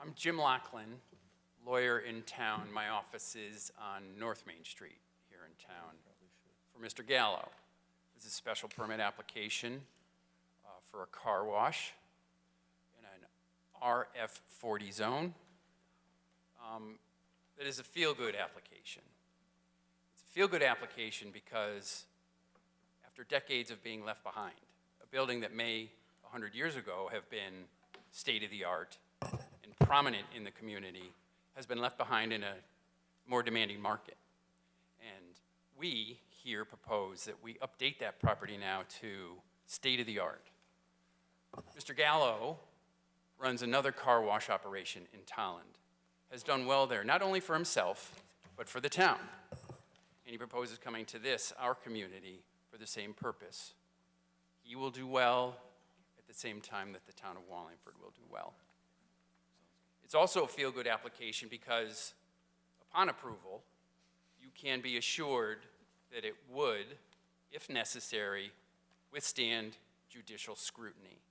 I'm Jim Laughlin, lawyer in town. My office is on North Main Street here in town. For Mr. Gallo, this is a special permit application for a car wash in an RF40 zone. It is a feel-good application. It's a feel-good application because after decades of being left behind, a building that may 100 years ago have been state-of-the-art and prominent in the community has been left behind in a more demanding market. And we here propose that we update that property now to state-of-the-art. Mr. Gallo runs another car wash operation in Tolland, has done well there, not only for himself, but for the town. And he proposes coming to this, our community, for the same purpose. He will do well at the same time that the town of Wallingford will do well. It's also a feel-good application because upon approval, you can be assured that it would, if necessary, withstand judicial scrutiny.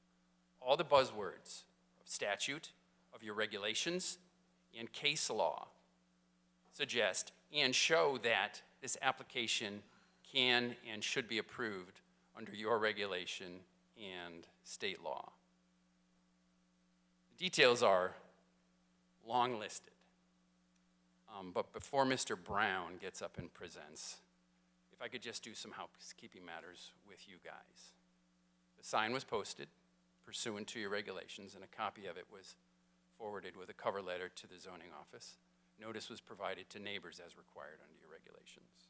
All the buzzwords of statute, of your regulations, and case law suggest and show that this application can and should be approved under your regulation and state law. The details are long listed, but before Mr. Brown gets up and presents, if I could just do some housekeeping matters with you guys. The sign was posted pursuant to your regulations, and a copy of it was forwarded with a cover letter to the zoning office. Notice was provided to neighbors as required under your regulations.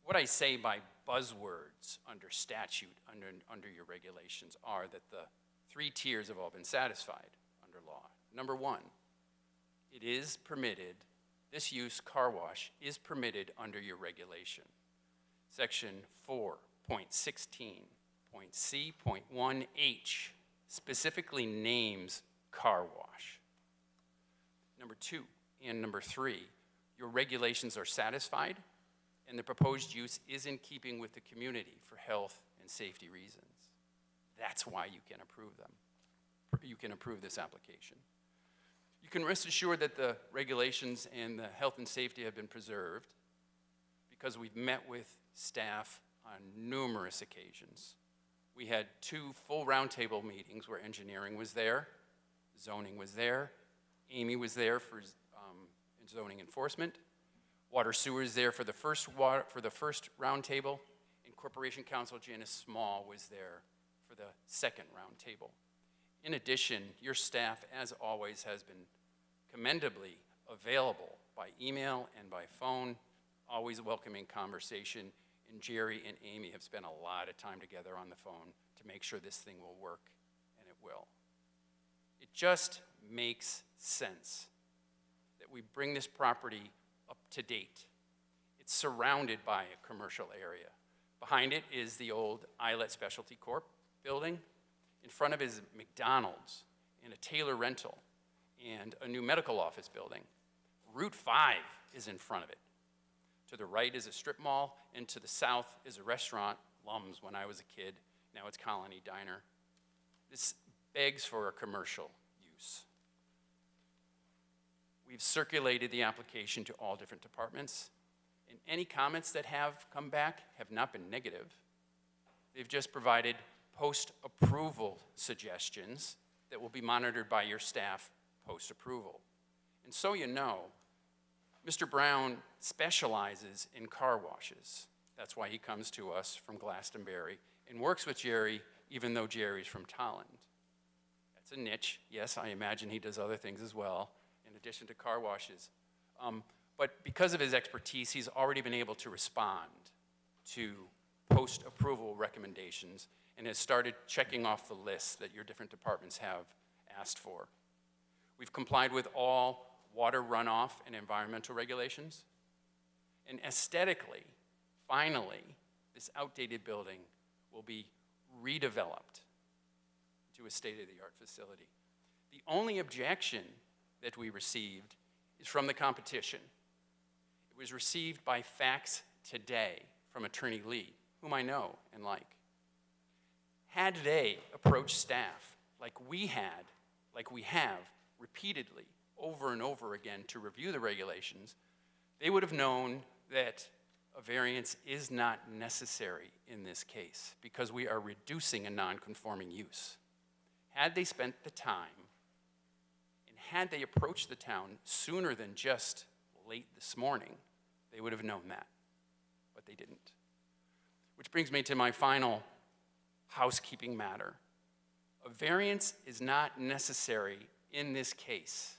What I say by buzzwords under statute, under your regulations, are that the 3 tiers have all been satisfied under law. Number 1, it is permitted, this use, car wash, is permitted under your regulation. Section 4.16.C.1H specifically names car wash. Number 2 and number 3, your regulations are satisfied and the proposed use is in keeping with the community for health and safety reasons. That's why you can approve them. You can approve this application. You can rest assured that the regulations and the health and safety have been preserved because we've met with staff on numerous occasions. We had 2 full roundtable meetings where engineering was there, zoning was there, Amy was there for zoning enforcement, water sewer is there for the first roundtable, and Corporation Counsel Janice Small was there for the second roundtable. In addition, your staff, as always, has been commendably available by email and by phone, always welcoming conversation, and Jerry and Amy have spent a lot of time together on the phone to make sure this thing will work, and it will. It just makes sense that we bring this property up to date. It's surrounded by a commercial area. Behind it is the old Islet Specialty Corp building. In front of it is McDonald's and a Taylor rental and a new medical office building. Route 5 is in front of it. To the right is a strip mall, and to the south is a restaurant, Lums when I was a kid. Now it's Colony Diner. This begs for a commercial use. We've circulated the application to all different departments, and any comments that have come back have not been negative. They've just provided post-approval suggestions that will be monitored by your staff post-approval. And so you know, Mr. Brown specializes in car washes. That's why he comes to us from Glastonbury and works with Jerry, even though Jerry's from Tolland. That's a niche. Yes, I imagine he does other things as well, in addition to car washes. But because of his expertise, he's already been able to respond to post-approval recommendations and has started checking off the list that your different departments have asked for. We've complied with all water runoff and environmental regulations. And aesthetically, finally, this outdated building will be redeveloped to a state-of-the-art facility. The only objection that we received is from the competition. It was received by fax today from Attorney Lee, whom I know and like. Had they approached staff like we had like we have repeatedly over and over again to review the regulations, they would have known that a variance is not necessary in this case because we are reducing a non-conforming use. Had they spent the time and had they approached the town sooner than just late this morning, they would have known that, but they didn't. Which brings me to my final housekeeping matter. A variance is not necessary in this case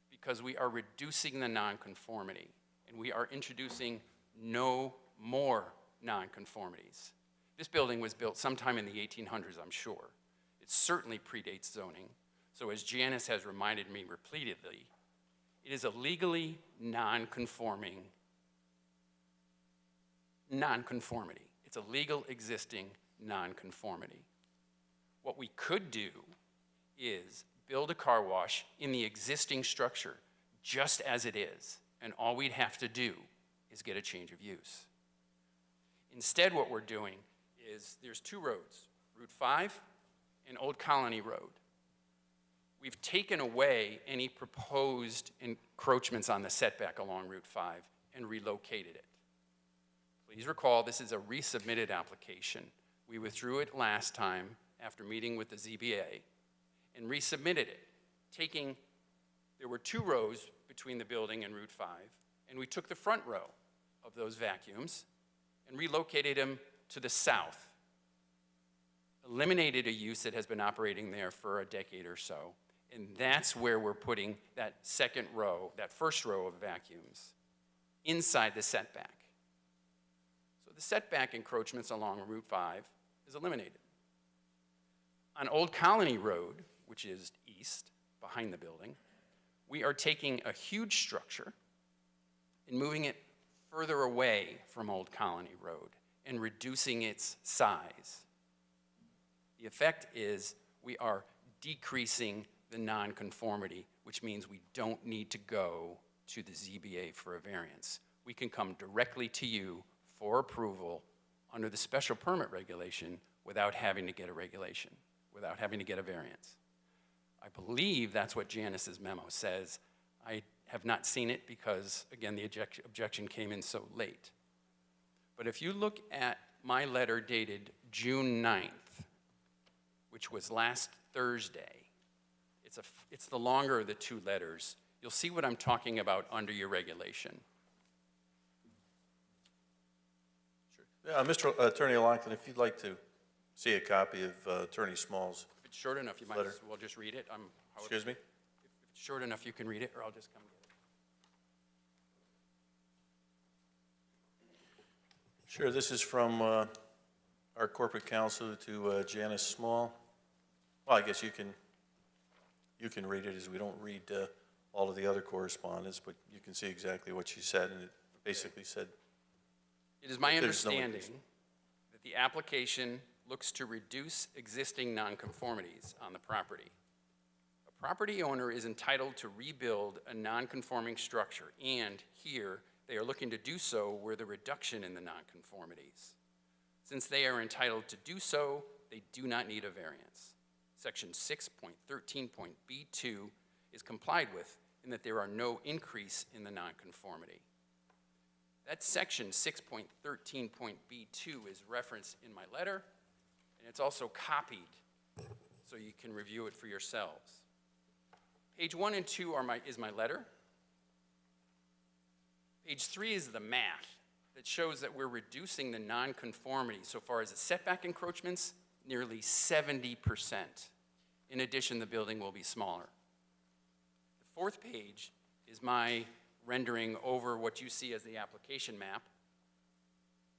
because we are reducing the nonconformity and we are introducing no more nonconformities. This building was built sometime in the 1800s, I'm sure. It certainly predates zoning. So as Janice has reminded me repeatedly, it is a legally nonconformity. It's a legal existing nonconformity. What we could do is build a car wash in the existing structure just as it is, and all we'd have to do is get a change of use. Instead, what we're doing is there's two roads, Route 5 and Old Colony Road. We've taken away any proposed encroachments on the setback along Route 5 and relocated it. Please recall, this is a resubmitted application. We withdrew it last time after meeting with the ZBA and resubmitted it, there were two rows between the building and Route 5, and we took the front row of those vacuums and relocated them to the south, eliminated a use that has been operating there for a decade or so, and that's where we're putting that second row, that first row of vacuums, inside the setback. So the setback encroachments along Route 5 is eliminated. On Old Colony Road, which is east, behind the building, we are taking a huge structure and moving it further away from Old Colony Road and reducing its size. The effect is we are decreasing the nonconformity, which means we don't need to go to the ZBA for a variance. We can come directly to you for approval under the special permit regulation without having to get a regulation, without having to get a variance. I believe that's what Janice's memo says. I have not seen it because, again, the objection came in so late. But if you look at my letter dated June 9th, which was last Thursday, it's the longer of the two letters. You'll see what I'm talking about under your regulation. Sure. Yeah, Mr. Attorney Longton, if you'd like to see a copy of Attorney Small's If it's short enough, you might as well just read it. Excuse me? If it's short enough, you can read it, or I'll just come get it. Sure, this is from our corporate counsel to Janice Small. Well, I guess you can read it, as we don't read all of the other correspondence, but you can see exactly what she said, and it basically said, it is my understanding that the application looks to reduce existing nonconformities on the property. A property owner is entitled to rebuild a nonconforming structure, and here they are looking to do so where the reduction in the nonconformities. Since they are entitled to do so, they do not need a variance. Section 6.13.B2 is complied with in that there are no increase in the nonconformity. That section 6.13.B2 is referenced in my letter, and it's also copied so you can review it for yourselves. Page 1 and 2 is my letter. Page 3 is the math that shows that we're reducing the nonconformity so far as the setback encroachments, nearly 70%. In addition, the building will be smaller. The fourth page is my rendering over what you see as the application map,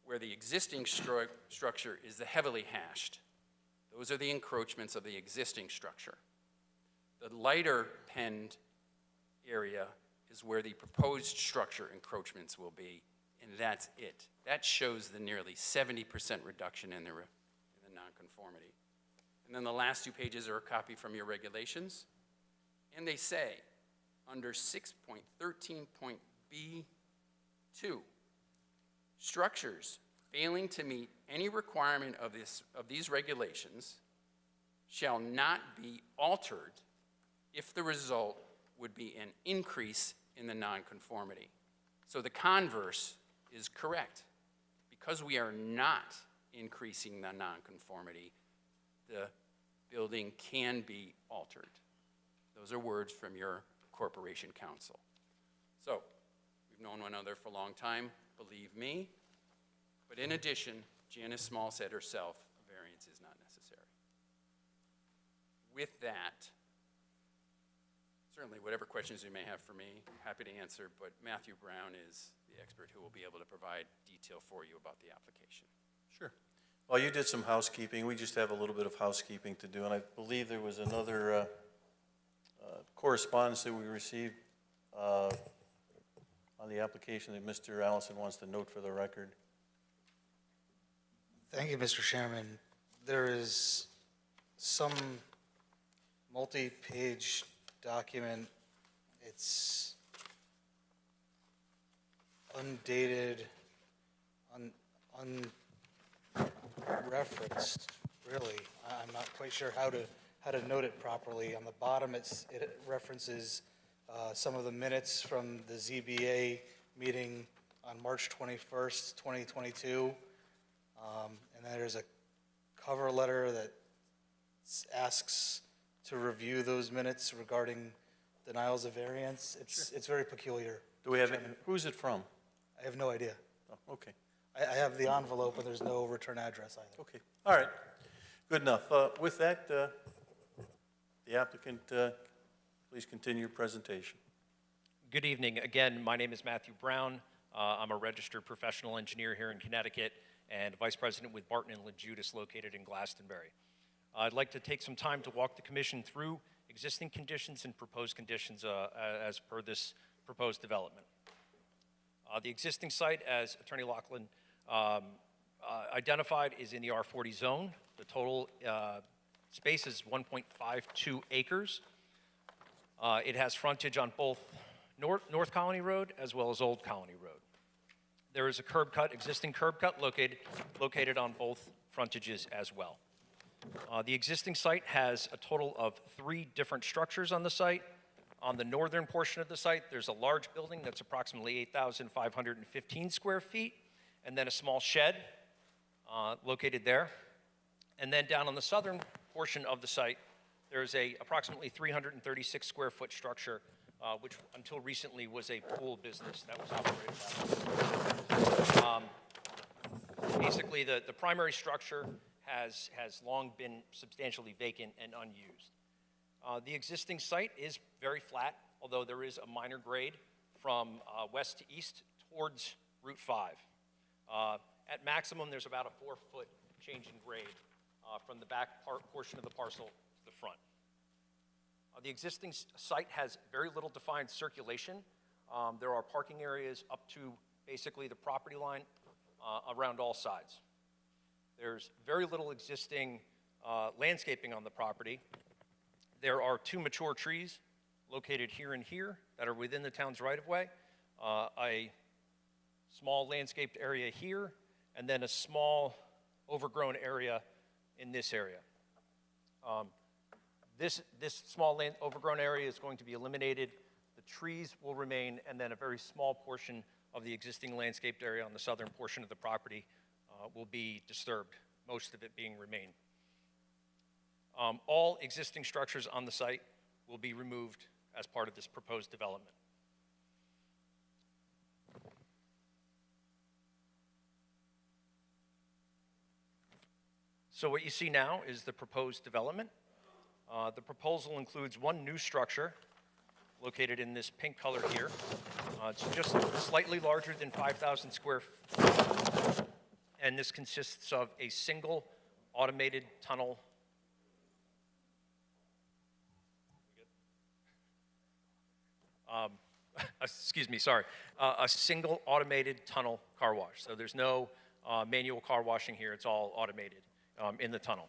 where the existing structure is the heavily hashed. Those are the encroachments of the existing structure. The lighter penned area is where the proposed structure encroachments will be, and that's it. That shows the nearly 70% reduction in the nonconformity. And then the last two pages are a copy from your regulations, and they say, under 6.13.B2, structures failing to meet any requirement of these regulations shall not be altered if the result would be an increase in the nonconformity. So the converse is correct. Because we are not increasing the nonconformity, the building can be altered. Those are words from your corporation counsel. So, we've known one another for a long time, believe me. But in addition, Janice Small said herself, a variance is not necessary. With that, certainly whatever questions you may have for me, happy to answer, but Matthew Brown is the expert who will be able to provide detail for you about the application. Sure. Well, you did some housekeeping. We just have a little bit of housekeeping to do, and I believe there was another correspondence that we received on the application that Mr. Allison wants to note for the record. Thank you, Mr. Chairman. There is some multi-page document. It's undated, unreferenced, really. I'm not quite sure how to note it properly. On the bottom, it references some of the minutes from the ZBA meeting on March 21st, 2022. And then there's a cover letter that asks to review those minutes regarding denials of variance. It's very peculiar. Do we have, who's it from? I have no idea. Oh, okay. I have the envelope, but there's no return address either. Okay. All right. Good enough. With that, the applicant, please continue your presentation. Good evening. Again, my name is Matthew Brown. I'm a registered professional engineer here in Connecticut and vice president with Barton and LaJudas located in Glastonbury. I'd like to take some time to walk the commission through existing conditions and proposed conditions as per this proposed development. The existing site, as Attorney Laughlin identified, is in the R40 zone. The total space is 1.52 acres. It has frontage on both North Colony Road as well as Old Colony Road. There is a curb cut, existing curb cut located on both frontages as well. The existing site has a total of 3 different structures on the site. On the northern portion of the site, there's a large building that's approximately 8,515 square feet, and then a small shed located there. And then down on the southern portion of the site, there's a approximately 336 square foot structure, which until recently was a pool business that was operated out. Basically, the primary structure has long been substantially vacant and unused. The existing site is very flat, although there is a minor grade from west to east towards Route 5. At maximum, there's about a 4-foot change in grade from the back portion of the parcel to the front. The existing site has very little defined circulation. There are parking areas up to basically the property line around all sides. There's very little existing landscaping on the property. There are 2 mature trees located here and here that are within the town's right-of-way, a small landscaped area here, and then a small overgrown area in this area. This small overgrown area is going to be eliminated. The trees will remain, and then a very small portion of the existing landscaped area on the southern portion of the property will be disturbed, most of it being remain. All existing structures on the site will be removed as part of this proposed development. So what you see now is the proposed development. The proposal includes 1 new structure located in this pink color here. It's just slightly larger than 5,000 square feet, and this consists of a single automated tunnel. Excuse me, sorry. A single automated tunnel car wash. So there's no manual car washing here. It's all automated in the tunnel.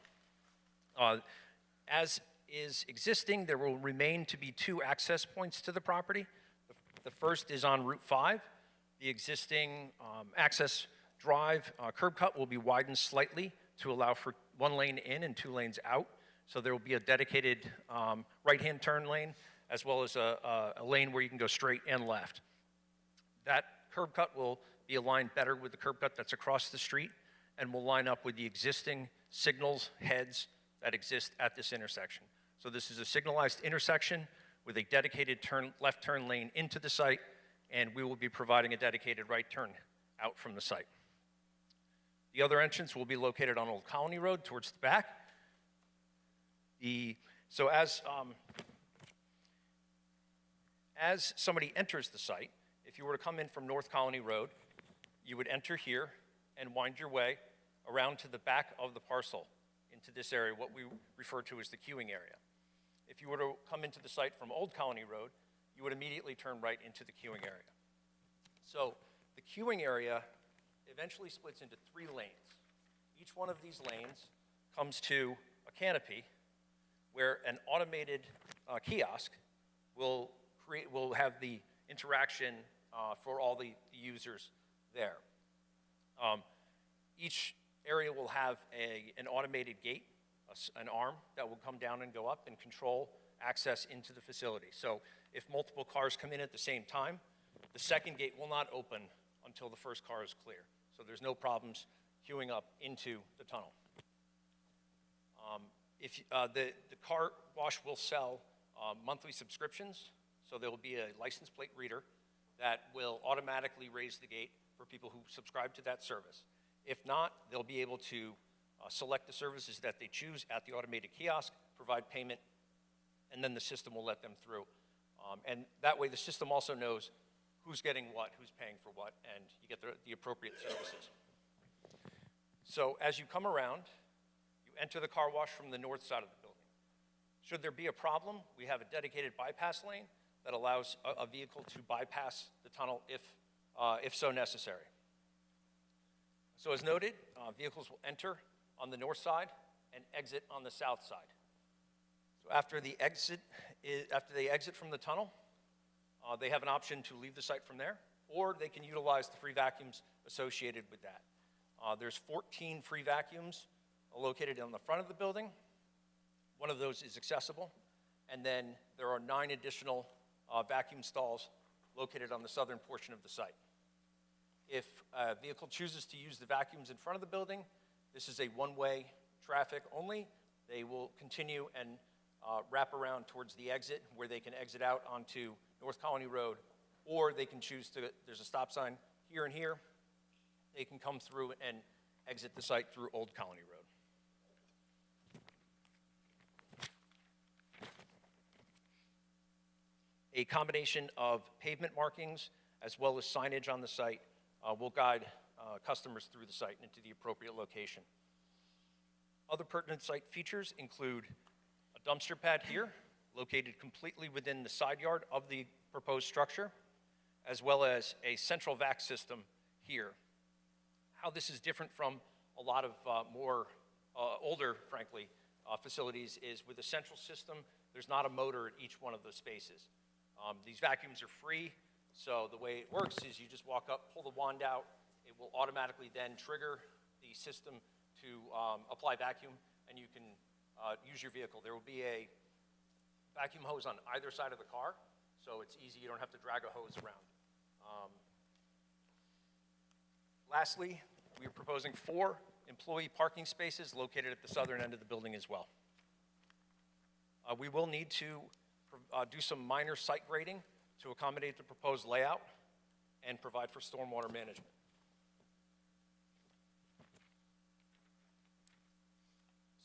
As is existing, there will remain to be 2 access points to the property. The first is on Route 5. The existing access drive curb cut will be widened slightly to allow for 1 lane in and 2 lanes out. So there will be a dedicated right-hand turn lane, as well as a lane where you can go straight and left. That curb cut will be aligned better with the curb cut that's across the street and will line up with the existing signals heads that exist at this intersection. So this is a signalized intersection with a dedicated left turn lane into the site, and we will be providing a dedicated right turn out from the site. The other entrance will be located on Old Colony Road towards the back. So as somebody enters the site, if you were to come in from North Colony Road, you would enter here and wind your way around to the back of the parcel into this area, what we refer to as the queuing area. If you were to come into the site from Old Colony Road, you would immediately turn right into the queuing area. So the queuing area eventually splits into 3 lanes. Each one of these lanes comes to a canopy where an automated kiosk will have the interaction for all the users there. Each area will have an automated gate, an arm that will come down and go up and control access into the facility. So if multiple cars come in at the same time, the second gate will not open until the first car is clear. So there's no problems queuing up into the tunnel. The car wash will sell monthly subscriptions, so there will be a license plate reader that will automatically raise the gate for people who subscribe to that service. If not, they'll be able to select the services that they choose at the automated kiosk, provide payment, and then the system will let them through. And that way the system also knows who's getting what, who's paying for what, and you get the appropriate services. So as you come around, you enter the car wash from the north side of the building. Should there be a problem, we have a dedicated bypass lane that allows a vehicle to bypass the tunnel if so necessary. So as noted, vehicles will enter on the north side and exit on the south side. So after they exit from the tunnel, they have an option to leave the site from there, or they can utilize the free vacuums associated with that. There's 14 free vacuums located on the front of the building. One of those is accessible, and then there are 9 additional vacuum stalls located on the southern portion of the site. If a vehicle chooses to use the vacuums in front of the building, this is a one-way traffic only. They will continue and wrap around towards the exit where they can exit out onto North Colony Road, or they can choose to, there's a stop sign here and here. They can come through and exit the site through Old Colony Road. A combination of pavement markings as well as signage on the site will guide customers through the site and into the appropriate location. Other pertinent site features include a dumpster pad here, located completely within the side yard of the proposed structure, as well as a central vac system here. How this is different from a lot of more older, frankly, facilities is with a central system, there's not a motor at each one of those spaces. These vacuums are free, so the way it works is you just walk up, pull the wand out, it will automatically then trigger the system to apply vacuum, and you can use your vehicle. There will be a vacuum hose on either side of the car, so it's easy, you don't have to drag a hose around. Lastly, we are proposing 4 employee parking spaces located at the southern end of the building as well. We will need to do some minor site grading to accommodate the proposed layout and provide for stormwater management.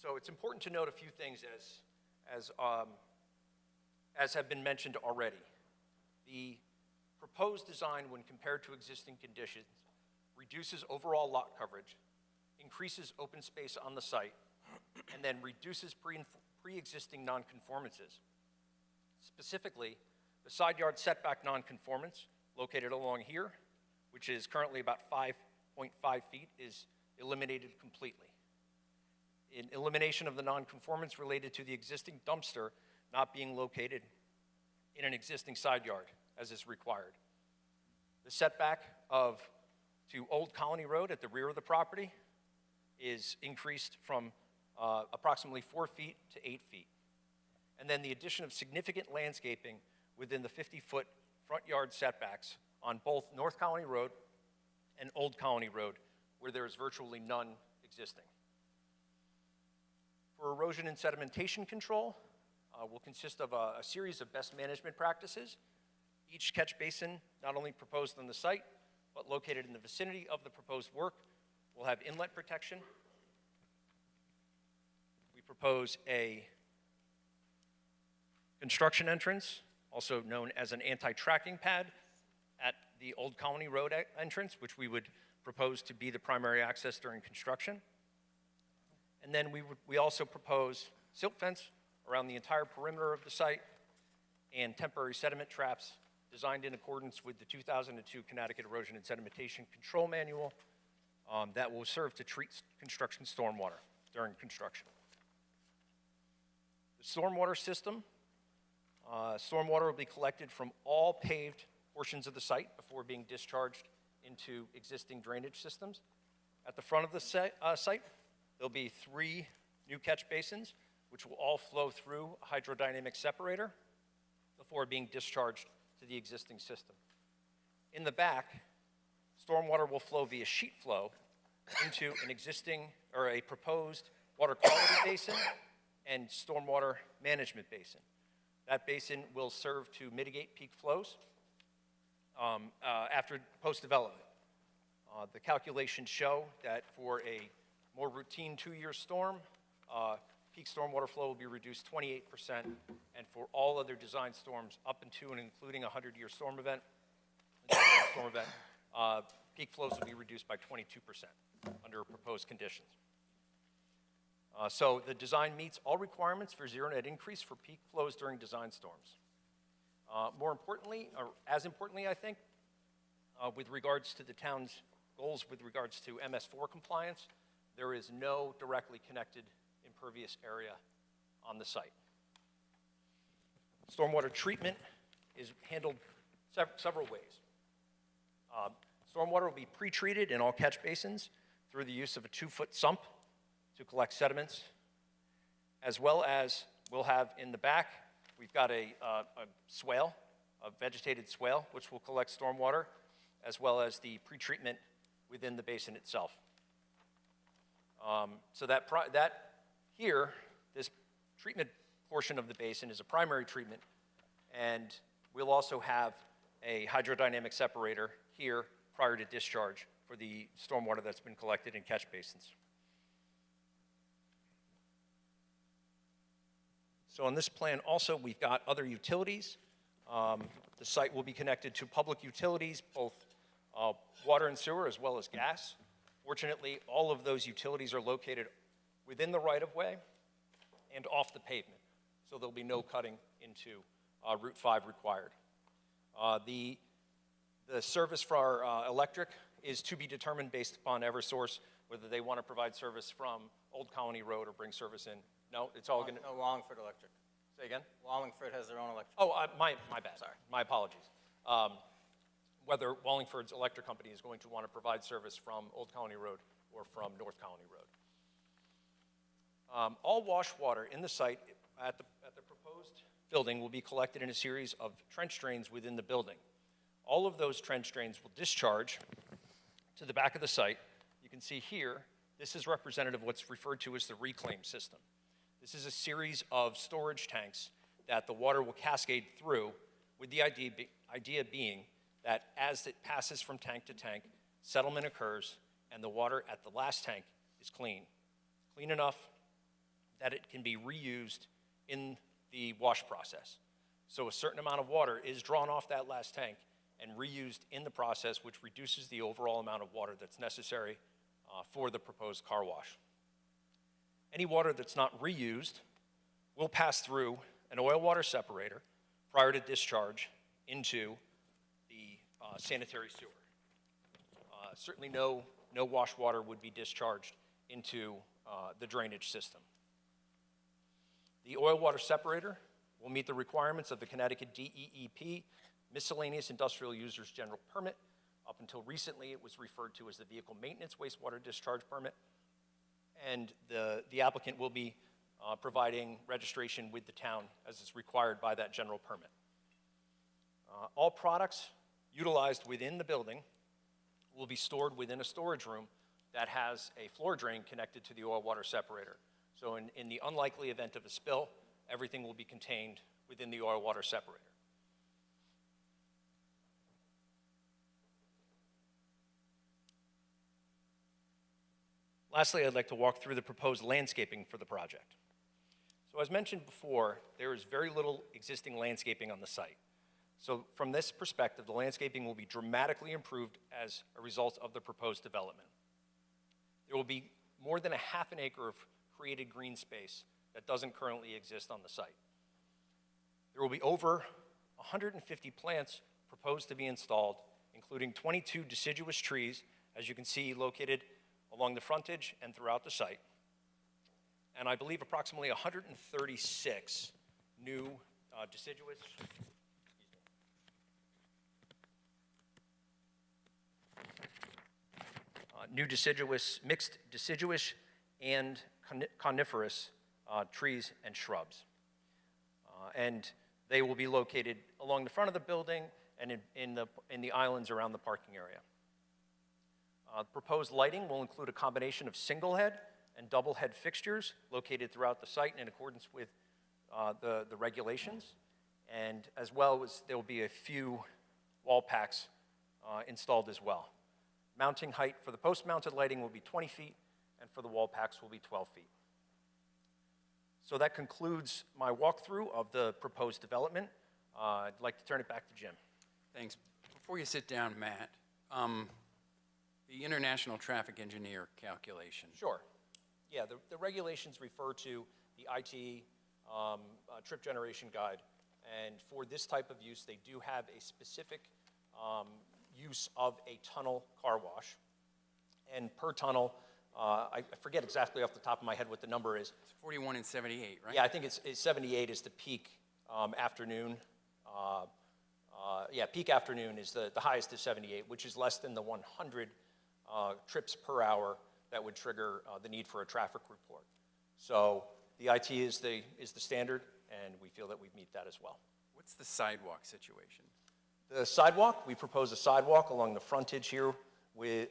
So it's important to note a few things as have been mentioned already. The proposed design, when compared to existing conditions, reduces overall lot coverage, increases open space on the site, and then reduces pre-existing nonconformances. Specifically, the side yard setback nonconformance located along here, which is currently about 5.5 feet, is eliminated completely. In elimination of the nonconformance related to the existing dumpster not being located in an existing side yard, as is required. The setback to Old Colony Road at the rear of the property is increased from approximately 4 feet to 8 feet. And then the addition of significant landscaping within the 50-foot front yard setbacks on both North Colony Road and Old Colony Road, where there is virtually none existing. For erosion and sedimentation control, will consist of a series of best management practices. Each catch basin, not only proposed on the site, but located in the vicinity of the proposed work, will have inlet protection. We propose a construction entrance, also known as an anti-tracking pad, at the Old Colony Road entrance, which we would propose to be the primary access during construction. And then we also propose silt fence around the entire perimeter of the site and temporary sediment traps designed in accordance with the 2002 Connecticut Erosion and Sedimentation Control Manual that will serve to treat construction stormwater during construction. The stormwater system, stormwater will be collected from all paved portions of the site before being discharged into existing drainage systems. At the front of the site, there'll be 3 new catch basins, which will all flow through a hydrodynamic separator before being discharged to the existing system. In the back, stormwater will flow via sheet flow into an existing or a proposed water quality basin and stormwater management basin. That basin will serve to mitigate peak flows after post-development. The calculations show that for a more routine 2-year storm, peak stormwater flow will be reduced 28%, and for all other design storms up into and including a 100-year storm event, peak flows will be reduced by 22% under proposed conditions. So the design meets all requirements for zero net increase for peak flows during design storms. More importantly, or as importantly, I think, with regards to the town's goals with regards to MS4 compliance, there is no directly connected impervious area on the site. Stormwater treatment is handled several ways. Stormwater will be pre-treated in all catch basins through the use of a 2-foot sump to collect sediments, as well as we'll have in the back, we've got a swale, a vegetated swale, which will collect stormwater, as well as the pre-treatment within the basin itself. So that here, this treatment portion of the basin is a primary treatment, and we'll also have a hydrodynamic separator here prior to discharge for the stormwater that's been collected in catch basins. So on this plan also, we've got other utilities. The site will be connected to public utilities, both water and sewer as well as gas. Fortunately, all of those utilities are located within the right-of-way and off the pavement, so there'll be no cutting into Route 5 required. The service for our electric is to be determined based upon Eversource, whether they want to provide service from Old Colony Road or bring service in. No, it's all going to... No, Wallingford Electric. Say again? Wallingford has their own electric. Oh, my bad. Sorry. My apologies. Whether Wallingford's electric company is going to want to provide service from Old Colony Road or from North Colony Road. All wash water in the site at the proposed building will be collected in a series of trench drains within the building. All of those trench drains will discharge to the back of the site. You can see here, this is representative of what's referred to as the reclaim system. This is a series of storage tanks that the water will cascade through, with the idea being that as it passes from tank to tank, settlement occurs, and the water at the last tank is clean enough that it can be reused in the wash process. So a certain amount of water is drawn off that last tank and reused in the process, which reduces the overall amount of water that's necessary for the proposed car wash. Any water that's not reused will pass through an oil water separator prior to discharge into the sanitary sewer. Certainly no wash water would be discharged into the drainage system. The oil water separator will meet the requirements of the Connecticut DEEP Miscellaneous Industrial Users General Permit. Up until recently, it was referred to as the Vehicle Maintenance Wastewater Discharge Permit. and the applicant will be providing registration with the town as is required by that general permit. All products utilized within the building will be stored within a storage room that has a floor drain connected to the oil-water separator. So in the unlikely event of a spill, everything will be contained within the oil-water separator. Lastly, I'd like to walk through the proposed landscaping for the project. So as mentioned before, there is very little existing landscaping on the site. So from this perspective, the landscaping will be dramatically improved as a result of the proposed development. There will be more than a half an acre of created green space that doesn't currently exist on the site. There will be over 150 plants proposed to be installed, including 22 deciduous trees, as you can see, located along the frontage and throughout the site. And I believe approximately 136 new deciduous, mixed deciduous and coniferous trees and shrubs. And they will be located along the front of the building and in the islands around the parking area. Proposed lighting will include a combination of single head and double head fixtures located throughout the site in accordance with the regulations. And as well as there will be a few wall packs installed as well. Mounting height for the post-mounted lighting will be 20 feet, and for the wall packs will be 12 feet. So that concludes my walkthrough of the proposed development. I'd like to turn it back to Jim. Thanks. Before you sit down, Matt, the international traffic engineer calculation. Sure. Yeah, the regulations refer to the ITE trip generation guide, and for this type of use, they do have a specific use of a tunnel car wash. And per tunnel, I forget exactly off the top of my head what the number is. It's 41 and 78, right? Yeah, I think it's 78 is the peak afternoon. Yeah, peak afternoon is the highest is 78, which is less than the 100 trips per hour that would trigger the need for a traffic report. So the IT is the standard, and we feel that we meet that as well. What's the sidewalk situation? The sidewalk, we propose a sidewalk along the frontage here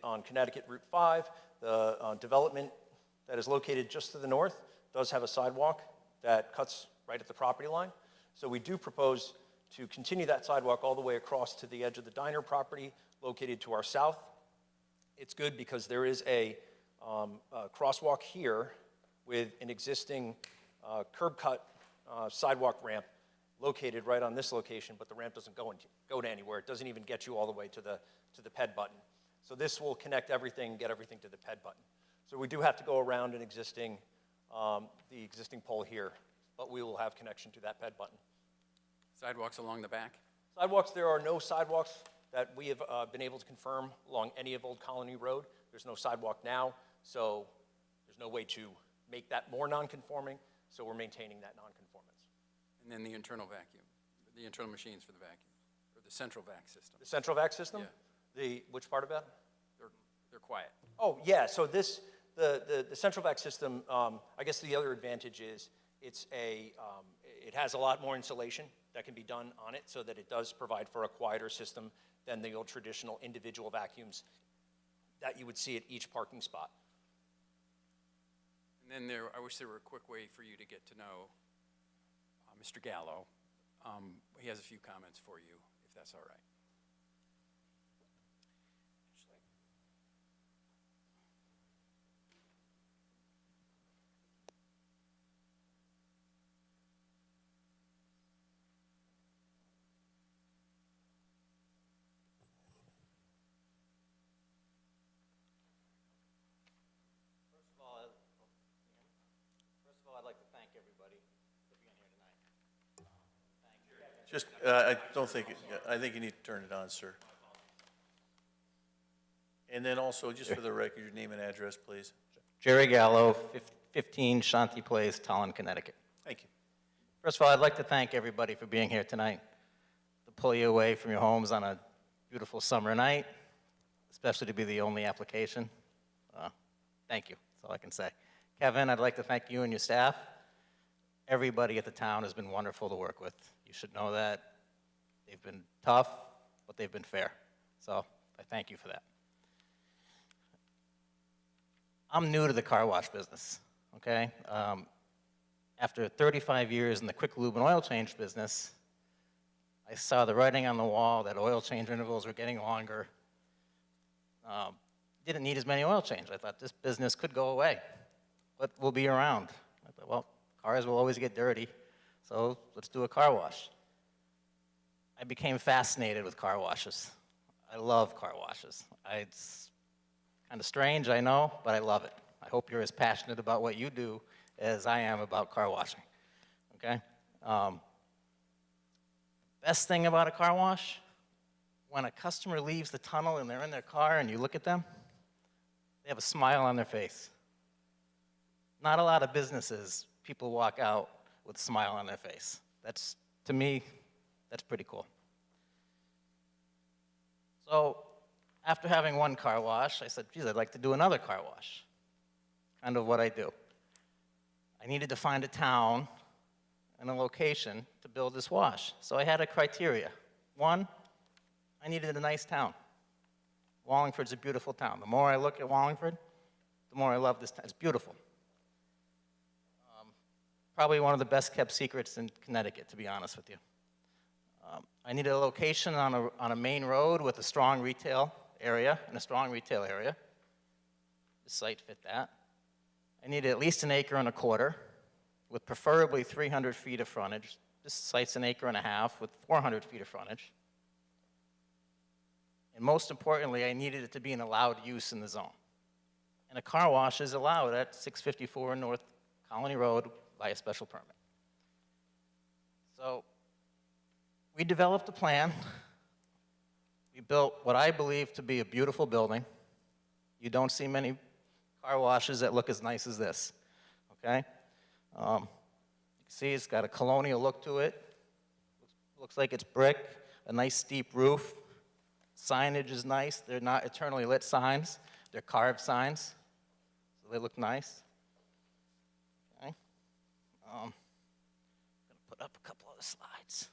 on Connecticut Route 5. The development that is located just to the north does have a sidewalk that cuts right at the property line. So we do propose to continue that sidewalk all the way across to the edge of the diner property located to our south. It's good because there is a crosswalk here with an existing curb cut sidewalk ramp located right on this location, but the ramp doesn't go to anywhere. It doesn't even get you all the way to the PED button. So this will connect everything, get everything to the PED button. So we do have to go around the existing pole here, but we will have connection to that PED button. Sidewalks along the back? Sidewalks, there are no sidewalks that we have been able to confirm along any of Old Colony Road. There's no sidewalk now, so there's no way to make that more non-conforming, so we're maintaining that non-conformance. And then the internal vacuum, the internal machines for the vacuum, or the central vac system? The central vac system? Yeah. Which part of that? They're quiet. Oh, yeah, so the central vac system, I guess the other advantage is it has a lot more insulation that can be done on it so that it does provide for a quieter system than the old traditional individual vacuums that you would see at each parking spot. And then I wish there were a quick way for you to get to know Mr. Gallo. He has a few comments for you, if that's all right. I'd like to thank everybody for being here tonight. Thank you. Just, I think you need to turn it on, sir. And then also, just for the record, your name and address, please. Jerry Gallo, 15 Shanti Place, Tallinn, Connecticut. Thank you. First of all, I'd like to thank everybody for being here tonight, to pull you away from your homes on a beautiful summer night, especially to be the only application. Thank you. That's all I can say. Kevin, I'd like to thank you and your staff. Everybody at the town has been wonderful to work with. You should know that. They've been tough, but they've been fair. So I thank you for that. I'm new to the car wash business, okay? After 35 years in the quick lube and oil change business, I saw the writing on the wall that oil change intervals were getting longer. Didn't need as many oil changes. I thought this business could go away, but we'll be around. I thought, well, cars will always get dirty, so let's do a car wash. I became fascinated with car washes. I love car washes. It's kind of strange, I know, but I love it. I hope you're as passionate about what you do as I am about car washing, okay? Best thing about a car wash, when a customer leaves the tunnel and they're in their car and you look at them, they have a smile on their face. Not a lot of businesses, people walk out with a smile on their face. That's, to me, that's pretty cool. So after having one car wash, I said, geez, I'd like to do another car wash. Kind of what I do. I needed to find a town and a location to build this wash. So I had a criteria. One, I needed a nice town. Wallingford's a beautiful town. The more I look at Wallingford, the more I love this town. It's beautiful. Probably one of the best kept secrets in Connecticut, to be honest with you. I needed a location on a main road with a strong retail area, This site fit that. I needed at least 1.25 acres with preferably 300 feet of frontage. This site's 1.5 acres with 400 feet of frontage. And most importantly, I needed it to be an allowed use in the zone. And a car wash is allowed at 654 North Colony Road by a special permit. So we developed a plan. We built what I believe to be a beautiful building. You don't see many car washes that look as nice as this, okay? You can see it's got a colonial look to it. Looks like it's brick, a nice steep roof. Signage is nice. They're not eternally lit signs. They're carved signs, so they look nice. Okay. I'm going to put up a couple of the slides.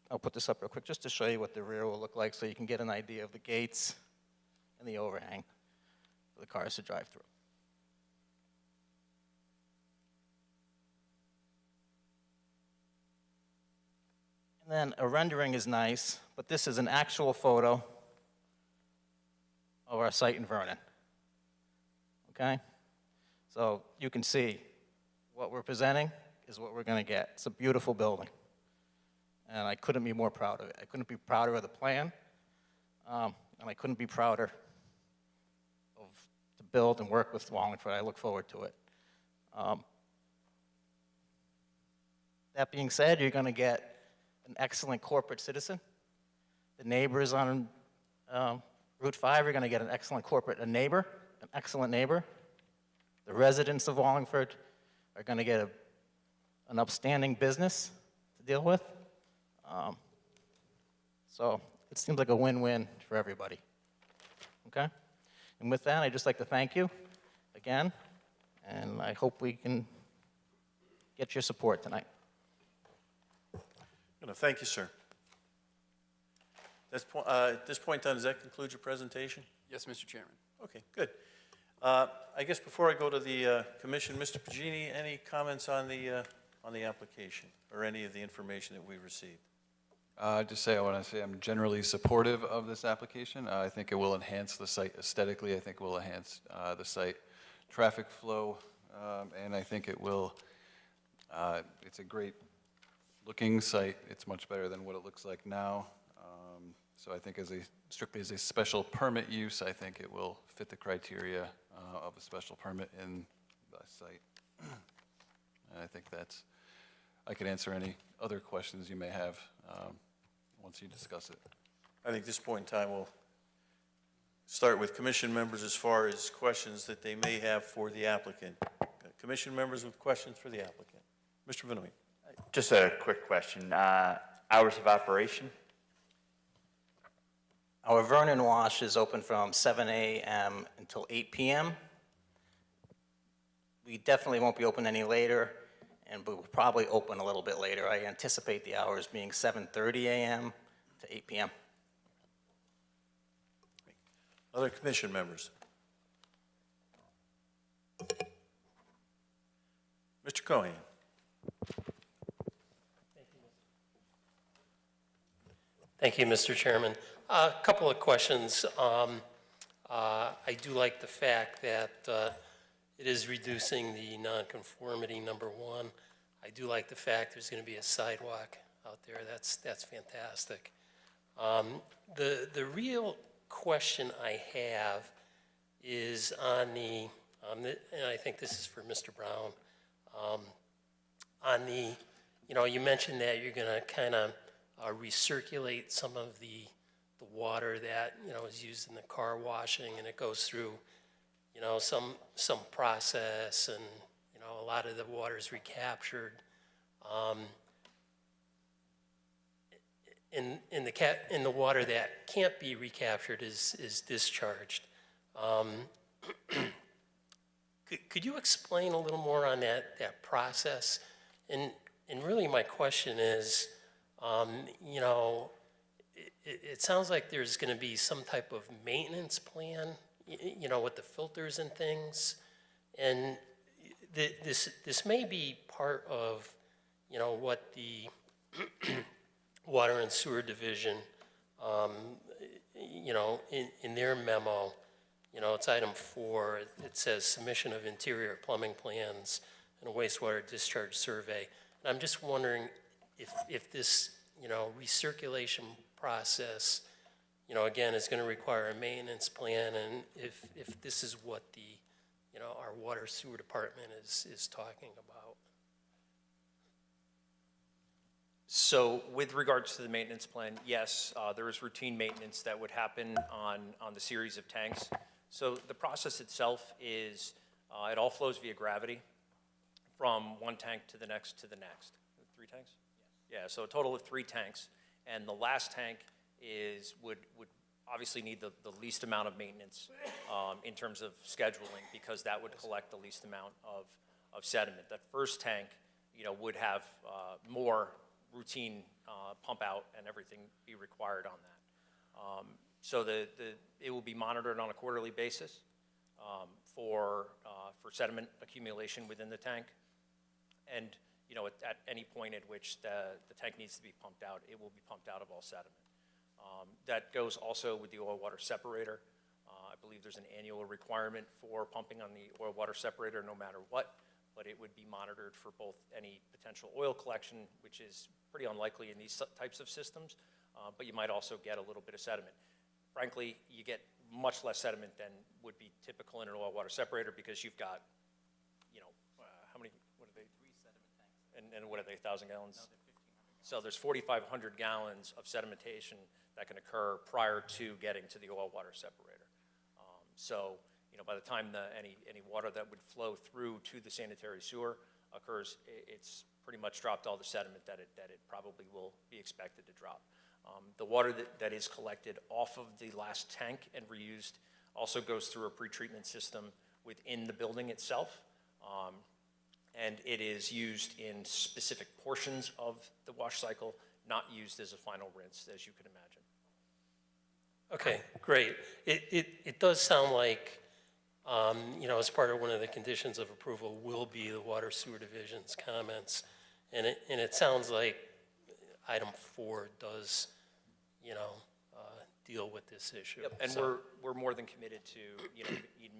I'll put this up real quick just to show you what the rear will look like so you can get an idea of the gates and the overhang for the cars to drive through. And then a rendering is nice, but this is an actual photo of our site in Vernon. Okay? So you can see what we're presenting is what we're going to get. It's a beautiful building. And I couldn't be more proud of it. I couldn't be prouder of the plan, and I couldn't be prouder to build and work with Wallingford. I look forward to it. That being said, you're going to get an excellent corporate citizen. The neighbors on Route 5 are going to get an excellent neighbor. The residents of Wallingford are going to get an upstanding business to deal with. So it seems like a win-win for everybody, okay? And with that, I'd just like to thank you again, and I hope we can get your support tonight. Thank you, sir. At this point, does that conclude your presentation? Yes, Mr. Chairman. Okay, good. I guess before I go to the commission, Mr. Pagini, any comments on the application or any of the information that we received? I want to say I'm generally supportive of this application. I think it will enhance the site aesthetically. I think it will enhance the site traffic flow, and I think it will, it's a great looking site. It's much better than what it looks like now. So I think strictly as a special permit use, I think it will fit the criteria of a special permit in the site. And I think I can answer any other questions you may have once you discuss it. I think at this point in time, we'll start with commission members as far as questions that they may have for the applicant. Commission members with questions for the applicant. Mr. Benoit. Just a quick question. Hours of operation? Our Vernon Wash is open from 7 a.m. until 8 p.m. We definitely won't be open any later, and we will probably open a little bit later. I anticipate the hours being 7:30 a.m. to 8 p.m. Other commission members? Mr. Cohen? Thank you, Mr. Chairman. A couple of questions. I do like the fact that it is reducing the nonconformity, number one. I do like the fact there's going to be a sidewalk out there. That's fantastic. The real question I have is on the, and I think this is for Mr. Brown, on the, you mentioned that you're going to kind of recirculate some of the water that, is used in the car washing, and it goes through, some process, and, a lot of the water is recaptured. In the water that can't be recaptured is discharged. Could you explain a little more on that process? And really my question is, it sounds like there's going to be some type of maintenance plan, with the filters and things. And this may be part of, what the Water and Sewer Division, in their memo, it's item 4, it says submission of interior plumbing plans and a wastewater discharge survey. And I'm just wondering if this, recirculation process, again, is going to require a maintenance plan, and if this is what the, our water sewer department is talking about. So with regards to the maintenance plan, yes, there is routine maintenance that would happen on the series of tanks. So the process itself is, it all flows via gravity from one tank to the next to the next. 3 tanks? Yes. Yeah, so a total of 3 tanks. And the last tank would obviously need the least amount of maintenance in terms of scheduling, because that would collect the least amount of sediment. That first tank, would have more routine pump out and everything be required on that. So it will be monitored on a quarterly basis for sediment accumulation within the tank. And at any point at which the tank needs to be pumped out, it will be pumped out of all sediment. That goes also with the oil water separator. I believe there's an annual requirement for pumping on the oil water separator no matter what, but it would be monitored for both any potential oil collection, which is pretty unlikely in these types of systems, but you might also get a little bit of sediment. Frankly, you get much less sediment than would be typical in an oil water separator, because you've got, how many, what are they? 3 sediment tanks. And what are they, 1,000 gallons? No, so there's 4,500 gallons of sedimentation that can occur prior to getting to the oil water separator. So, by the time any water that would flow through to the sanitary sewer occurs, it's pretty much dropped all the sediment that it probably will be expected to drop. The water that is collected off of the last tank and reused also goes through a pretreatment system within the building itself. And it is used in specific portions of the wash cycle, not used as a final rinse, as you could imagine. Okay, great. It does sound like, as part of one of the conditions of approval will be the Water Sewer Division's comments. And it sounds like item 4 does, deal with this issue. Yep, and so, we're more than committed to,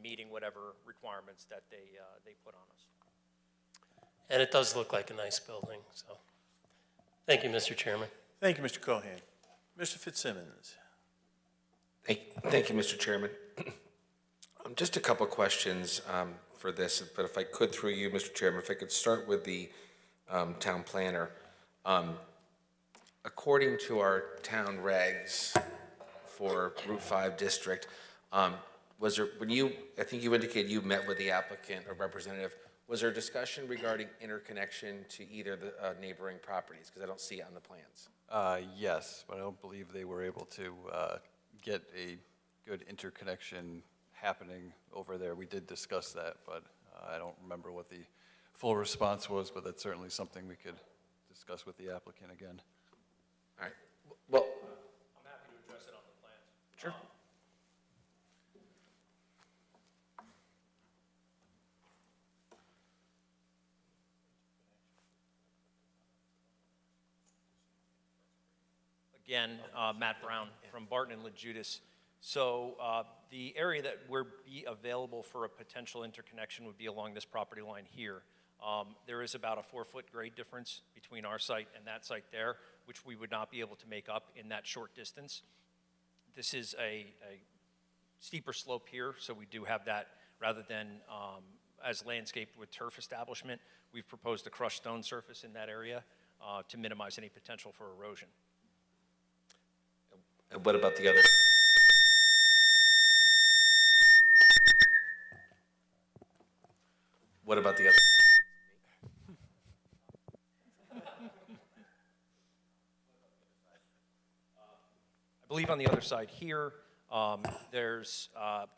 meeting whatever requirements that they put on us. and it does look like a nice building, so. Thank you, Mr. Chairman. Thank you, Mr. Cohen. Mr. Fitzsimmons. Thank you, Mr. Chairman. Just a couple of questions for this, but if I could, through you, Mr. Chairman, if I could start with the town planner. According to our town regs for Route 5 district, was there, when you, I think you indicated you met with the applicant or representative, Was there discussion regarding interconnection to either the neighboring properties? Because I don't see it on the plans. Yes, but I don't believe they were able to get a good interconnection happening over there. We did discuss that, but I don't remember what the full response was, but that's certainly something we could discuss with the applicant again. All right, well, I'm happy to address it on the plans. sure. Again, Matt Brown from Barton and LaJudas. So the area that would be available for a potential interconnection would be along this property line here. There is about a 4-foot grade difference between our site and that site there, which we would not be able to make up in that short distance. This is a steeper slope here, so we do have that rather than as landscaped with turf establishment. We've proposed a crushed stone surface in that area to minimize any potential for erosion. And what about the other? What about the other? I believe on the other side here, there's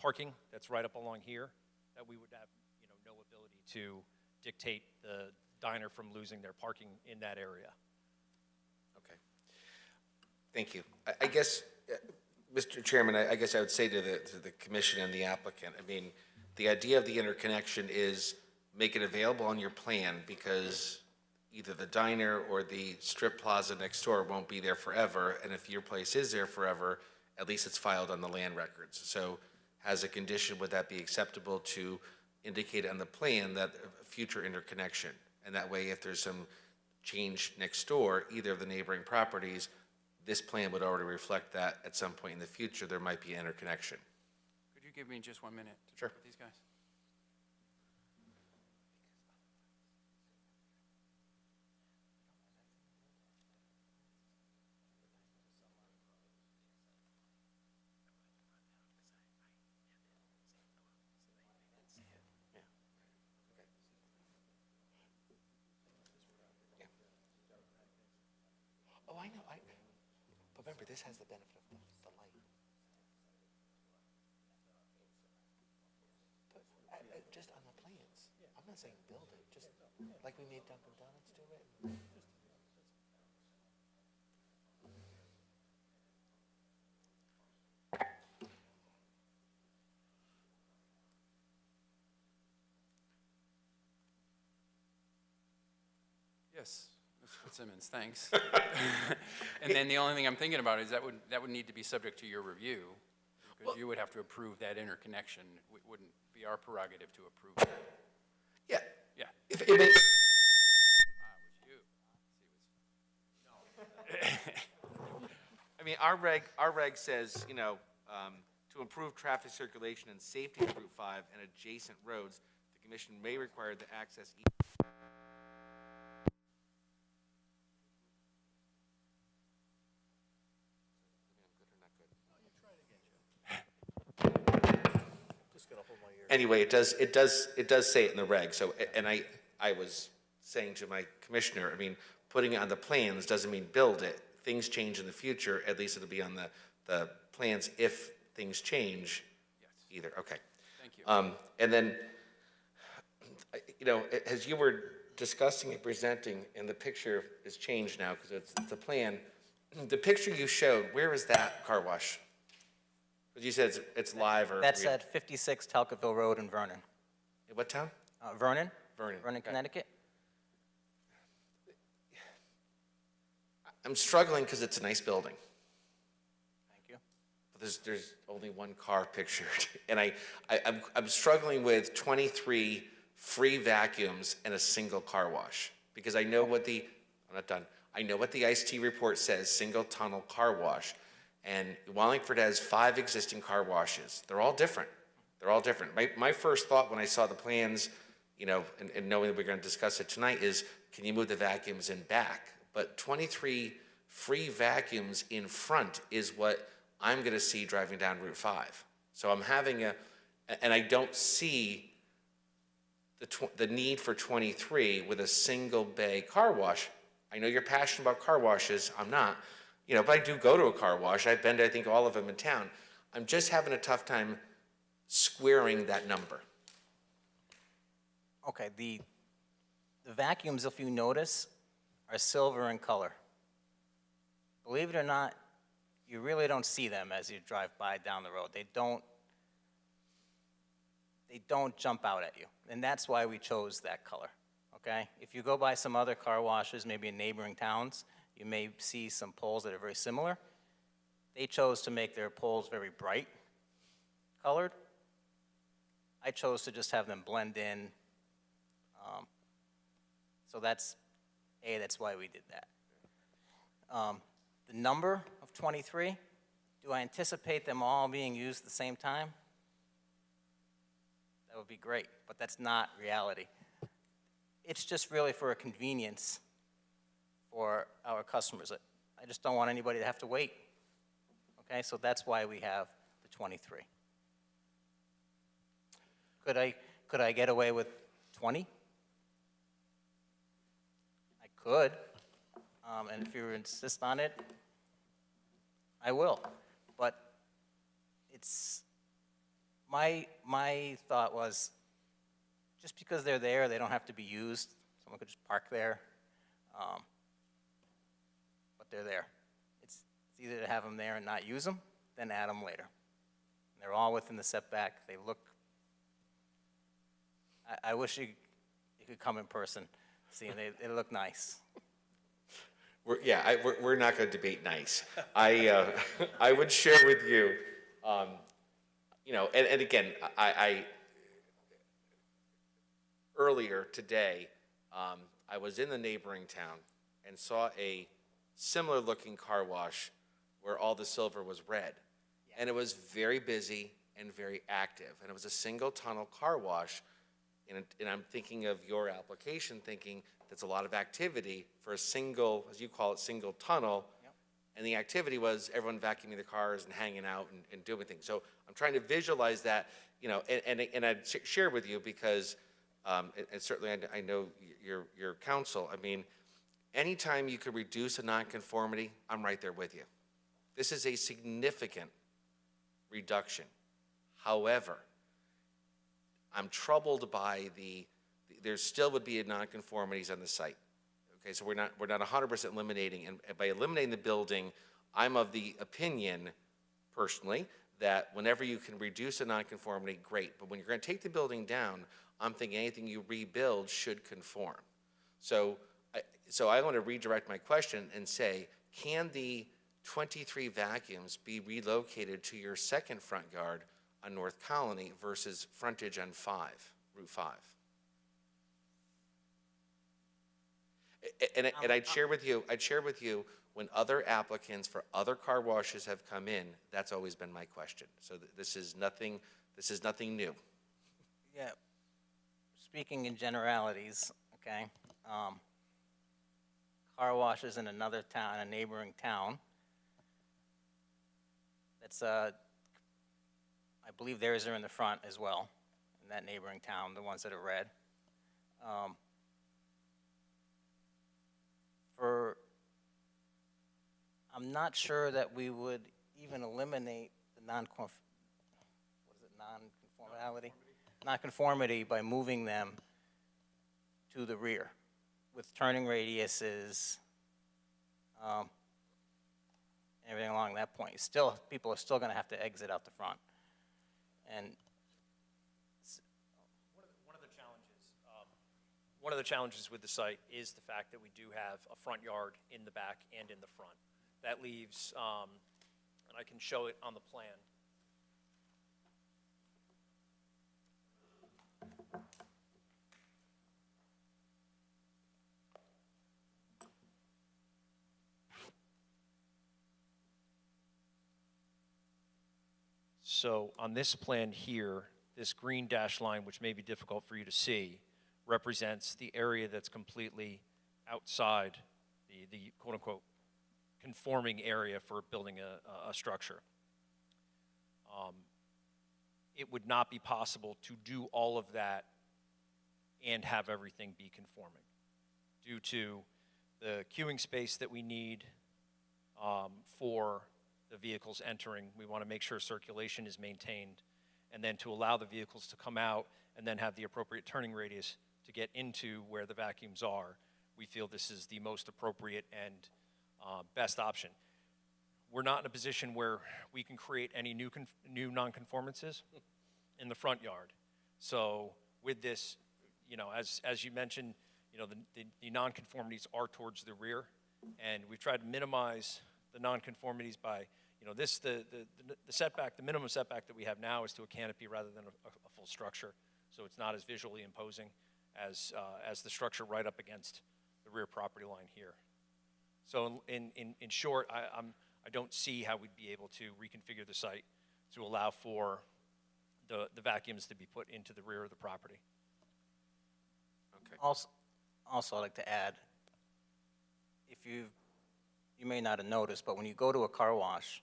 parking that's right up along here that we would have, no ability to dictate the diner from losing their parking in that area. Okay. Thank you. I guess, Mr. Chairman, I guess I would say to the commission and the applicant, I mean, the idea of the interconnection is make it available on your plan because either the diner or the strip plaza next door won't be there forever, and if your place is there forever, at least it's filed on the land records. So as a condition, would that be acceptable to indicate on the plan that a future interconnection? And that way, if there's some change next door, either of the neighboring properties, this plan would already reflect that at some point in the future, there might be an interconnection. Could you give me just 1 minute to Sure. talk with these guys? Oh, I know, but remember, this has the benefit of the light. But just on the plans, I'm not saying build it, just like we made Dunkin' Donuts do it. Yes, Mr. Fitzsimmons, thanks. And then the only thing I'm thinking about is that would need to be subject to your review, because you would have to approve that interconnection. It wouldn't be our prerogative to approve that. Yeah. Yeah. If it makes, I mean, our reg says, to improve traffic circulation and safety on Route 5 and adjacent roads, the commission may require the access each. Anyway, it does say it in the reg, so, and I was saying to my commissioner, I mean, putting it on the plans doesn't mean build it. Things change in the future, at least it'll be on the plans if things change. Yes. Either, okay. Thank you. And then, as you were discussing and presenting, and the picture is changed now because it's the plan, the picture you showed, where is that car wash? Because you said it's live or. That's at 56 Talcottville Road in Vernon. In what town? Vernon? Vernon. Vernon, Okay. Connecticut? I'm struggling because it's a nice building. Thank you. But there's only one car pictured. And I'm struggling with 23 free vacuums and a single car wash. Because I know what I'm not done. I know what the ICE-T report says, single tunnel car wash. And Wallingford has 5 existing car washes. They're all different. They're all different. My first thought when I saw the plans, and knowing that we're going to discuss it tonight is, can you move the vacuums in back? But 23 free vacuums in front is what I'm going to see driving down Route 5. So I'm having and I don't see the need for 23 with a single bay car wash. I know you're passionate about car washes, I'm not, but I do go to a car wash. I've been to, I think, all of them in town. I'm just having a tough time squaring that number. Okay, the vacuums, if you notice, are silver in color. Believe it or not, you really don't see them as you drive by down the road. They don't jump out at you, and that's why we chose that color, okay? If you go by some other car washes, maybe in neighboring towns, you may see some poles that are very similar. They chose to make their poles very bright colored. I chose to just have them blend in. So that's why we did that. The number of 23, do I anticipate them all being used at the same time? That would be great, but that's not reality. It's just really for a convenience for our customers. I just don't want anybody to have to wait. Okay, so that's why we have the 23. Could I get away with 20? I could, and if you insist on it, I will. But it's, my thought was, just because they're there, they don't have to be used. Someone could just park there, but they're there. It's either to have them there and not use them, then add them later. And they're all within the setback. They look, I wish you could come in person, see, and they look nice. We're not going to debate nice. I would share with you, and again, I earlier today, I was in the neighboring town and saw a similar looking car wash where all the silver was red. And it was very busy and very active. And it was a single tunnel car wash. And I'm thinking of your application, thinking that's a lot of activity for a single, as you call it, single tunnel. Yep. And the activity was everyone vacuuming their cars and hanging out and doing things. So I'm trying to visualize that, and I'd share with you because, and certainly I know your counsel. I mean, anytime you could reduce a nonconformity, I'm right there with you. This is a significant reduction. However, I'm troubled by there still would be nonconformities on the site. Okay, so we're not 100% eliminating, and by eliminating the building, I'm of the opinion, personally, that whenever you can reduce a nonconformity, great. But when you're going to take the building down, I'm thinking anything you rebuild should conform. So I want to redirect my question and say, can the 23 vacuums be relocated to your second front yard on North Colony versus frontage on Route 5? And I'd share with you, when other applicants for other car washes have come in, that's always been my question. So this is nothing new. Yeah, speaking in generalities, okay, car washes in another town, a neighboring town, that's, I believe theirs are in the front as well, in that neighboring town, the ones that are red. I'm not sure that we would even eliminate the nonconformity by moving them to the rear with turning radiuses, everything along that point. People are still going to have to exit out the front. And one of the challenges with the site is the fact that we do have a front yard in the back and in the front. That leaves, and I can show it on the plan. So on this plan here, this green dashed line, which may be difficult for you to see, represents the area that's completely outside the quote-unquote conforming area for building a structure. It would not be possible to do all of that and have everything be conforming. Due to the queuing space that we need for the vehicles entering, we want to make sure circulation is maintained, and then to allow the vehicles to come out and then have the appropriate turning radius to get into where the vacuums are. We feel this is the most appropriate and best option. We're not in a position where we can create any new nonconformances in the front yard. So with this, you know, as you mentioned, you know, the nonconformities are towards the rear, and we've tried to minimize the nonconformities by, you know, the setback, the minimum setback that we have now is to a canopy rather than a full structure, so it's not as visually imposing as the structure right up against the rear property line here. So in short, I don't see how we'd be able to reconfigure the site to allow for the vacuums to be put into the rear of the property. Okay. Also, I'd like to add, if you may not have noticed, but when you go to a car wash,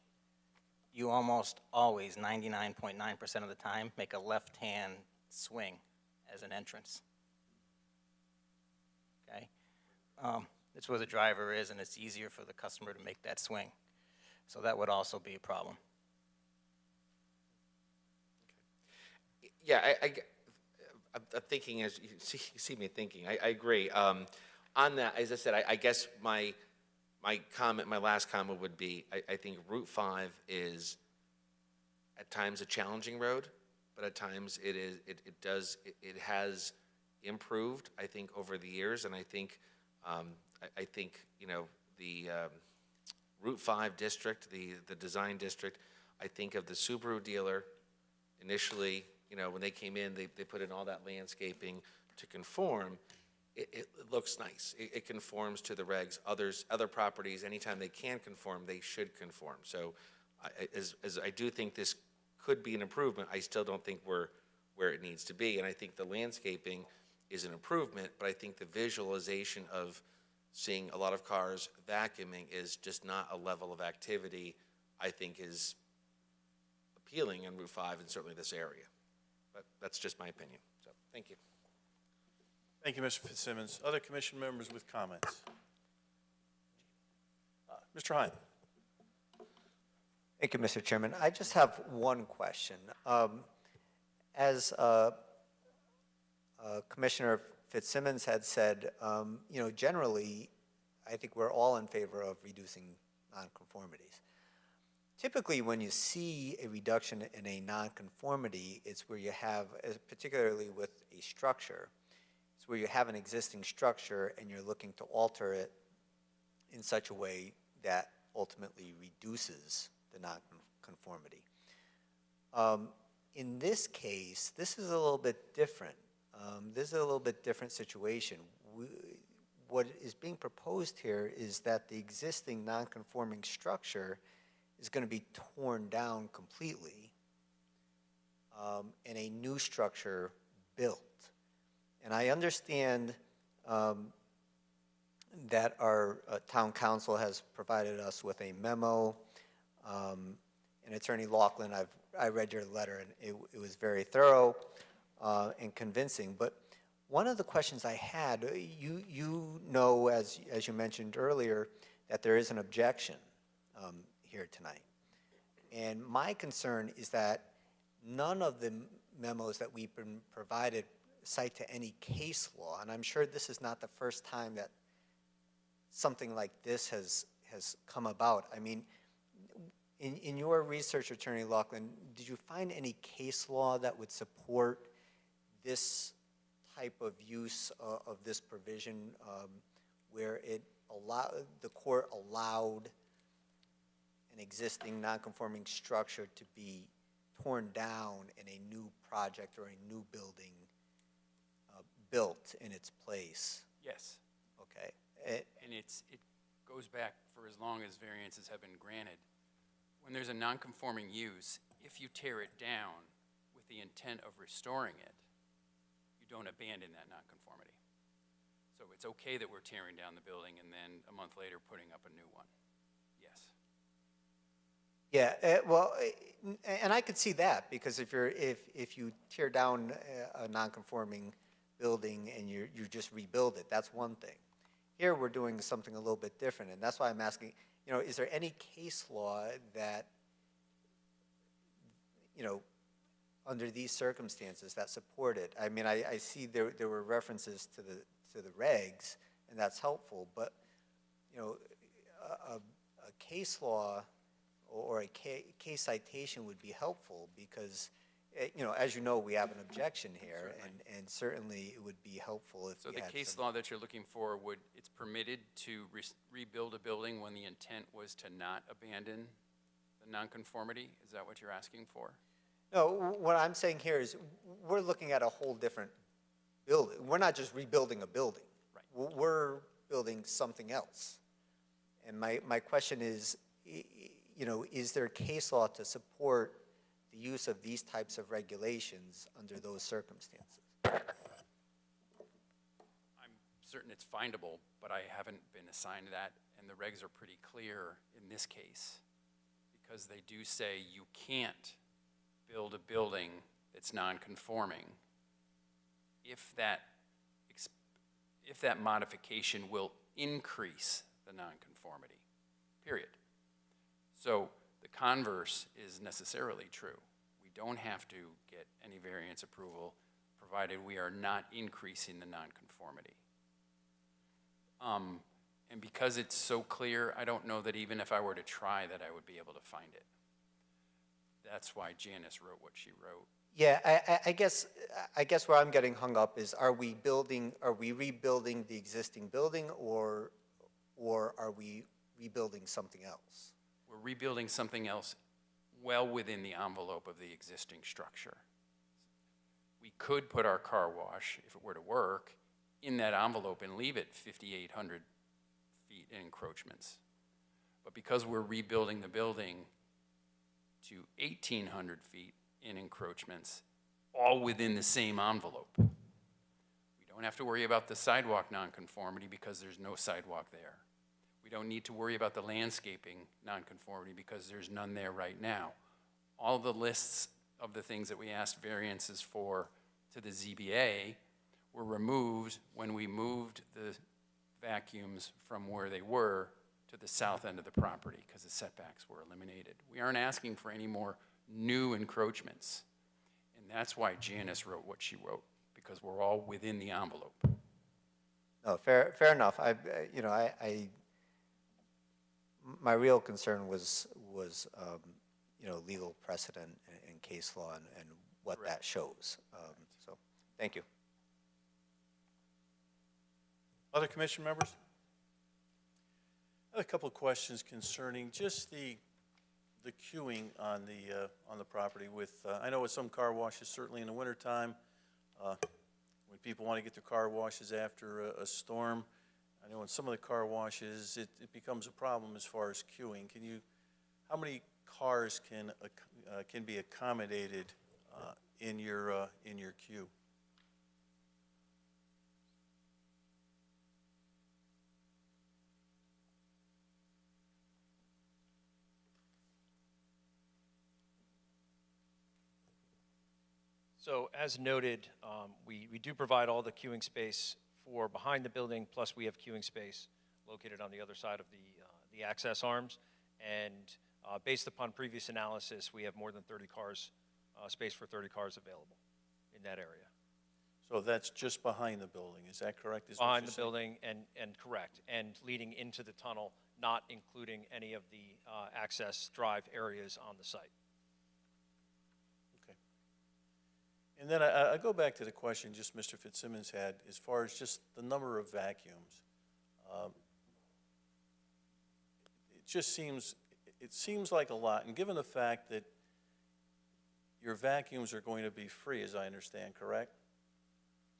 you almost always, 99.9% of the time, make a left-hand swing as an entrance. Okay? It's where the driver is, and it's easier for the customer to make that swing. So that would also be a problem. Yeah, I'm thinking, as you see me thinking, I agree. On that, as I said, I guess my last comment would be, I think Route 5 is at times a challenging road, but at times it has improved, I think, over the years, and I think you know, the Route 5 district, the design district, I think of the Subaru dealer initially, you know, when they came in, they put in all that landscaping to conform. It looks nice. It conforms to the regs. Other properties, anytime they can conform, they should conform. So as I do think this could be an improvement, I still don't think we're where it needs to be. And I think the landscaping is an improvement, but I think the visualization of seeing a lot of cars vacuuming is just not a level of activity I think is appealing in Route 5 and certainly this area. But that's just my opinion. So thank you. Thank you, Mr. Fitzsimmons. Other commission members with comments? Mr. Hine. Thank you, Mr. Chairman. I just have one question. As Commissioner Fitzsimmons had said, you know, generally, I think we're all in favor of reducing nonconformities. Typically, when you see a reduction in a nonconformity, it's where you have, particularly with a structure, it's where you have an existing structure and you're looking to alter it in such a way that ultimately reduces the nonconformity. In this case, this is a little bit different. This is a little bit different situation. What is being proposed here is that the existing nonconforming structure is going to be torn down completely and a new structure built. And I understand that our town council has provided us with a memo. And Attorney Laughlin, I read your letter, and it was very thorough and convincing. But one of the questions I had, you know, as you mentioned earlier, that there is an objection here tonight. And my concern is that none of the memos that we've been provided cite to any case law, and I'm sure this is not the first time that something like this has come about. I mean, in your research, Attorney Laughlin, did you find any case law that would support this type of use of this provision where the court allowed an existing nonconforming structure to be torn down and a new project or a new building built in its place? Yes. Okay. And it goes back for as long as variances have been granted. When there's a non-conforming use, if you tear it down with the intent of restoring it, you don't abandon that nonconformity. So it's okay that we're tearing down the building and then a month later putting up a new one. Yes. Yeah, well, and I could see that, because if you tear down a nonconforming building and you just rebuild it, that's one thing. Here, we're doing something a little bit different, and that's why I'm asking, is there any case law that, under these circumstances that support it? I mean, I see there were references to the regs, and that's helpful, but, a case law or a case citation would be helpful because, as you know, we have an objection here, and certainly it would be helpful if So we the had case some- law that you're looking for it's permitted to rebuild a building when the intent was to not abandon the nonconformity? Is that what you're asking for? No, what I'm saying here is we're looking at a whole different building. We're not just rebuilding a building. Right. We're building something else. And my question is, is there case law to support the use of these types of regulations under those circumstances? I'm certain it's findable, but I haven't been assigned that, and the regs are pretty clear in this case, because they do say you can't build a building that's non-conforming if that modification will increase the nonconformity, period. So the converse is necessarily true. We don't have to get any variance approval provided we are not increasing the nonconformity. And because it's so clear, I don't know that even if I were to try that I would be able to find it. That's why Janice wrote what she wrote. Yeah, I guess where I'm getting hung up is, are we rebuilding the existing building, or are we rebuilding something else? We're rebuilding something else well within the envelope of the existing structure. We could put our car wash, if it were to work, in that envelope and leave it 5,800 feet in encroachments. But because we're rebuilding the building to 1,800 feet in encroachments, all within the same envelope, we don't have to worry about the sidewalk nonconformity because there's no sidewalk there. We don't need to worry about the landscaping nonconformity because there's none there right now. All the lists of the things that we asked variances for to the ZBA were removed when we moved the vacuums from where they were to the south end of the property because the setbacks were eliminated. We aren't asking for any more new encroachments. And that's why Janice wrote what she wrote, because we're all within the envelope. No, fair enough. My real concern was legal precedent and case law and what that shows. So, thank you. Other commission members? I have a couple of questions concerning just the queuing on the property with, I know with some car washes, certainly in the wintertime, when people want to get their car washes after a storm, I know in some of the car washes, it becomes a problem as far as queuing. How many cars can be accommodated in your queue? So as noted, we do provide all the queuing space for behind the building, plus we have queuing space located on the other side of the access arms. And based upon previous analysis, we have more than 30 cars, space for 30 cars available in that area. So that's just behind the building, is that correct? Behind the building and correct, and leading into the tunnel, not including any of the access drive areas on the site. Okay. And then I go back to the question just Mr. Fitzsimmons had as far as just the number of vacuums. It seems like a lot, and given the fact that your vacuums are going to be free, as I understand, correct?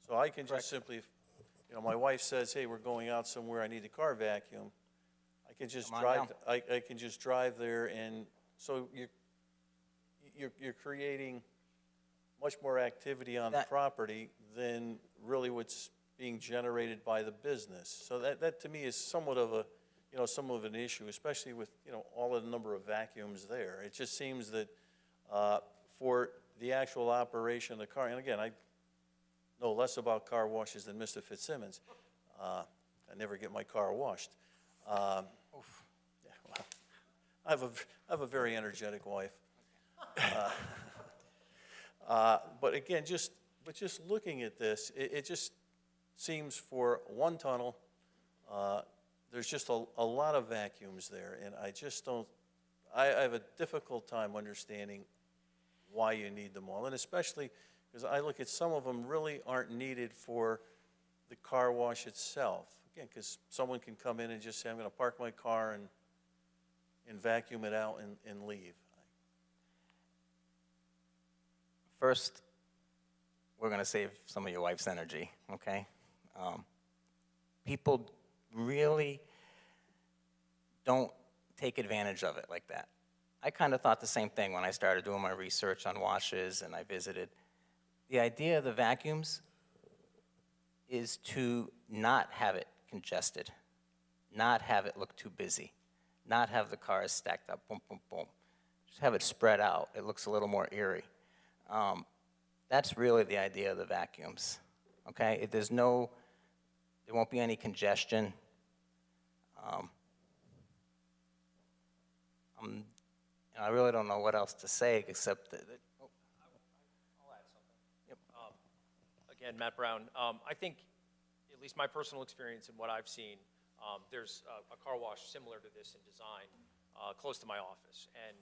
So I can just simply, my wife says, hey, we're going out somewhere, I need a car vacuum. I can just drive, I can just drive there, and so you're creating much more activity on the property than really what's being generated by the business. So that to me is somewhat of an issue, especially with, all of the number of vacuums there. It just seems that for the actual operation of the car, and again, know less about car washes than Mr. Fitzsimmons. I never get my car washed. Yeah, well, I have a very energetic wife. But again, just looking at this, it just seems for one tunnel, there's just a lot of vacuums there, and I just don't, I have a difficult time understanding why you need them all, and especially because I look at some of them really aren't needed for the car wash itself. Again, because someone can come in and just say, I'm going to park my car and vacuum it out and leave. First, we're going to save some of your wife's energy, okay? People really don't take advantage of it like that. I kind of thought the same thing when I started doing my research on washes and I visited. The idea of the vacuums is to not have it congested, not have it look too busy, not have the cars stacked up, boom, boom, boom. Just have it spread out. It looks a little more eerie. That's really the idea of the vacuums, okay? There won't be any congestion. I really don't know what else to say except that. I'll add something. Yep. Again, Matt Brown, I think, at least my personal experience and what I've seen, there's a car wash similar to this in design close to my office. And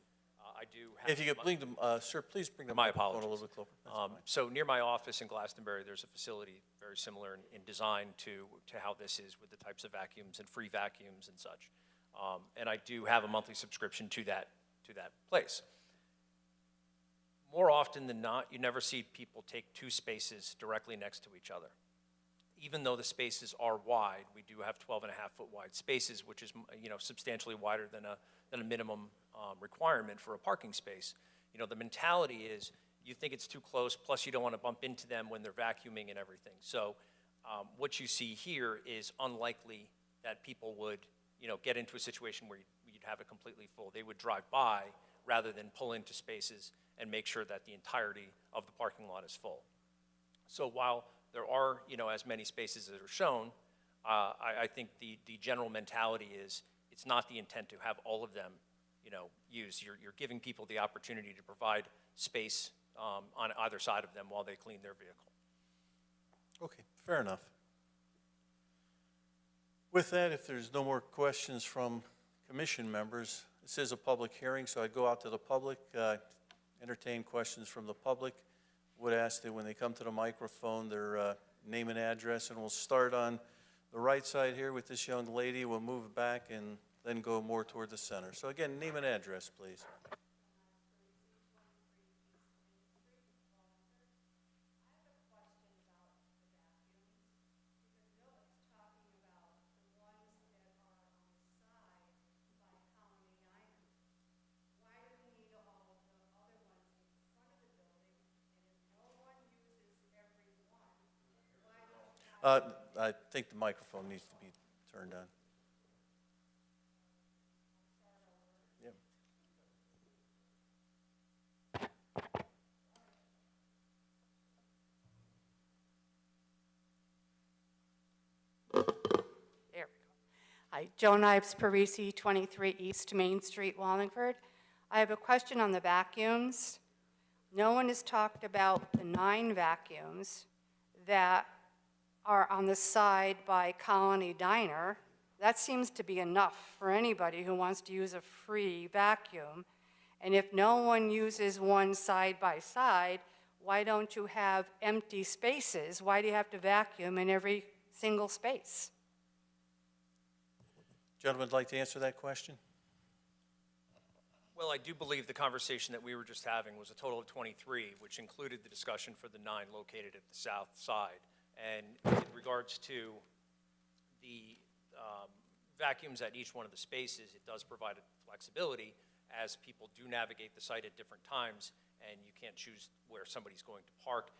I do have... If you could bring them, sir, please bring the My microphone a apologies. little bit closer. That's fine. So near my office in Glastonbury, there's a facility very similar in design to how this is with the types of vacuums and free vacuums and such. And I do have a monthly subscription to that place. More often than not, you never see people take two spaces directly next to each other. Even though the spaces are wide, we do have 12.5-foot wide spaces, which is substantially wider than a minimum requirement for a parking space. The mentality is you think it's too close, plus you don't want to bump into them when they're vacuuming and everything. So what you see here is unlikely that people would get into a situation where you'd have it completely full. They would drive by rather than pull into spaces and make sure that the entirety of the parking lot is full. So while there are, as many spaces that are shown, I think the general mentality is it's not the intent to have all of them, used. You're giving people the opportunity to provide space on either side of them while they clean their vehicle. Okay, fair enough. With that, if there's no more questions from commission members, this is a public hearing, so I'd go out to the public, entertain questions from the public. Would ask that when they come to the microphone, their name and address, and we'll start on the right side here with this young lady. We'll move back and then go more toward the center. So again, name and address, please. I think the microphone needs to be turned on. Yep. There we go. Hi, Joan Ives Parisi, 23 East Main Street, Wallingford. I have a question on the vacuums. No one has talked about the 9 vacuums that are on the side by Colony Diner. That seems to be enough for anybody who wants to use a free vacuum. And if no one uses one side by side, why don't you have empty spaces? Why do you have to vacuum in every single space? Gentlemen, would like to answer that question? Well, I do believe the conversation that we were just having was a total of 23, which included the discussion for the 9 located at the south side. And in regards to the vacuums at each one of the spaces, it does provide flexibility as people do navigate the site at different times and you can't choose where somebody's going to park.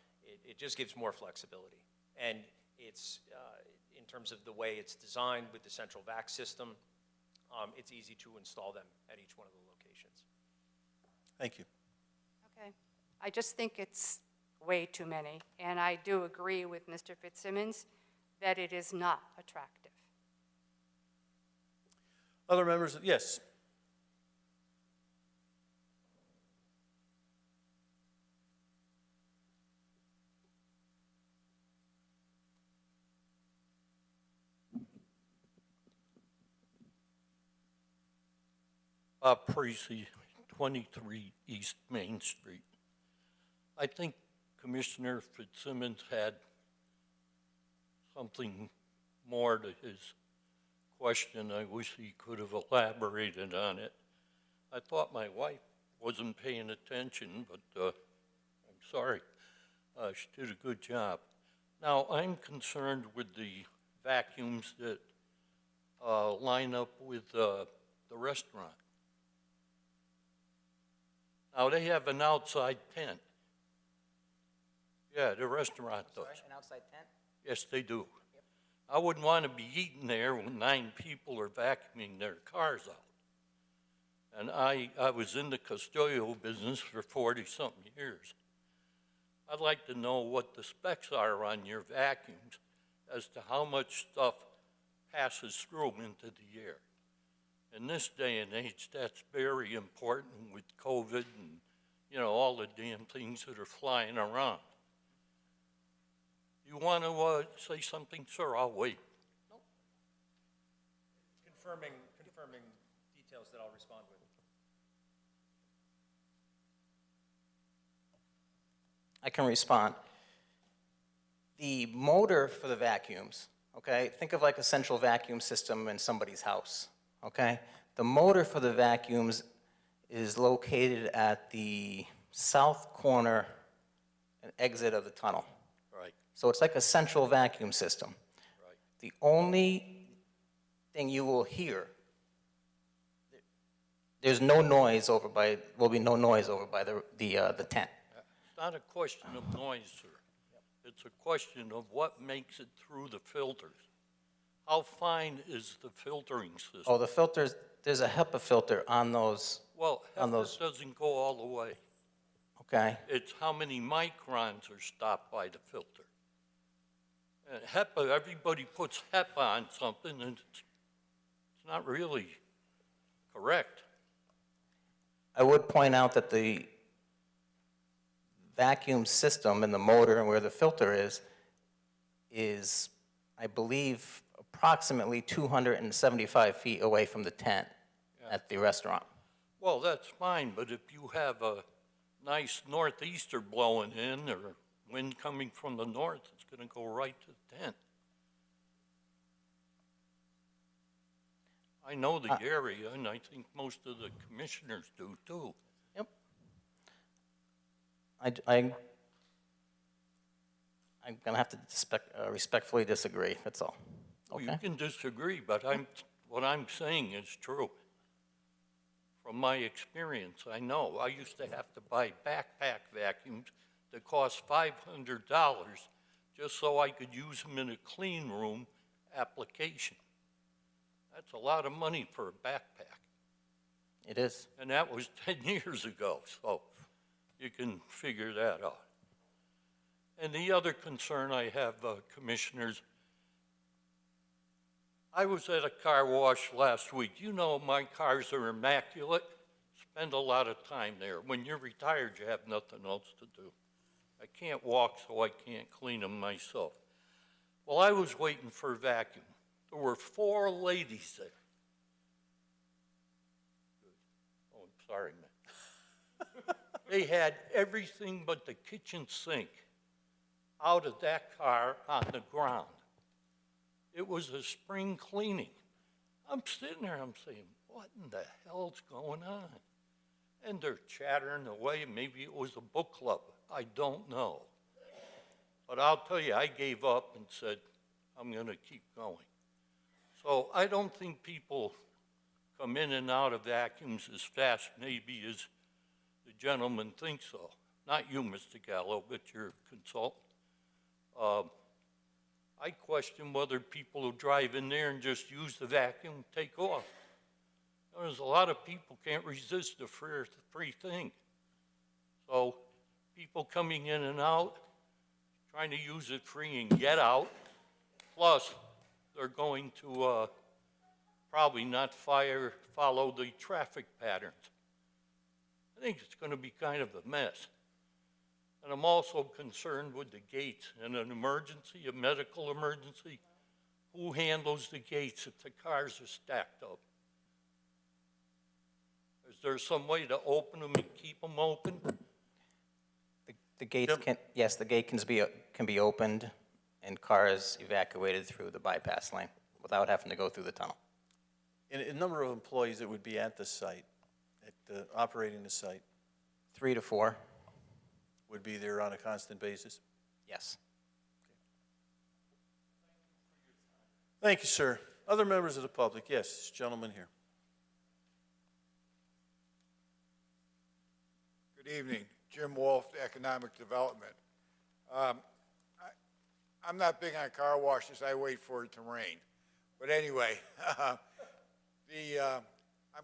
It just gives more flexibility. And it's, in terms of the way it's designed with the central vac system, it's easy to install them at each one of the locations. Thank you. Okay. I just think it's way too many. And I do agree with Mr. Fitzsimmons that it is not attractive. Other members, yes. Parisi, 23 East Main Street. I think Commissioner Fitzsimmons had something more to his question. I wish he could have elaborated on it. I thought my wife wasn't paying attention, but I'm sorry. She did a good job. Now, I'm concerned with the vacuums that line up with the restaurant. Now, they have an outside tent. Yeah, the restaurant does. An outside tent? Yes, they do. I wouldn't want to be eating there when 9 people are vacuuming their cars out. And I was in the custodial business for 40-something years. I'd like to know what the specs are on your vacuums as to how much stuff passes through into the air. In this day and age, that's very important with COVID and, you know, all the damn things that are flying around. You want to say something, sir? I'll wait. Confirming details that I'll respond with. I can respond. The motor for the vacuums, okay, think of like a central vacuum system in somebody's house, okay? The motor for the vacuums is located at the south corner and exit of the tunnel. Right, So it's like a central vacuum system. right. The only thing you will hear, there's no noise over by, will be no noise over by the tent. It's not a question of noise, sir. It's a question of what makes it through the filters. How fine is the filtering system? Oh, the filters, there's a HEPA filter on those, Well, on HEPA those- doesn't go all the way. okay? It's how many microns are stopped by the filter. And HEPA, everybody puts HEPA on something, and it's not really correct. I would point out that the vacuum system and the motor and where the filter is, I believe, approximately 275 feet away from the tent at the restaurant. Well, that's fine, but if you have a nice northeaster blowing in or wind coming from the north, it's going to go right to the tent. I know the area, and I think most of the commissioners do too. Yep. I'm gonna have to respectfully disagree, that's all. Well, Okay? you can disagree, but what I'm saying is true. From my experience, I know. I used to have to buy backpack vacuums that cost $500 just so I could use them in a clean room application. That's a lot of money for a backpack. It is. And that was 10 years ago, so you can figure that out. And the other concern I have, commissioners, I was at a car wash last week. You know my cars are immaculate. Spend a lot of time there. When you're retired, you have nothing else to do. I can't walk, so I can't clean them myself. Well, I was waiting for a vacuum. There were 4 ladies there. Oh, I'm sorry, man. They had everything but the kitchen sink out of that car on the ground. It was a spring cleaning. I'm sitting there, I'm saying, what in the hell's going on? And they're chattering away. Maybe it was a book club. I don't know. But I'll tell you, I gave up and said, I'm going to keep going. So I don't think people come in and out of vacuums as fast maybe as the gentleman thinks so. Not you, Mr. Gallo, but your consultant. I question whether people who drive in there and just use the vacuum take off. There's a lot of people can't resist the free thing. So people coming in and out, trying to use it free and get out. Plus, they're going to probably not follow the traffic patterns. I think it's going to be kind of a mess. And I'm also concerned with the gates. In an emergency, a medical emergency, who handles the gates if the cars are stacked up? Is there some way to open them and keep them open? The gates can, yes, the gate can be opened and cars evacuated through the bypass lane without having to go through the tunnel. And a number of employees that would be at the site, operating the site, 3 to 4, would be there on a constant basis? yes. Thank you, sir. Other members of the public? Yes, this gentleman here. Good evening. Jim Wolf, Economic Development. I'm not big on car washes. I wait for it to rain. But anyway, I'm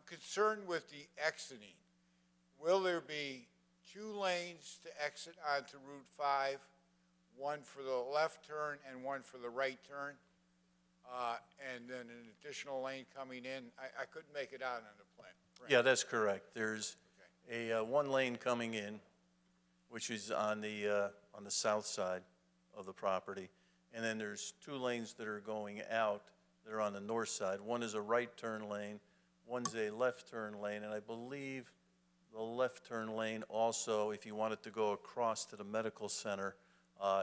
concerned with the exiting. Will there be 2 lanes to exit onto Route 5, one for the left turn and one for the right turn? And then an additional lane coming in? I couldn't make it out on the plan. Yeah, that's correct. There's a one lane coming in, which is on the south side of the property. And then there's 2 lanes that are going out that are on the north side. One is a right turn lane, one's a left turn lane, and I believe the left turn lane also, if you wanted to go across to the medical center,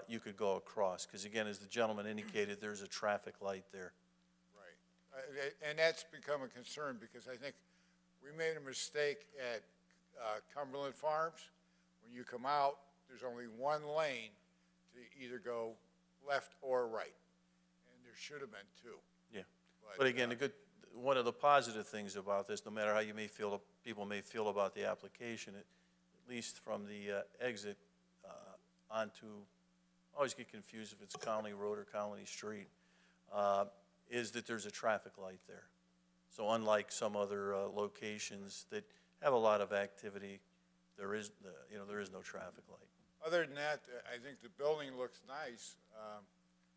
you could go across. Because again, as the gentleman indicated, there's a traffic light there. Right. And that's become a concern because I think we made a mistake at Cumberland Farms. When you come out, there's only one lane to either go left or right. And there should have been 2. Yeah. But again, one of the positive things about this, no matter how you may feel, people may feel about the application, at least from the exit onto, I always get confused if it's Colony Road or Colony Street, is that there's a traffic light there. So unlike some other locations that have a lot of activity, there is no traffic light. Other than that, I think the building looks nice.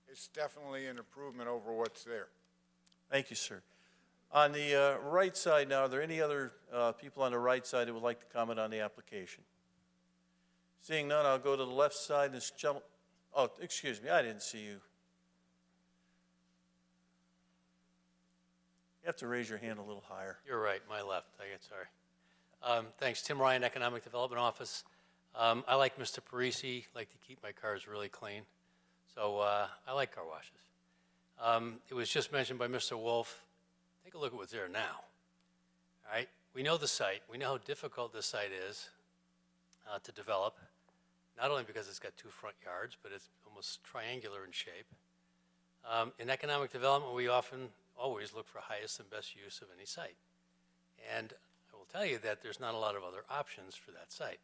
It's definitely an improvement over what's there. Thank you, sir. On the right side now, are there any other people on the right side who would like to comment on the application? Seeing none, I'll go to the left side. This gentleman, oh, excuse me, I didn't see you. You have to raise your hand a little higher. You're right, my left, I get sorry. Thanks, Tim Ryan, Economic Development Office. I like Mr. Parisi, like to keep my cars really clean. So I like car washes. It was just mentioned by Mr. Wolf. Take a look at what's there now. All right, we know the site. We know how difficult this site is to develop, not only because it's got 2 front yards, but it's almost triangular in shape. In economic development, we always look for highest and best use of any site. And I will tell you that there's not a lot of other options for that site.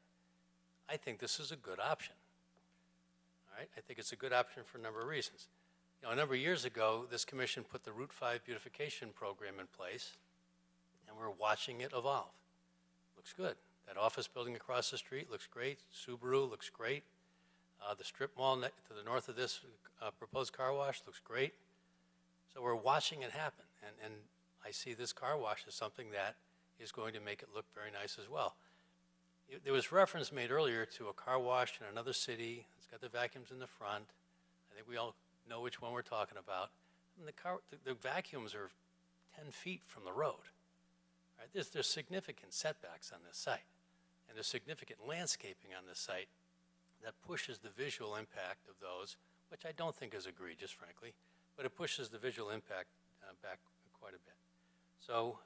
I think this is a good option. All right, I think it's a good option for a number of reasons. You know, a number of years ago, this commission put the Route 5 beautification program in place, and we're watching it evolve. Looks good. That office building across the street looks great. Subaru looks great. The strip mall to the north of this proposed car wash looks great. So we're watching it happen, and I see this car wash as something that is going to make it look very nice as well. There was reference made earlier to a car wash in another city. It's got the vacuums in the front. I think we all know which one we're talking about. I mean, the vacuums are 10 feet from the road. Right? There's significant setbacks on this site, and there's significant landscaping on this site that pushes the visual impact of those, which I don't think is egregious, frankly, but it pushes the visual impact back quite a bit. So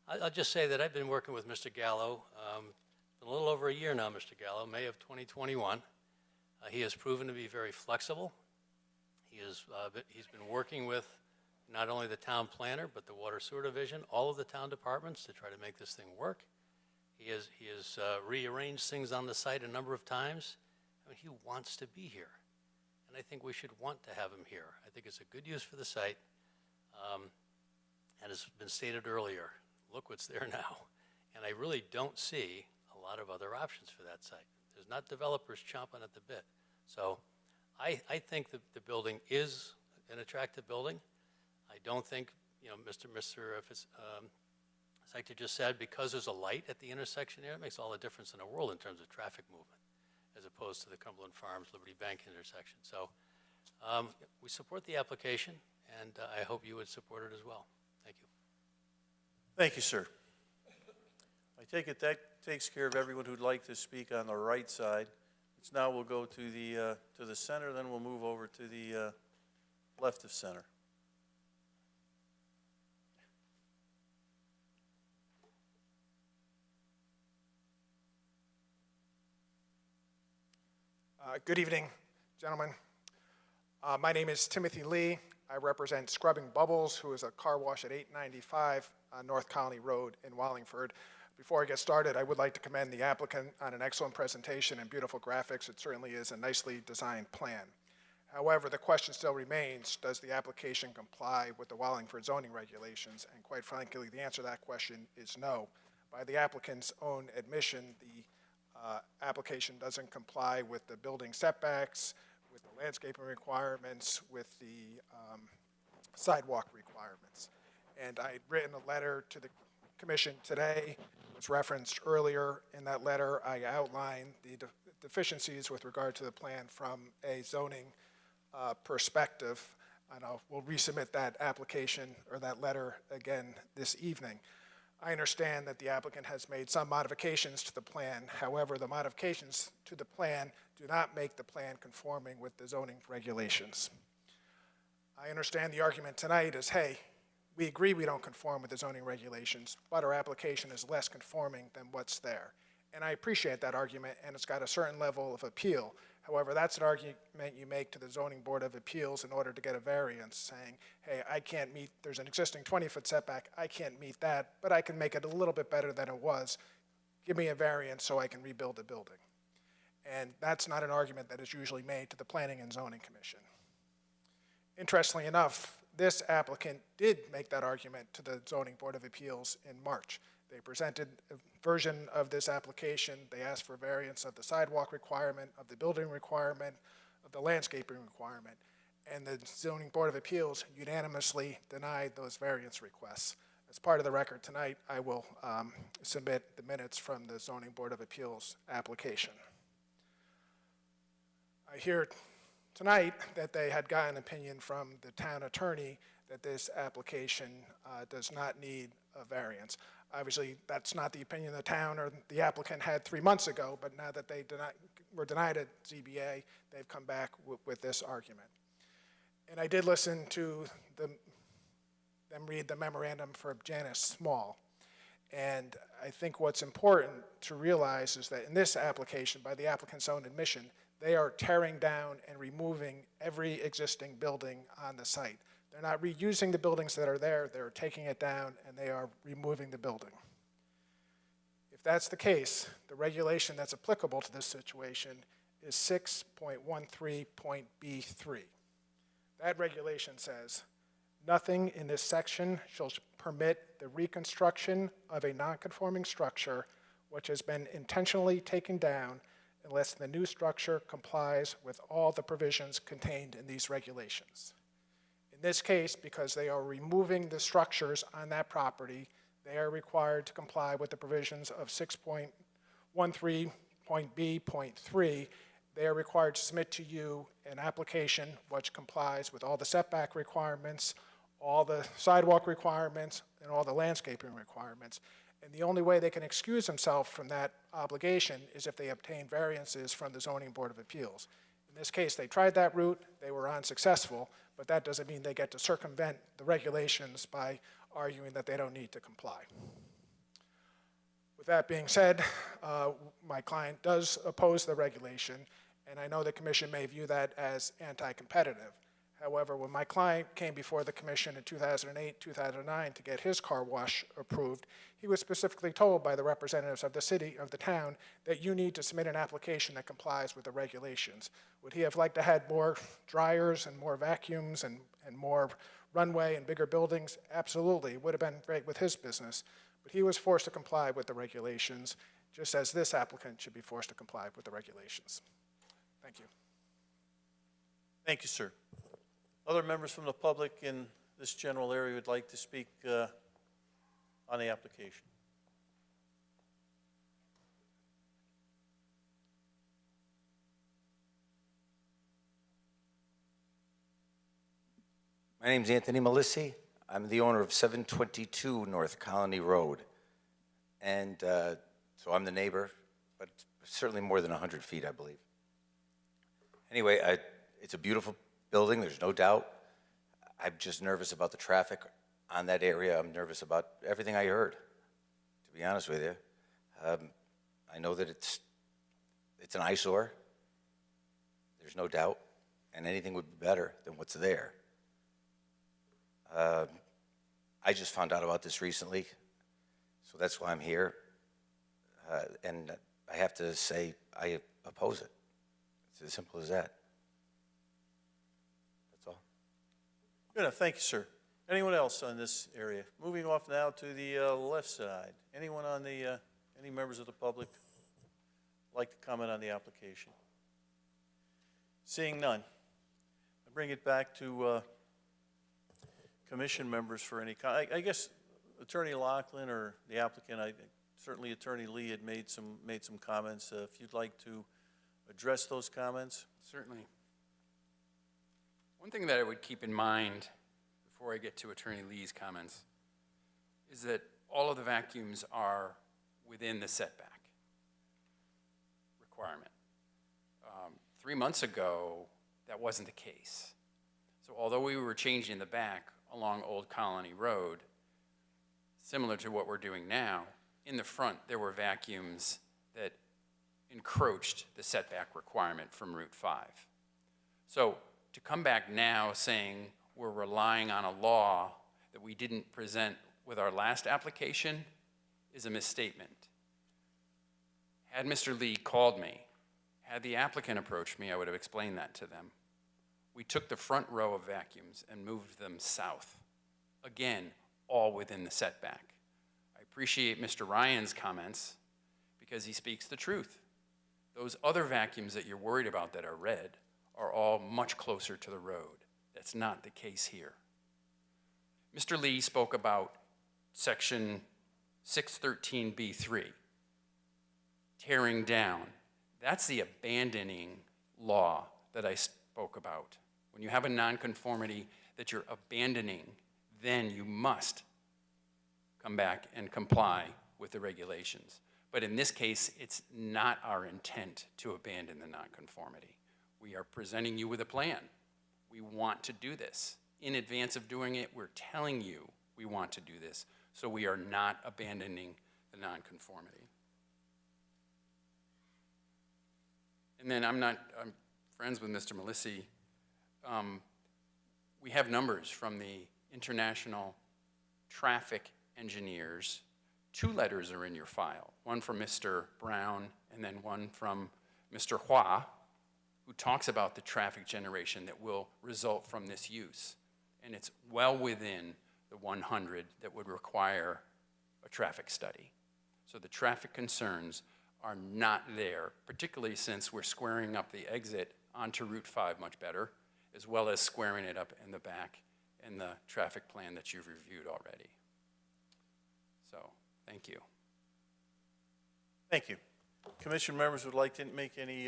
I'll just say that I've been working with Mr. Gallo a little over a year now, Mr. Gallo, May of 2021. He has proven to be very flexible. He's been working with not only the town planner, but the water sewer division, all of the town departments to try to make this thing work. He has rearranged things on the site a number of times. I mean, he wants to be here, and I think we should want to have him here. I think it's a good use for the site, and as been stated earlier, look what's there now. And I really don't see a lot of other options for that site. There's not developers chomping at the bit. So I think the building is an attractive building. I don't think, Mr. Sector just said, because there's a light at the intersection there, it makes all the difference in the world in terms of traffic movement, as opposed to the Cumberland Farms, Liberty Bank intersection. So we support the application, and I hope you would support it as well. Thank you. Thank you, sir. I take it that takes care of everyone who'd like to speak on the right side. So now we'll go to the center, then we'll move over to the left of center. Good evening, gentlemen. My name is Timothy Lee. I represent Scrubbing Bubbles, who is a car wash at 895 North Colony Road in Wallingford. Before I get started, I would like to commend the applicant on an excellent presentation and beautiful graphics. It certainly is a nicely designed plan. However, the question still remains, does the application comply with the Wallingford zoning regulations? And quite frankly, the answer to that question is no. By the applicant's own admission, the application doesn't comply with the building setbacks, with the landscaping requirements, with the sidewalk requirements. And I'd written a letter to the commission today. It was referenced earlier. In that letter, I outlined the deficiencies with regard to the plan from a zoning perspective. And we'll resubmit that application or that letter again this evening. I understand that the applicant has made some modifications to the plan. However, the modifications to the plan do not make the plan conforming with the zoning regulations. I understand the argument tonight is, hey, we agree we don't conform with the zoning regulations, but our application is less conforming than what's there. And I appreciate that argument, and it's got a certain level of appeal. However, that's an argument you make to the Zoning Board of Appeals in order to get a variance, saying, hey, I can't meet, there's an existing 20-foot setback, I can't meet that, but I can make it a little bit better than it was. Give me a variance so I can rebuild the building. And that's not an argument that is usually made to the Planning and Zoning Commission. Interestingly enough, this applicant did make that argument to the Zoning Board of Appeals in March. They presented a version of this application. They asked for variance of the sidewalk requirement, of the building requirement, of the landscaping requirement, and the Zoning Board of Appeals unanimously denied those variance requests. As part of the record tonight, I will submit the minutes from the Zoning Board of Appeals application. I hear tonight that they had gotten an opinion from the town attorney that this application does not need a variance. Obviously, that's not the opinion the town or the applicant had 3 months ago, but now that they were denied at ZBA, they've come back with this argument. And I did listen to them read the memorandum for Janice Small. And I think what's important to realize is that in this application, by the applicant's own admission, they are tearing down and removing every existing building on the site. They're not reusing the buildings that are there, they're taking it down and they are removing the building. If that's the case, the regulation that's applicable to this situation is 6.13.B3. That regulation says, nothing in this section shall permit the reconstruction of a non-conforming structure which has been intentionally taken down unless the new structure complies with all the provisions contained in these regulations. In this case, because they are removing the structures on that property, they are required to comply with the provisions of 6.13.B.3. They are required to submit to you an application which complies with all the setback requirements, all the sidewalk requirements, and all the landscaping requirements. And the only way they can excuse themselves from that obligation is if they obtain variances from the Zoning Board of Appeals. In this case, they tried that route, they were unsuccessful, but that doesn't mean they get to circumvent the regulations by arguing that they don't need to comply. With that being said, my client does oppose the regulation, and I know the commission may view that as anti-competitive. However, when my client came before the commission in 2008, 2009 to get his car wash approved, he was specifically told by the representatives of the city, of the town, that you need to submit an application that complies with the regulations. Would he have liked to have more dryers and more vacuums and more runway and bigger buildings? Absolutely, it would have been great with his business. But he was forced to comply with the regulations, just as this applicant should be forced to comply with the regulations. Thank you. Thank you, sir. Other members from the public in this general area would like to speak on the application. My name's Anthony Melissi. I'm the owner of 722 North Colony Road. And so I'm the neighbor, but certainly more than 100 feet, I believe. Anyway, it's a beautiful building, there's no doubt. I'm just nervous about the traffic on that area. I'm nervous about everything I heard, to be honest with you. I know that it's an eyesore, there's no doubt, and anything would be better than what's there. I just found out about this recently, so that's why I'm here. And I have to say, I oppose it. It's as simple as that. That's all. Good enough. Thank you, sir. Anyone else on this area? Moving off now to the left side. Anyone on the, any members of the public like to comment on the application? Seeing none, I bring it back to commission members for any, I guess Attorney Laughlin or the applicant, certainly Attorney Lee had made some comments. If you'd like to address those comments. Certainly. One thing that I would keep in mind before I get to Attorney Lee's comments is that all of the vacuums are within the setback requirement. 3 months ago, that wasn't the case. So although we were changing the back along Old Colony Road, similar to what we're doing now, in the front there were vacuums that encroached the setback requirement from Route 5. So to come back now saying we're relying on a law that we didn't present with our last application is a misstatement. Had Mr. Lee called me, had the applicant approached me, I would have explained that to them. We took the front row of vacuums and moved them south. Again, all within the setback. I appreciate Mr. Ryan's comments because he speaks the truth. Those other vacuums that you're worried about that are red are all much closer to the road. That's not the case here. Mr. Lee spoke about section 613B3, tearing down. That's the abandoning law that I spoke about. When you have a nonconformity that you're abandoning, then you must come back and comply with the regulations. But in this case, it's not our intent to abandon the nonconformity. We are presenting you with a plan. We want to do this. In advance of doing it, we're telling you we want to do this, so we are not abandoning the nonconformity. And then I'm friends with Mr. Melissi. We have numbers from the International Traffic Engineers. 2 letters are in your file, one from Mr. Brown and then one from Mr. Hua, who talks about the traffic generation that will result from this use. And it's well within the 100 that would require a traffic study. So the traffic concerns are not there, particularly since we're squaring up the exit onto Route 5 much better, as well as squaring it up in the back in the traffic plan that you've reviewed already. So, thank you. Thank you. Commission members would like to make any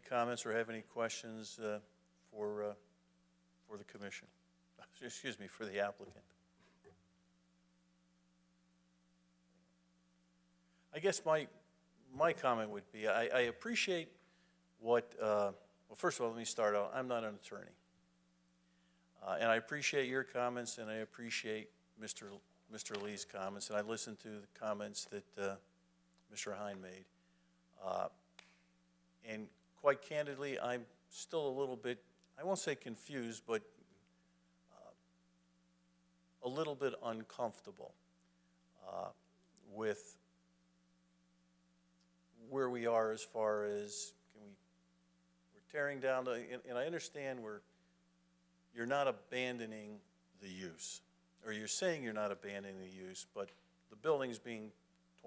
comments or have any questions for the commission? Excuse me, for the applicant. I guess my comment would be, I appreciate what, well, first of all, let me start out. I'm not an attorney. And I appreciate your comments, and I appreciate Mr. Lee's comments, and I listened to the comments that Mr. Hine made. And quite candidly, I'm still a little bit, I won't say confused, but a little bit uncomfortable with where we are as far as we're tearing down, and I understand you're not abandoning the use, or you're saying you're not abandoning the use, but the building's being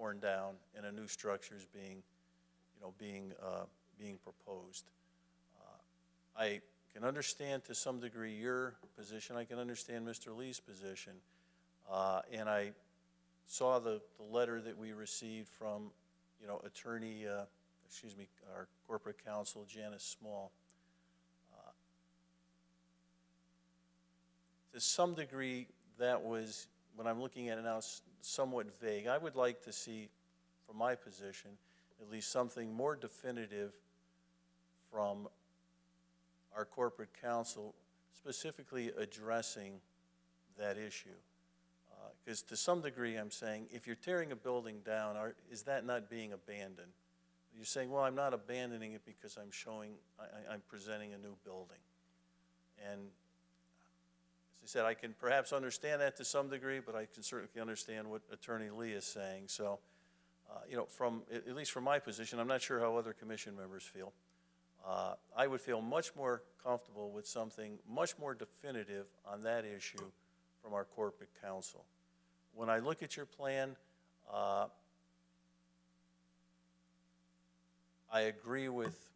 torn down and a new structure is being, being proposed. I can understand to some degree your position. I can understand Mr. Lee's position. And I saw the letter that we received from, attorney, our corporate counsel, Janice Small. To some degree, that was, when I'm looking at it now, somewhat vague. I would like to see, from my position, at least something more definitive from our corporate counsel, specifically addressing that issue. Because to some degree, I'm saying, if you're tearing a building down, is that not being abandoned? You're saying, well, I'm not abandoning it because I'm I'm presenting a new building. And as I said, I can perhaps understand that to some degree, but I can certainly understand what Attorney Lee is saying. So, at least from my position, I'm not sure how other commission members feel. I would feel much more comfortable with something much more definitive on that issue from our corporate counsel. When I look at your plan, I agree with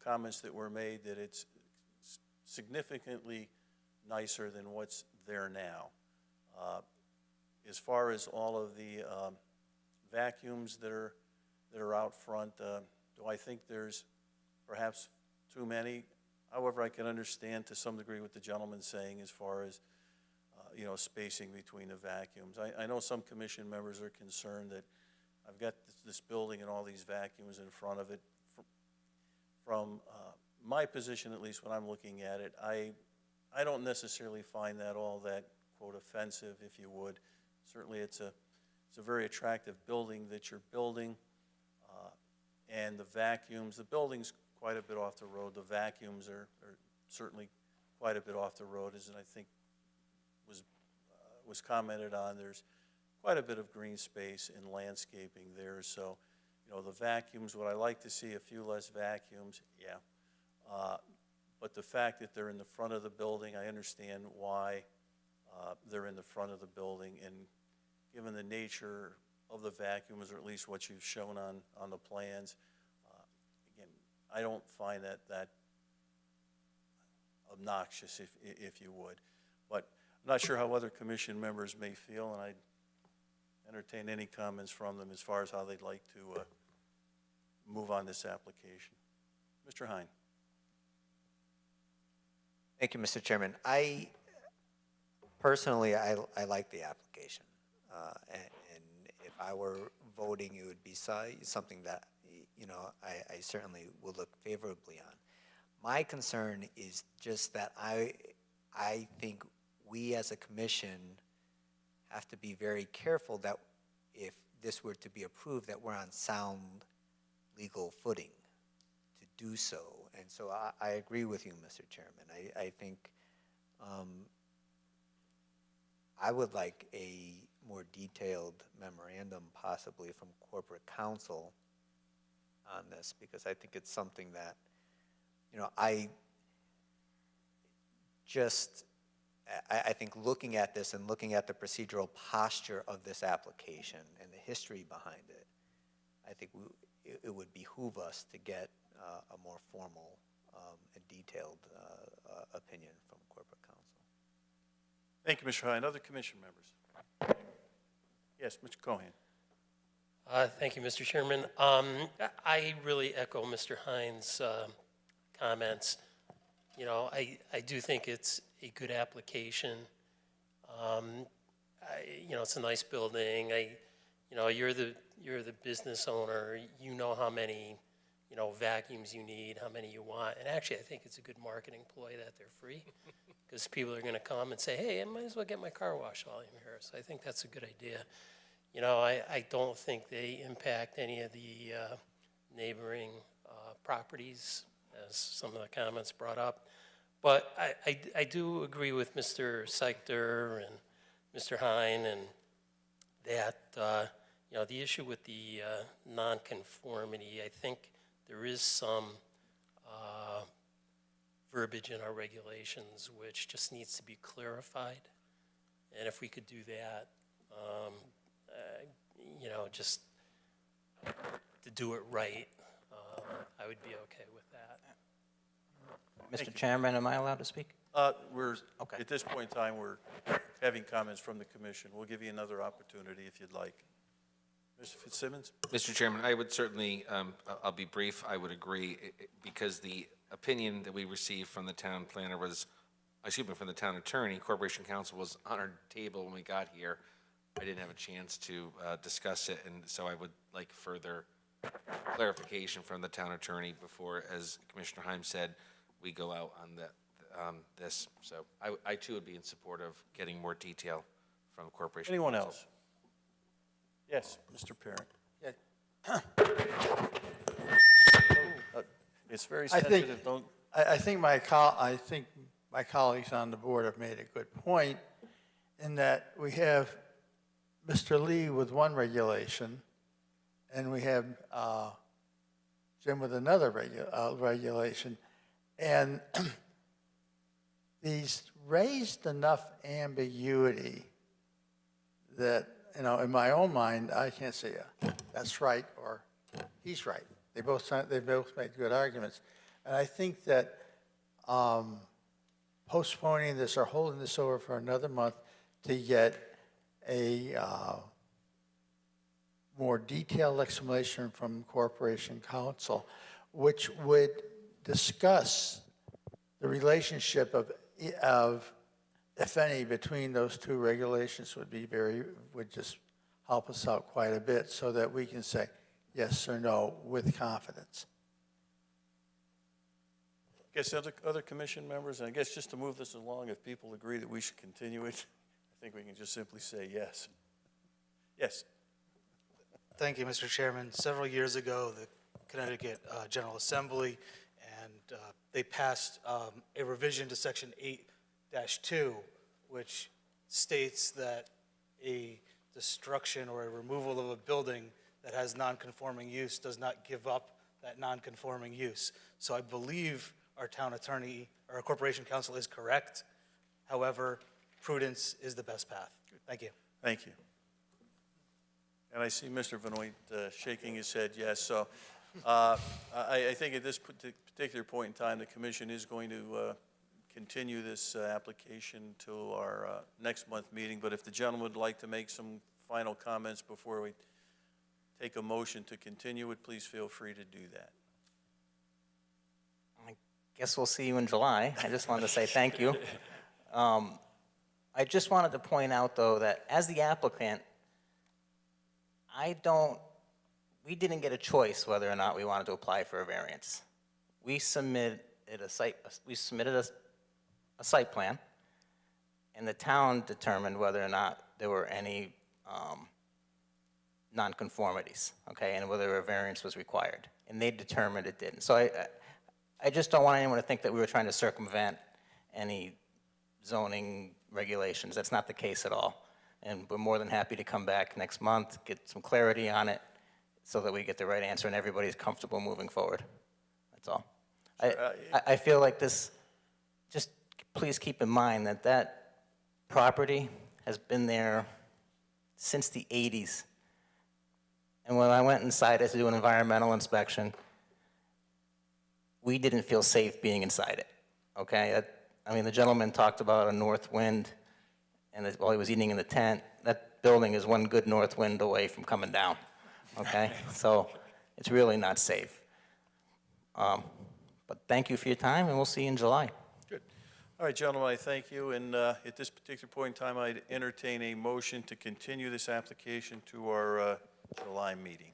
comments that were made that it's significantly nicer than what's there now. As far as all of the vacuums that are out front, do I think there's perhaps too many? However, I can understand to some degree what the gentleman's saying as far as spacing between the vacuums. I know some commission members are concerned that I've got this building and all these vacuums in front of it. From my position, at least when I'm looking at it, I don't necessarily find that all that, quote, offensive, if you would. Certainly it's a very attractive building that you're building, and the vacuums, the building's quite a bit off the road. The vacuums are certainly quite a bit off the road, as I think was commented on. There's quite a bit of green space and landscaping there. So, the vacuums, would I like to see a few less vacuums? Yeah. But the fact that they're in the front of the building, I understand why they're in the front of the building. And given the nature of the vacuums, or at least what you've shown on the plans, again, I don't find that obnoxious, if you would. But I'm not sure how other commission members may feel, and I'd entertain any comments from them as far as how they'd like to move on this application. Mr. Hine. Thank you, Mr. Chairman. Personally, I like the application. And if I were voting, it would be something that, I certainly would look favorably on. My concern is just that I think we as a commission have to be very careful that if this were to be approved, that we're on sound legal footing to do so. And so I agree with you, Mr. Chairman. I think I would like a more detailed memorandum possibly from corporate counsel on this, because I think it's something that, I think looking at this and looking at the procedural posture of this application and the history behind it, I think it would behoove us to get a more formal and detailed opinion from corporate counsel. Thank you, Mr. Hine. Other commission members? Yes, Mr. Cohen. Thank you, Mr. Chairman. I really echo Mr. Hines' comments. I do think it's a good application. It's a nice building. You're the business owner. You know how many, vacuums you need, how many you want. And actually, I think it's a good marketing ploy that they're free, because people are going to come and say, hey, I might as well get my car washed while I'm here. So I think that's a good idea. I don't think they impact any of the neighboring properties, as some of the comments brought up. But I do agree with Mr. Seichter and Mr. Hine, and that, the issue with the nonconformity, I think there is some verbiage in our regulations which just needs to be clarified. And if we could do that, just to do it right, I would be okay with that. Mr. Chairman, am I allowed to speak? We're, Okay. at this point in time, we're having comments from the commission. We'll give you another opportunity if you'd like. Mr. Fitzsimmons? Mr. Chairman, I would certainly, I'll be brief, I would agree, because the opinion that we received from the town planner was, excuse me, from the town attorney, Corporation Counsel was on our table when we got here. I didn't have a chance to discuss it, and so I would like further clarification from the town attorney before, as Commissioner Heim said, we go out on this. So I too would be in support of getting more detail from Corporation Anyone Counsel. else? Yes, Mr. Parent. It's very sensitive, don't, I think my colleagues on the board have made a good point in that we have Mr. Lee with one regulation, and we have Jim with another regulation, and these raised enough ambiguity that, you know, in my own mind, I can't say that's right or he's right. They both made good arguments. And I think that postponing this or holding this over for another month to get a more detailed explanation from Corporation Counsel, which would discuss the relationship of, if any, between those two regulations would just help us out quite a bit so that we can say yes or no with confidence. I guess other commission members, and I guess just to move this along, if people agree that we should continue it, I think we can just simply say yes. Yes. Thank you, Mr. Chairman. Several years ago, the Connecticut General Assembly, and they passed a revision to Section 8-2, which states that a destruction or a removal of a building that has non-conforming use does not give up that non-conforming use. So I believe our town attorney, or our Corporation Counsel is correct. However, prudence is the best path. Thank you. Thank you. And I see Mr. Benoit shaking his head yes. So I think at this particular point in time, the commission is going to continue this application till our next month meeting. But if the gentleman would like to make some final comments before we take a motion to continue it, please feel free to do that. I guess we'll see you in July. I just wanted to say thank you. I just wanted to point out, though, that as the applicant, we didn't get a choice whether or not we wanted to apply for a variance. We submitted a site plan, and the town determined whether or not there were any nonconformities, okay, and whether a variance was required. And they determined it didn't. So I just don't want anyone to think that we were trying to circumvent any zoning regulations. That's not the case at all. And we're more than happy to come back next month, get some clarity on it, so that we get the right answer and everybody's comfortable moving forward. That's all. I feel like this, just please keep in mind that that property has been there since the 80s. And when I went inside to do an environmental inspection, we didn't feel safe being inside it, okay? I mean, the gentleman talked about a north wind, and while he was eating in the tent, that building is one good north wind away from coming down, okay? So it's really not safe. But thank you for your time, and we'll see you in July. Good. All right, gentlemen, I thank you. And at this particular point in time, I'd entertain a motion to continue this application to our July meeting.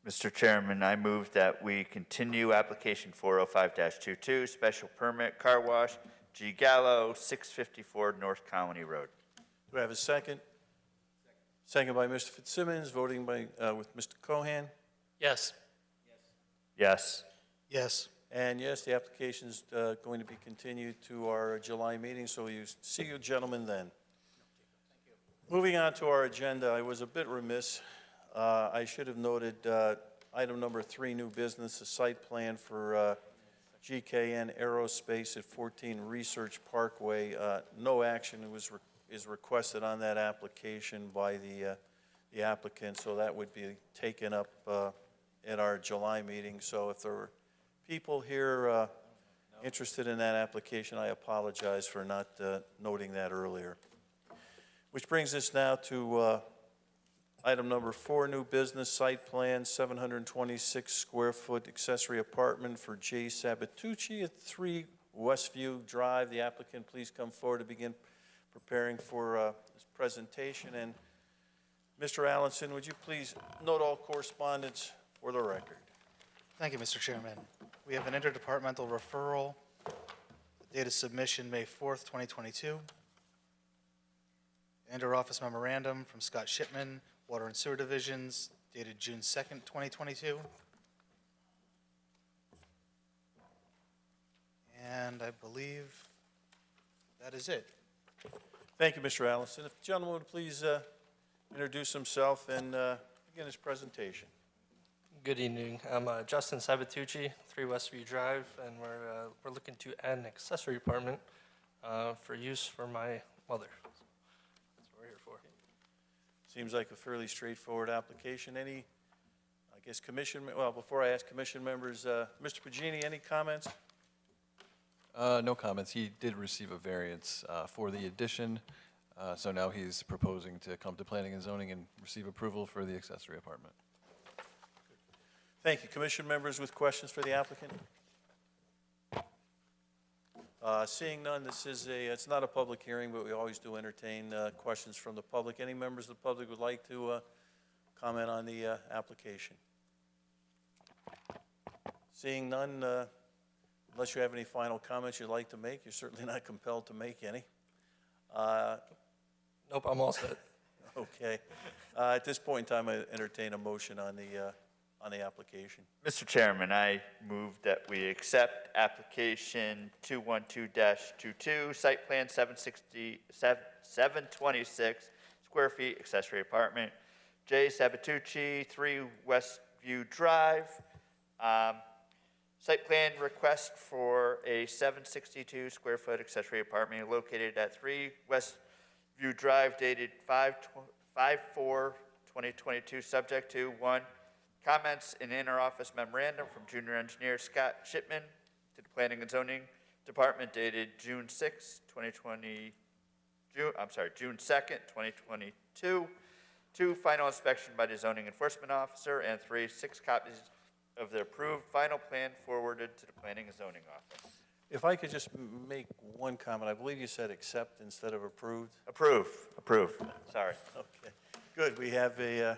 Mr. Chairman, I move that we continue application 405-22, special permit car wash, G. Gallo, 654 North Colony Road. Do I have a second? Second by Mr. Fitzsimmons, voting by, with Mr. Cohan. Yes. Yes. Yes. And yes, the application is going to be continued to our July meeting, so see you gentlemen then. Moving on to our agenda, I was a bit remiss. I should have noted item number 3, new business, a site plan for GKN Aerospace at 14 Research Parkway. No action is requested on that application by the applicant, so that would be taken up at our July meeting. So if there were people here interested in that application, I apologize for not noting that earlier. Which brings us now to item number 4, new business site plan, 726 square foot accessory apartment for Jay Sabatucci at 3 Westview Drive. The applicant, please come forward to begin preparing for this presentation. And Mr. Allenson, would you please note all correspondence for the record? Thank you, Mr. Chairman. We have an interdepartmental referral. The date of submission, May 4th, 2022. Inter-office memorandum from Scott Shipman, Water and Sewer Divisions, dated June 2nd, 2022. And I believe that is it. Thank you, Mr. Allison. If the gentleman would please introduce himself and begin his presentation. Good evening. I'm Justin Sabatucci, 3 Westview Drive, and we're looking to add an accessory apartment for use for my mother. That's what we're here for. Seems like a fairly straightforward application. Any, I guess, commission, well, before I ask commission members, Mr. Pagini, any comments? No comments. He did receive a variance for the addition, so now he's proposing to come to planning and zoning and receive approval for the accessory apartment. Thank you. Commission members with questions for the applicant? Seeing none, this is it's not a public hearing, but we always do entertain questions from the public. Any members of the public would like to comment on the application? Seeing none, unless you have any final comments you'd like to make, you're certainly not compelled to make any. Nope, I'm all set. Okay. At this point in time, I entertain a motion on the application. Mr. Chairman, I move that we accept application 212-22, site plan 726 square feet, accessory apartment, Jay Sabatucci, 3 Westview Drive. Site plan request for a 762 square foot accessory apartment located at 3 Westview Drive, dated 5/4/2022, subject to 1, comments in inter-office memorandum from junior engineer Scott Shipman to the Planning and Zoning Department dated June 2nd, 2022. 2, final inspection by the zoning enforcement officer. And 3, 6 copies of the approved final plan forwarded to the Planning and Zoning Office. If I could just make one comment. I believe you said accept instead of approved. Approve. Sorry. Okay, good. We have the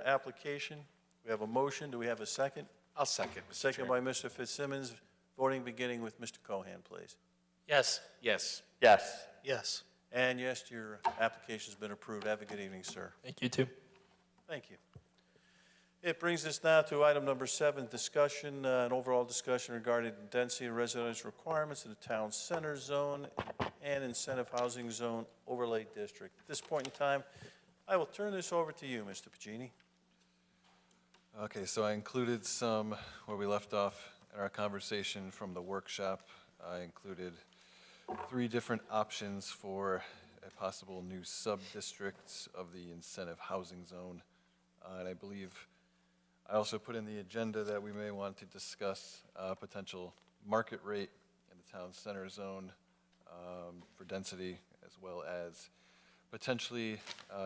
application. We have a motion. Do we have a second? I'll second, Mr. Second Chairman. by Mr. Fitzsimmons. Voting beginning with Mr. Cohan, please. Yes. Yes. Yes. Yes. And yes, your application's been approved. Have a good evening, sir. Thank you, too. Thank you. It brings us now to item number 7, discussion, an overall discussion regarding density and residential requirements in the town center zone and incentive housing zone overlay district. At this point in time, I will turn this over to you, Mr. Pagini. Okay, so I included some, where we left off in our conversation from the workshop. I included 3 different options for a possible new sub-district of the incentive housing zone. And I believe I also put in the agenda that we may want to discuss potential market rate in the town center zone for density, as well as potentially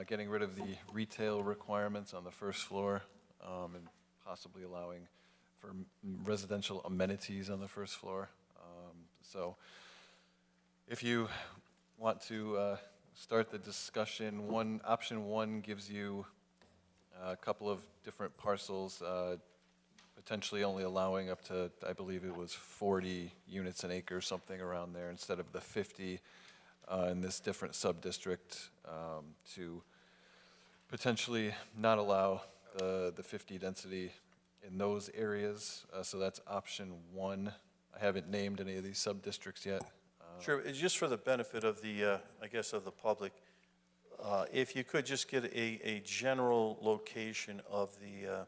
getting rid of the retail requirements on the first floor and possibly allowing for residential amenities on the first floor. So if you want to start the discussion, option one gives you a couple of different parcels, potentially only allowing up to, I believe it was 40 units an acre, something around there, instead of the 50 in this different sub-district, to potentially not allow the 50 density in those areas. So that's option one. I haven't named any of these sub-districts yet. Sure, it's just for the benefit of the, I guess, of the public, if you could just get a general location of the,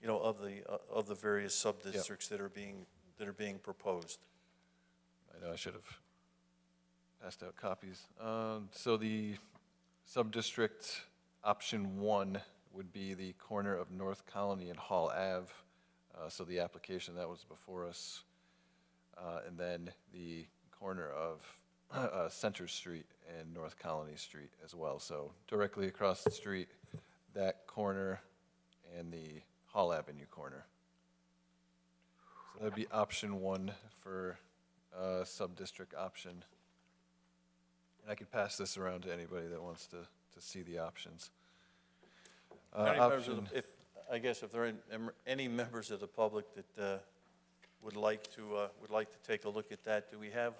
of the various sub-districts that are being proposed. I know I should have passed out copies. So the Sub-district option 1 would be the corner of North Colony and Hall Ave. So the application that was before us. And then the corner of Center Street and North Colony Street as well. So directly across the street, that corner and the Hall Avenue corner. So that'd be option 1 for sub-district option. And I could pass this around to anybody that wants to see the options. Any members of the- I guess if there are any members of the public that would like to take a look at that, do we have?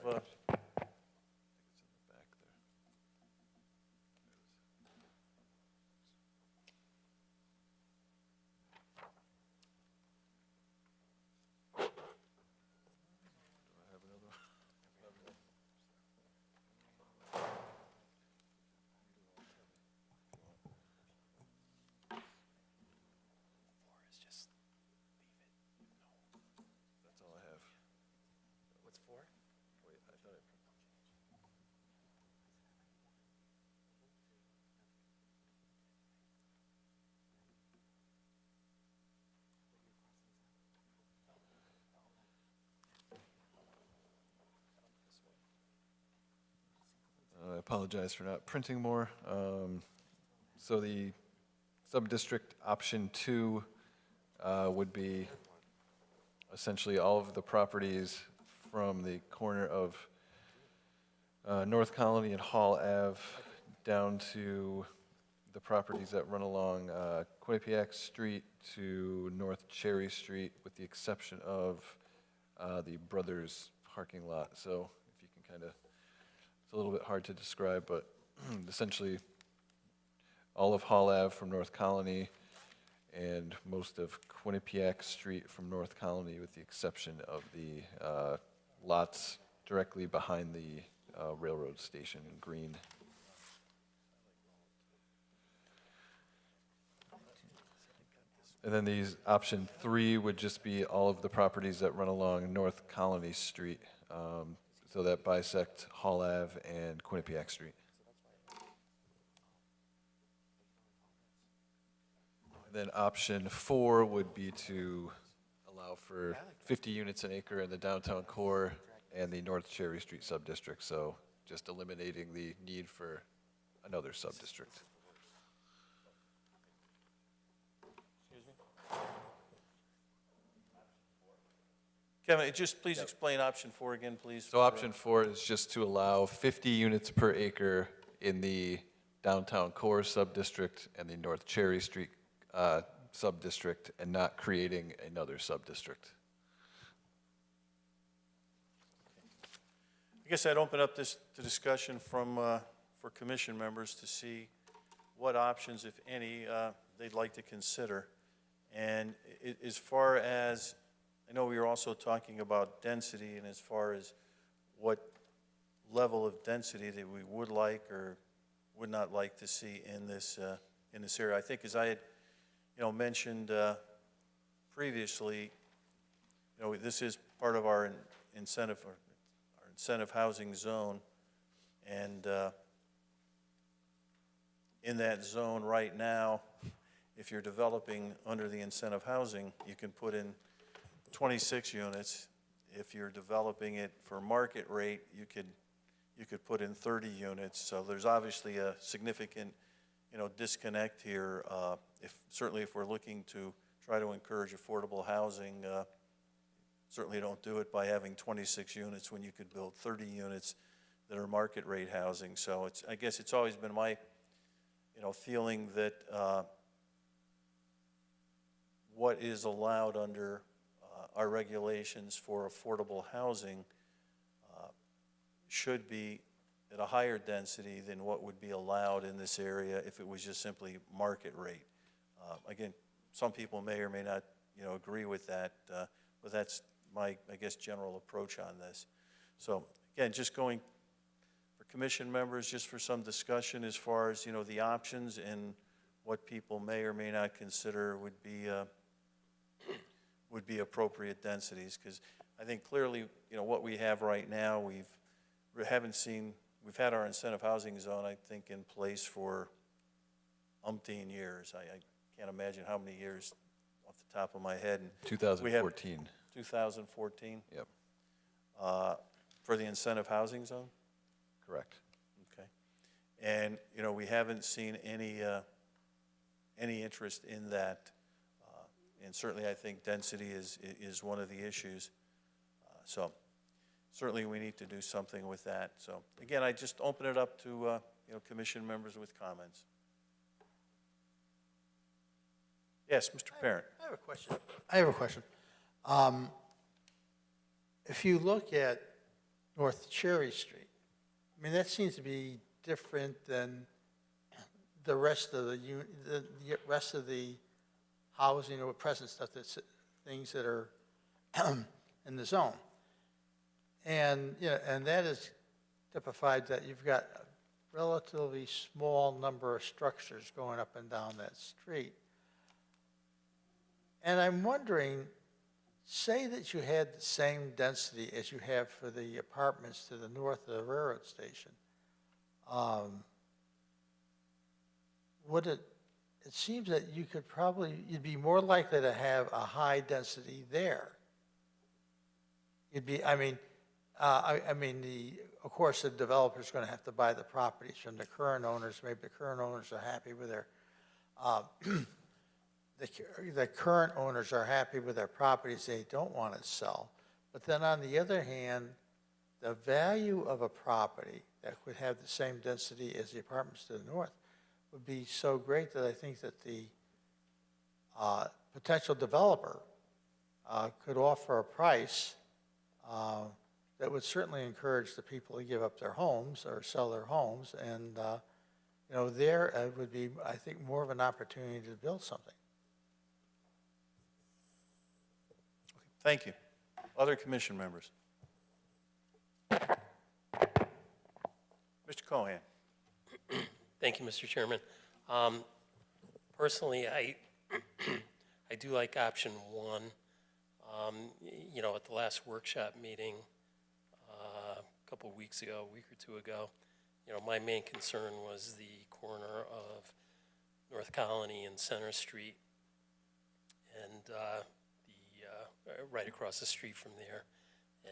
That's all I have. What's 4? Wait, I thought I. I apologize for not printing more. So the sub-district option 2 would be essentially all of the properties from the corner of North Colony and Hall Ave down to the properties that run along Quinnipiac Street to North Cherry Street, with the exception of the Brothers parking lot. So if you can kind of, it's a little bit hard to describe, but essentially all of Hall Ave from North Colony and most of Quinnipiac Street from North Colony, with the exception of the lots directly behind the railroad station in green. And then these option 3 would just be all of the properties that run along North Colony Street, so that bisect Hall Ave and Quinnipiac Street. Then option 4 would be to allow for 50 units an acre in the downtown core and the North Cherry Street sub-district, so just eliminating the need for another sub-district. Kevin, just please explain option 4 again, please. So option 4 is just to allow 50 units per acre in the downtown core sub-district and the North Cherry Street sub-district, and not creating another sub-district. I guess I'd open up this to discussion for commission members to see what options, if any, they'd like to consider. And as far as, I know we were also talking about density, and as far as what level of density that we would like or would not like to see in this area. I think, as I had mentioned previously, this is part of our incentive housing zone, and in that zone right now, if you're developing under the incentive housing, you can put in 26 units. If you're developing it for market rate, you could put in 30 units. So there's obviously a significant disconnect here. Certainly if we're looking to try to encourage affordable housing, certainly don't do it by having 26 units when you could build 30 units that are market rate housing. So I guess it's always been my feeling that what is allowed under our regulations for affordable housing should be at a higher density than what would be allowed in this area if it was just simply market rate. Again, some people may or may not, agree with that, but that's my, I guess, general approach on this. So again, just going for commission members, just for some discussion as far as, the options and what people may or may not consider would be appropriate densities. Because I think clearly, what we have right now, we haven't seen we've had our incentive housing zone, I think, in place for umpteen years. I can't imagine how many years off the top of my head. And we have 2014. 2014? Yep, For the incentive housing zone? correct. Okay. And, you know, we haven't seen any interest in that. And certainly, I think density is one of the issues. So certainly, we need to do something with that. So again, I just open it up to, you know, commission members with comments. Yes, Mr. Parent. I have a question. If you look at North Cherry Street, I mean, that seems to be different than the rest of the rest of the housing or present stuff, that's things that are in the zone. And, you know, and that is typified that you've got a relatively small number of structures going up and down that street. And I'm wondering, say that you had the same density as you have for the apartments to the north of the railroad station. Would it seems that you could probably, you'd be more likely to have a high density there. You'd be, I mean, of course, the developer's going to have to buy the properties from the current owners. Maybe the current owners are happy with their, the current owners are happy with their properties they don't want to sell. But then on the other hand, the value of a property that would have the same density as the apartments to the north would be so great that I think that the potential developer could offer a price that would certainly encourage the people to give up their homes or sell their homes. And, you know, there would be, I think, more of an opportunity to build something. Thank you. Other commission members? Mr. Cohen. Thank you, Mr. Chairman. Personally, I do like option one. You know, at the last workshop meeting a couple of weeks ago, a week or two ago, you know, my main concern was the corner of North Colony and Center Street, and right across the street from there.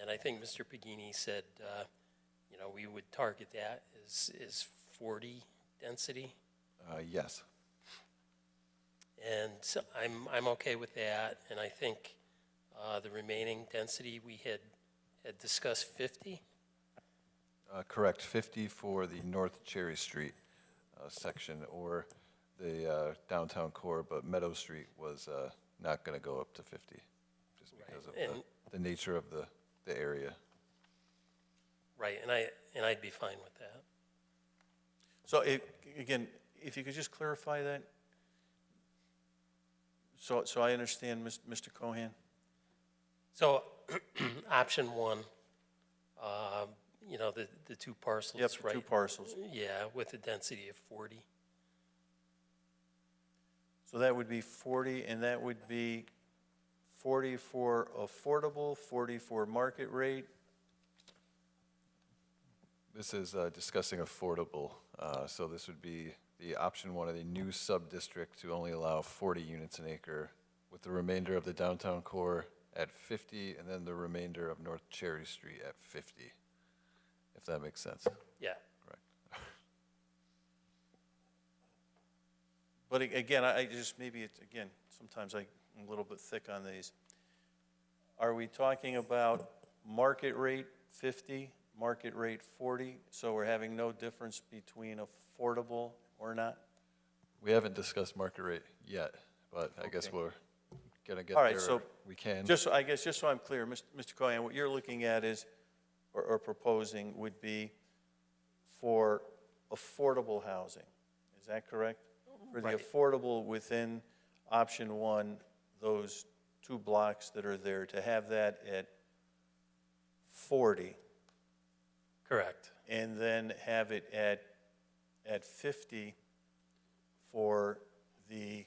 And I think Mr. Pagini said, you know, we would target that is 40 density. Yes. And so I'm okay with that. And I think the remaining density, we had discussed 50. Correct, 50 for the North Cherry Street section or the downtown core, but Meadow Street was not going to go up to 50 just because of the nature of the area. Right, and I'd be fine with that. So again, if you could just clarify that, so I understand, Mr. Cohen. So option one, you know, the two parcels, Yep, right? two parcels. Yeah, with a density of 40. So that would be 40, and that would be 40 for affordable, 40 for market rate. This is discussing affordable, so this would be the option one of the new sub-district to only allow 40 units an acre, with the remainder of the downtown core at 50, and then the remainder of North Cherry Street at 50, if that makes sense. Yeah. Correct. But again, I just, maybe it's, again, sometimes I'm a little bit thick on these. Are we talking about market rate 50, market rate 40, so we're having no difference between affordable or not? We haven't discussed market rate yet, but I guess we're going to get All right, there. so we can. I guess, just so I'm clear, Mr. Cohen, what you're looking at is, or proposing would be for affordable housing. Is that correct? For the Right. affordable within option one, those two blocks that are there, to have that at 40, Correct. and then have it at 50 for the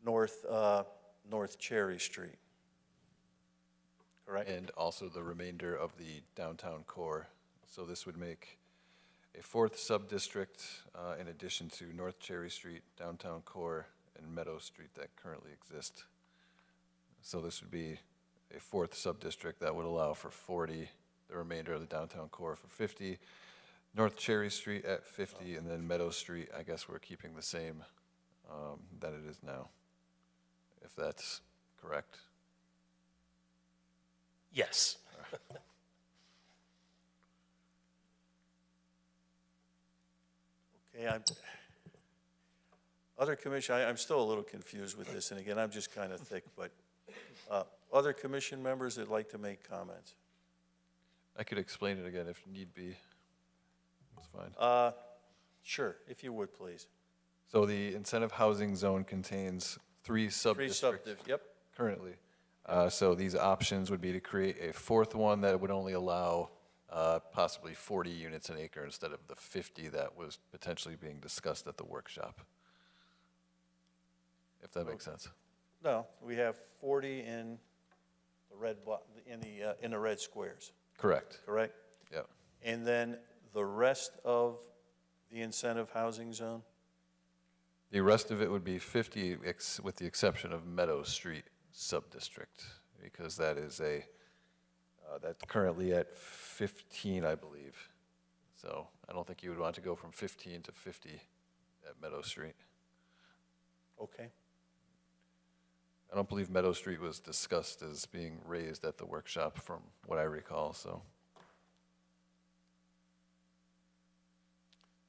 North Cherry Street. Correct? And also the remainder of the downtown core So this would make a fourth sub-district in addition to North Cherry Street, Downtown Core, and Meadow Street that currently exist. So this would be a fourth sub-district that would allow for 40, the remainder of the Downtown Core for 50, North Cherry Street at 50, and then Meadow Street, I guess we're keeping the same that it is now, if that's correct. Yes. Okay, other commission, I'm still a little confused with this, and again, I'm just kind of thick, but other commission members that'd like to make comments? I could explain it again if need be. That's fine. Sure, if you would, please. So the incentive housing zone contains three sub-districts Yep. currently. So these options would be to create a fourth one that would only allow possibly 40 units an acre instead of the 50 that was potentially being discussed at the workshop. If that makes sense. No, we have 40 in the red, in the red squares, Correct. correct? Yep. And then the rest of the incentive housing zone? The rest of it would be 50 with the exception of Meadow Street sub-district, because that is that's currently at 15, I believe. So I don't think you would want to go from 15 to 50 at Meadow Street. Okay. I don't believe Meadow Street was discussed as being raised at the workshop from what I recall, so.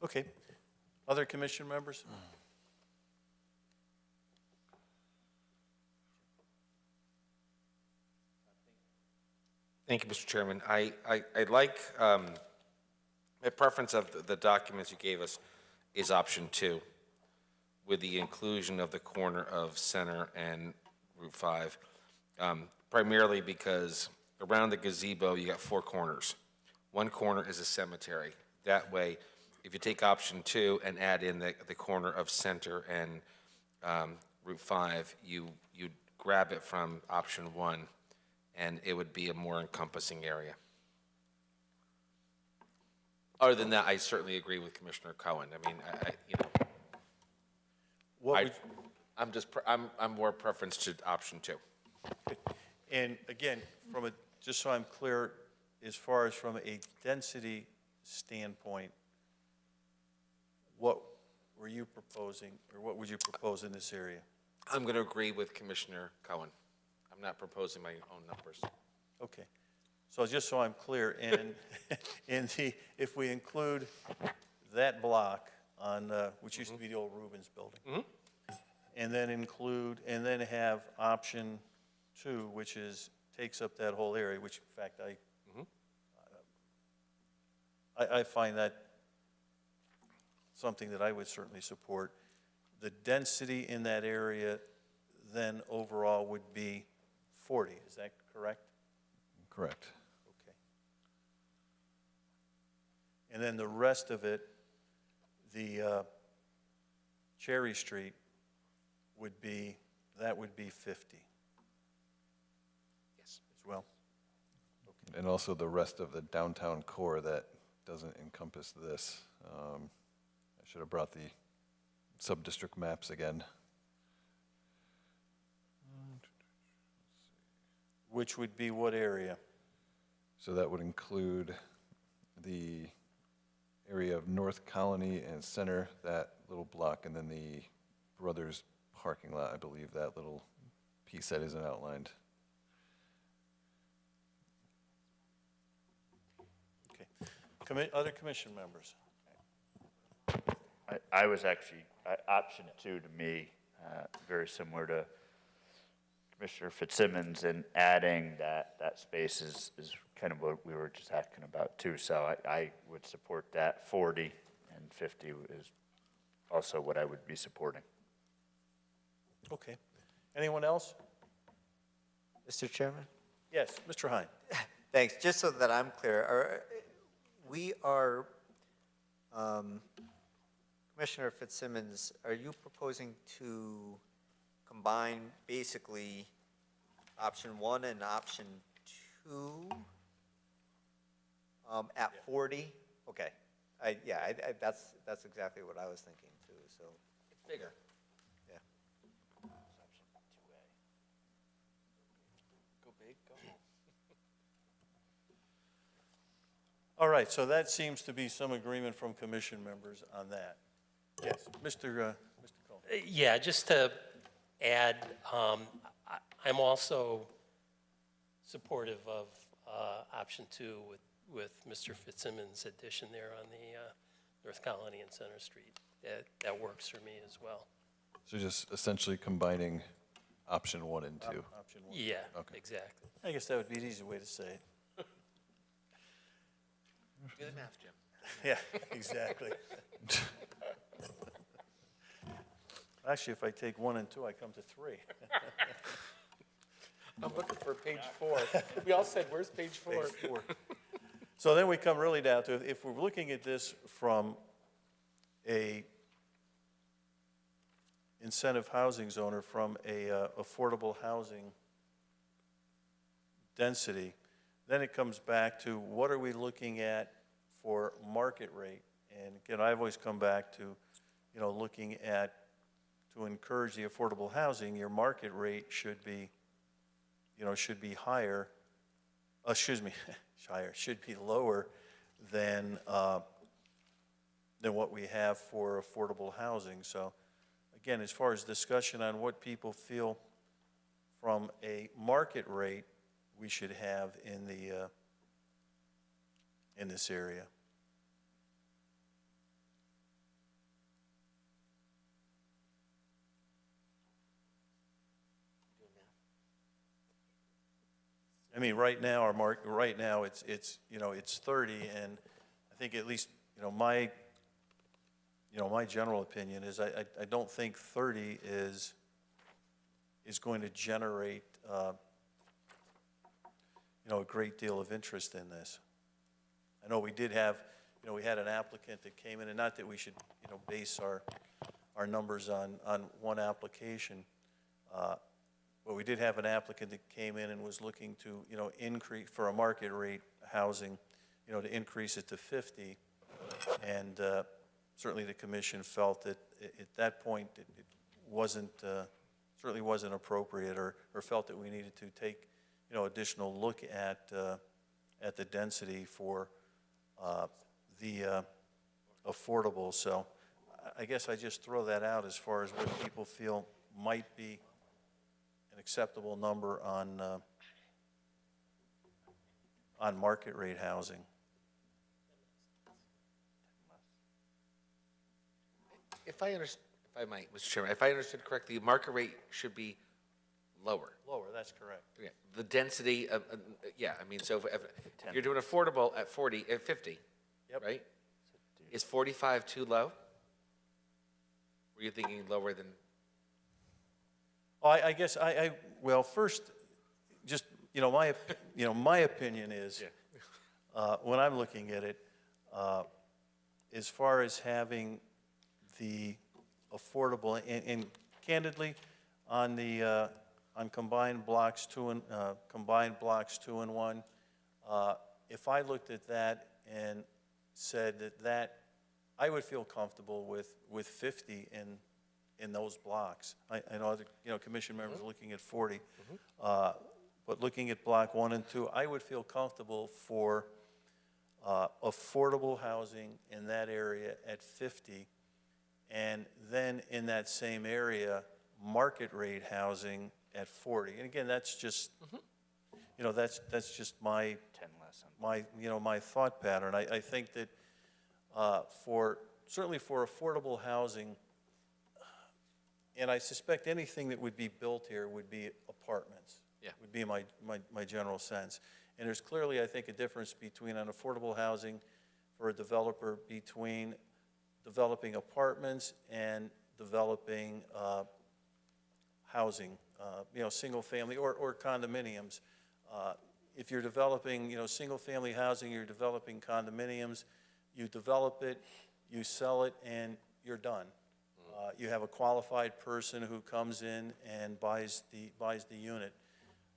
Okay. Other commission members? Thank you, Mr. Chairman. I'd like, my preference of the documents you gave us is option 2, with the inclusion of the corner of Center and Route 5, primarily because around the gazebo, you got 4 corners. One corner is a cemetery. That way, if you take option 2 and add in the corner of Center and Route 5, you'd grab it from option 1, and it would be a more encompassing area. Other than that, I certainly agree with Commissioner Cohen. I mean, I'm more preference to option 2. And again, just so I'm clear, as far as from a density standpoint, what were you proposing, or what would you propose in this area? I'm going to agree with Commissioner Cohen. I'm not proposing my own numbers. Okay. So just so I'm clear, if we include that block on, which used to be the old Rubens building, and then have option 2, which takes up that whole area, which in fact I find that something that I would certainly support. The density in that area then overall would be 40, is that correct? Correct. Okay. And then the rest of it, the Cherry Street would be 50. Yes. As well? Okay. And also the rest of the downtown core that doesn't encompass this. I should have brought the sub-district maps again. Which would be what area? So that would include the area of North Colony and Center, that little block, and then the Brothers parking lot, I believe, that little piece that isn't outlined. Okay. Other commission members? I was actually, option 2 to me, very similar to Commissioner Fitzsimmons, and adding that space is kind of what we were just asking about too. So I would support that. 40 and 50 is also what I would be supporting. Okay. Anyone else? Mr. Chairman? Yes, Mr. Hine. Thanks. Just so that I'm clear, Commissioner Fitzsimmons, are you proposing to combine basically option 1 and option 2? At 40, okay. That's exactly what I was thinking too, so. It's bigger. Yeah. Go big, go home. All right, so that seems to be some agreement from commission members on that. Yes, Mr. Cole. Yeah, just to add, I'm also supportive of option 2 with Mr. Fitzsimmons' addition there on the North Colony and Center Street. That works for me as well. So just essentially combining option 1 and 2. Option 1. Yeah, Okay. exactly. I guess that would be an easy way to say it. Do the math, Jim. Yeah, exactly. Actually, if I take 1 and 2, I come to 3. I'm looking for page 4. We all said, where's page 4? Page 4. So then we come really down to, if we're looking at this from a incentive housing zone or from a affordable housing density, then it comes back to what are we looking at for market rate? And again, I've always come back to, looking at, to encourage the affordable housing, your market rate should be, should be higher, should be lower than what we have for affordable housing. So again, as far as discussion on what people feel from a market rate we should have in the in this area. I mean, right now it's 30, and I think at least my general opinion is I don't think 30 is going to generate a great deal of interest in this. I know we did have we had an applicant that came in, and not that we should base our numbers on one application. But we did have an applicant that came in and was looking to, increase for a market rate housing, to increase it to 50. And certainly the commission felt that at that point it wasn't, certainly wasn't appropriate, or felt that we needed to take, additional look at the density for the affordable. So I guess I just throw that out as far as what people feel might be an acceptable number on market rate housing. If I might, Mr. Chairman, if I understood correctly, market rate should be lower. Lower, that's correct. Yeah, the density of, yeah, I mean, so if you're doing affordable at 50, Yep. right? Is 45 too low? Were you thinking lower than? Oh, I guess well, first, just, my opinion is, when I'm looking at it, as far as having the affordable, and candidly, on the, on combined blocks 2 and 1, if I looked at that and said that I would feel comfortable with 50 in those blocks. I know other, commission members are looking at 40. But looking at block 1 and 2, I would feel comfortable for affordable housing in that area at 50, and then in that same area, market rate housing at 40. And again, that's just, that's just my my thought pattern. I think that certainly for affordable housing, and I suspect anything that would be built here would be apartments. Yeah. Would be my general sense. And there's clearly, I think, a difference between an affordable housing for a developer between developing apartments and developing housing, single family or condominiums. If you're developing, single family housing, you're developing condominiums, you develop it, you sell it, and you're done. You have a qualified person who comes in and buys the unit.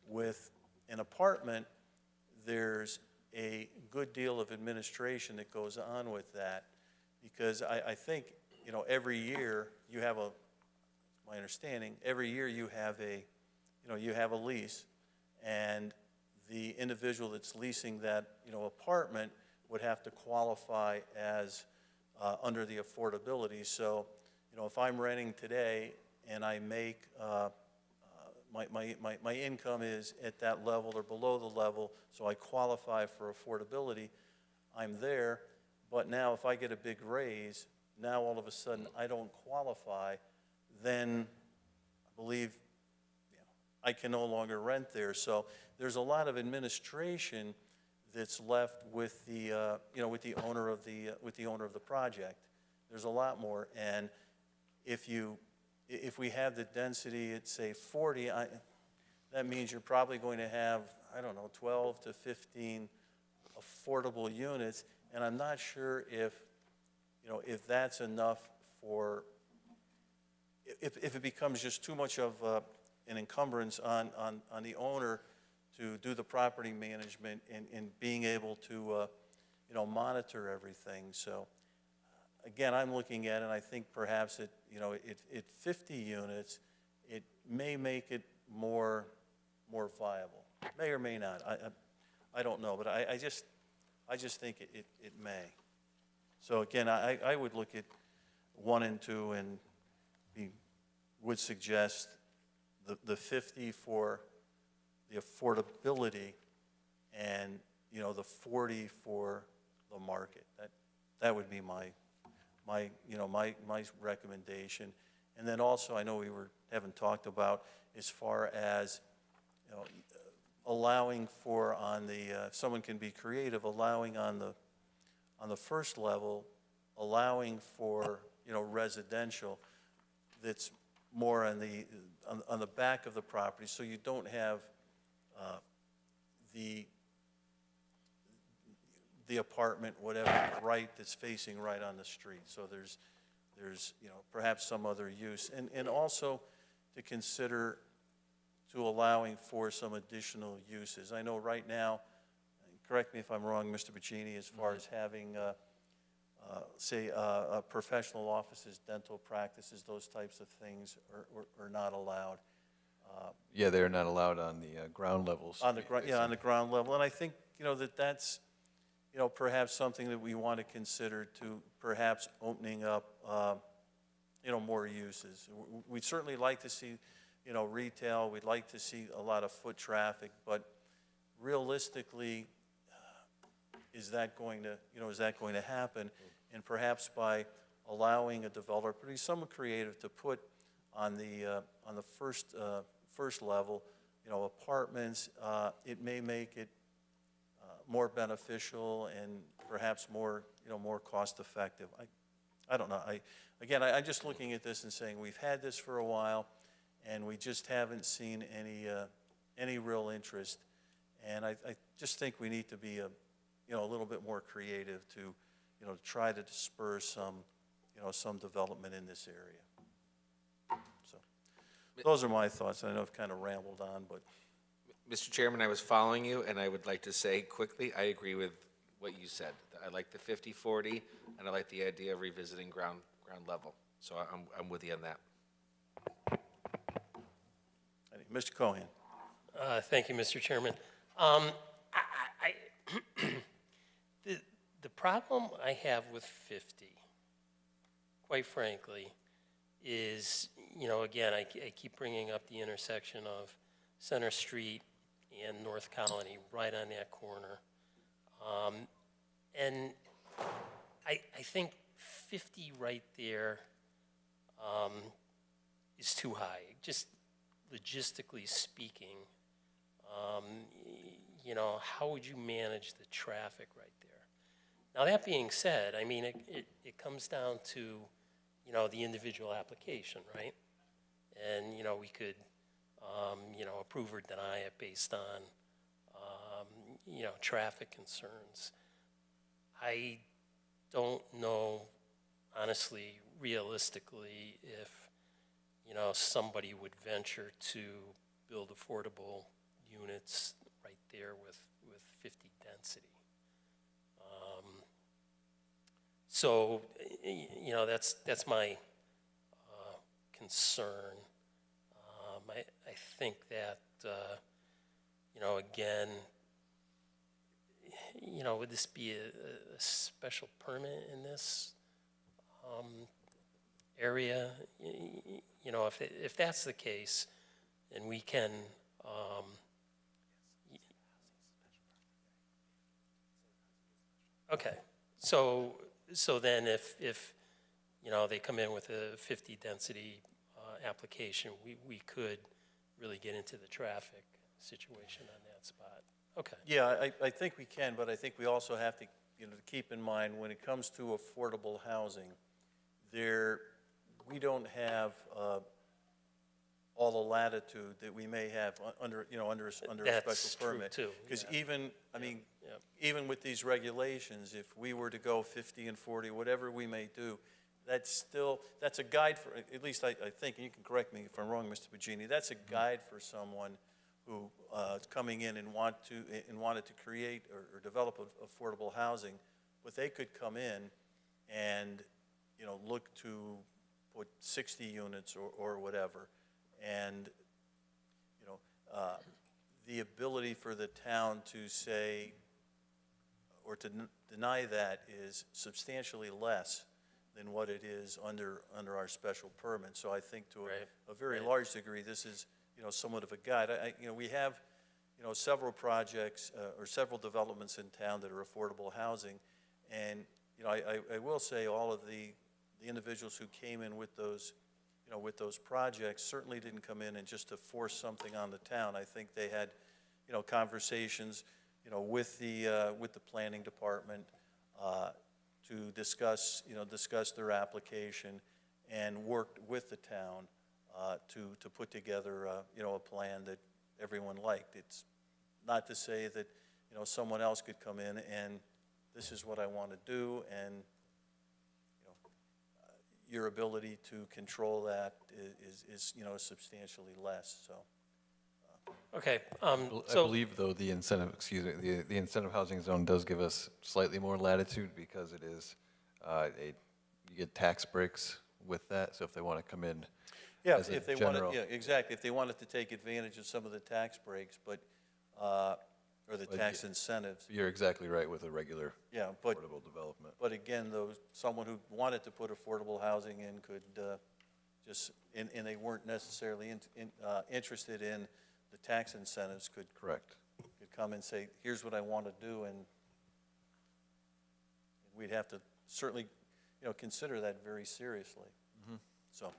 With an apartment, there's a good deal of administration that goes on with that, because I think, you know, every year you have a, my understanding, every year you have a, you know, you have a lease, and the individual that's leasing that, you know, apartment would have to qualify as under the affordability. So, you know, if I'm renting today and I make, my income is at that level or below the level, so I qualify for affordability, I'm there. But now if I get a big raise, now all of a sudden I don't qualify, then I believe, you know, I can no longer rent there. So there's a lot of administration that's left with the, you know, with the owner of the project. There's a lot more, and if we have the density at, say, 40, that means you're probably going to have, I don't know, 12 to 15 affordable units, and I'm not sure if, you know, if that's enough for, if it becomes just too much of an encumbrance on the owner to do the property management and being able to, you know, monitor everything. So, again, I'm looking at it, and I think perhaps it, you know, at 50 units, it may make it more viable. May or may not. I don't know, but I just think it may. So again, I would look at 1 and 2 and would suggest the 50 for the affordability and, you know, the 40 for the market. That would be my recommendation. And then also, I know we haven't talked about as far as, you know, allowing for on the, if someone can be creative, allowing on the first level, allowing for, you know, residential that's more on the back of the property, so you don't have the apartment, whatever, right, that's facing right on the street. So there's, you know, perhaps some other use. And also to consider to allowing for some additional uses. I know right now, correct me if I'm wrong, Mr. Bacini, as far as having, say, professional offices, dental practices, those types of things are not allowed. Yeah, they're not allowed on the ground levels. On the ground level. And I think, you know, that's, you know, perhaps something that we want to consider to perhaps opening up, you know, more uses. We'd certainly like to see, you know, retail. We'd like to see a lot of foot traffic, but realistically, is that going to happen? And perhaps by allowing a developer, be somewhat creative, to put on the first level, you know, apartments, it may make it more beneficial and perhaps more, you know, more cost effective. I don't know. I'm just looking at this and saying we've had this for a while, and we just haven't seen any real interest. And I just think we need to be you know, a little bit more creative to, you know, try to spur some, you know, some development in this area. So those are my thoughts. I know I've kind of rambled on, but. Mr. Chairman, I was following you, and I would like to say quickly, I agree with what you said. I like the 50-40, and I like the idea of revisiting ground level. So I'm with you on that. Mr. Cohen. Thank you, Mr. Chairman. The problem I have with 50, quite frankly, is, you know, again, I keep bringing up the intersection of Center Street and North Colony, right on that corner. And I think 50 right there is too high, just logistically speaking. You know, how would you manage the traffic right there? Now, that being said, I mean, it comes down to, you know, the individual application, right? And, you know, we could, you know, approve or deny it based on, you know, traffic concerns. I don't know, honestly, realistically, if, you know, somebody would venture to build affordable units right there with 50 density. So, you know, that's my concern. I think that, you know, again, you know, would this be a special permit in this area? You know, if that's the case, then we can, okay, so then if, you know, they come in with a 50 density application, we could really get into the traffic situation on that spot. Okay. Yeah, I think we can, but I think we also have to, you know, keep in mind, when it comes to affordable housing, we don't have all the latitude that we may have under, you know, under a special That's true, permit. too, Because yeah. even, I mean, Yep. even with these regulations, if we were to go 50 and 40, whatever we may do, that's a guide for, at least I think, and you can correct me if I'm wrong, Mr. Pagini, that's a guide for someone who is coming in and wanted to create or develop affordable housing, but they could come in and, you know, look to put 60 units or whatever. And, you know, the ability for the town to say, or to deny that, is substantially less than what it is under our special permit. So I think to a very large degree, this is, you know, somewhat of a guide. You know, we have, you know, several projects or several developments in town that are affordable housing. And, you know, I will say all of the individuals who came in with those, you know, with those projects certainly didn't come in and just to force something on the town. I think they had, you know, conversations, you know, with the planning department to discuss their application, and worked with the town to put together, you know, a plan that everyone liked. It's not to say that, you know, someone else could come in and this is what I want to do, and, you know, your ability to control that is you know, substantially less, so. Okay. I believe, though, the incentive, excuse me, the incentive housing zone does give us slightly more latitude because it is, you get tax breaks with that, so if they want to come in Yeah, as a if they general. wanted, yeah, exactly, if they wanted to take advantage of some of the tax breaks, but, or the But tax incentives. You're exactly right with a regular Yeah, but, affordable development. but again, though, someone who wanted to put affordable housing in could just, and they weren't necessarily interested in the tax incentives, could come and say, here's what I want to do, and we'd have to certainly, you know, consider that very seriously. So,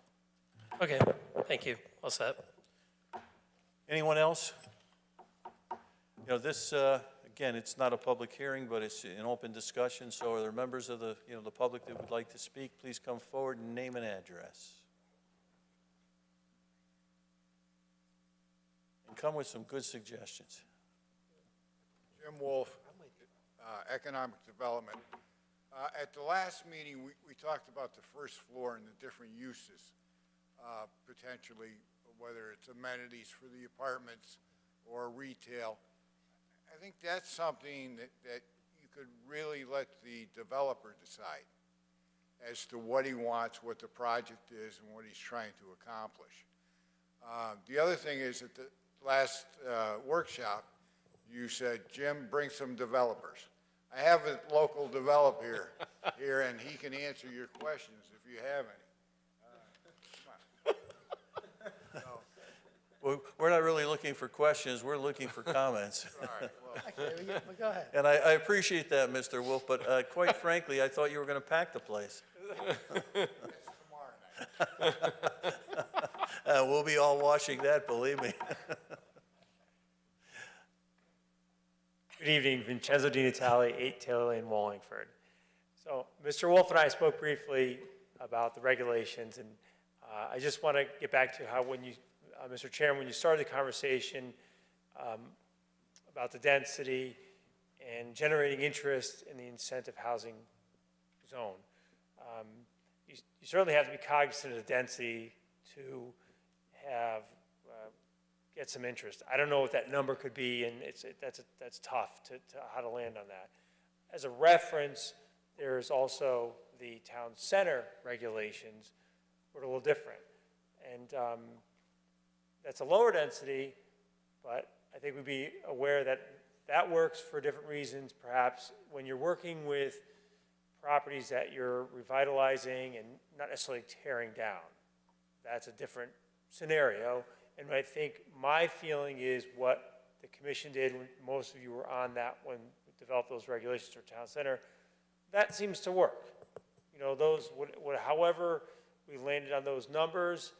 Okay, thank you. All set. anyone else? You know, this, again, it's not a public hearing, but it's an open discussion, so are there members of the, you know, the public that would like to speak? Please come forward and name and address. And come with some good suggestions. Jim Wolf, Economic Development. At the last meeting, we talked about the first floor and the different uses, potentially, whether it's amenities for the apartments or retail. I think that's something that you could really let the developer decide as to what he wants, what the project is, and what he's trying to accomplish. The other thing is, at the last workshop, you said, Jim, bring some developers. I have a local developer here, and he can answer your questions if you have any. Well, we're not really looking for questions, we're looking for comments. All right, well, Okay, go ahead. And I appreciate that, Mr. Wolf, but quite frankly, I thought you were going to pack the place. tomorrow night. We'll be all watching that, believe me. Good evening, Vincenzo Di Natale, 8 Taylor Lane, Wallingford. So Mr. Wolf and I spoke briefly about the regulations, and I just want to get back to how when you, Mr. Chairman, when you started the conversation about the density and generating interest in the incentive housing zone, you certainly have to be cognizant of the density to have get some interest. I don't know what that number could be, and that's tough to how to land on that. As a reference, there's also the town center regulations, which are a little different. And that's a lower density, but I think we'd be aware that that works for different reasons. Perhaps when you're working with properties that you're revitalizing and not necessarily tearing down, that's a different scenario. And I think my feeling is what the commission did when most of you were on that when we developed those regulations for town center, that seems to work. You know, those, however we landed on those numbers,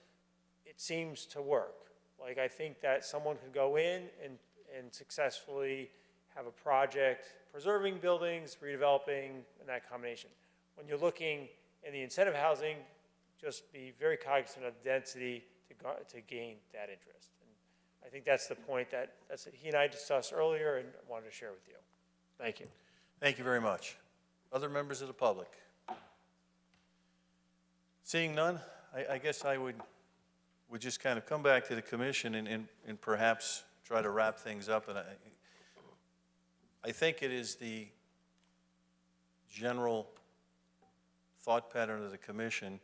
it seems to work. Like, I think that someone could go in and successfully have a project preserving buildings, redeveloping, and that combination. When you're looking in the incentive housing, just be very cognizant of density to gain that interest. And I think that's the point that he and I discussed earlier and wanted to share with you. Thank you. Thank you very much. Other members of the public? Seeing none, I guess I would just kind of come back to the commission and perhaps try to wrap things up. And I think it is the general thought pattern of the commission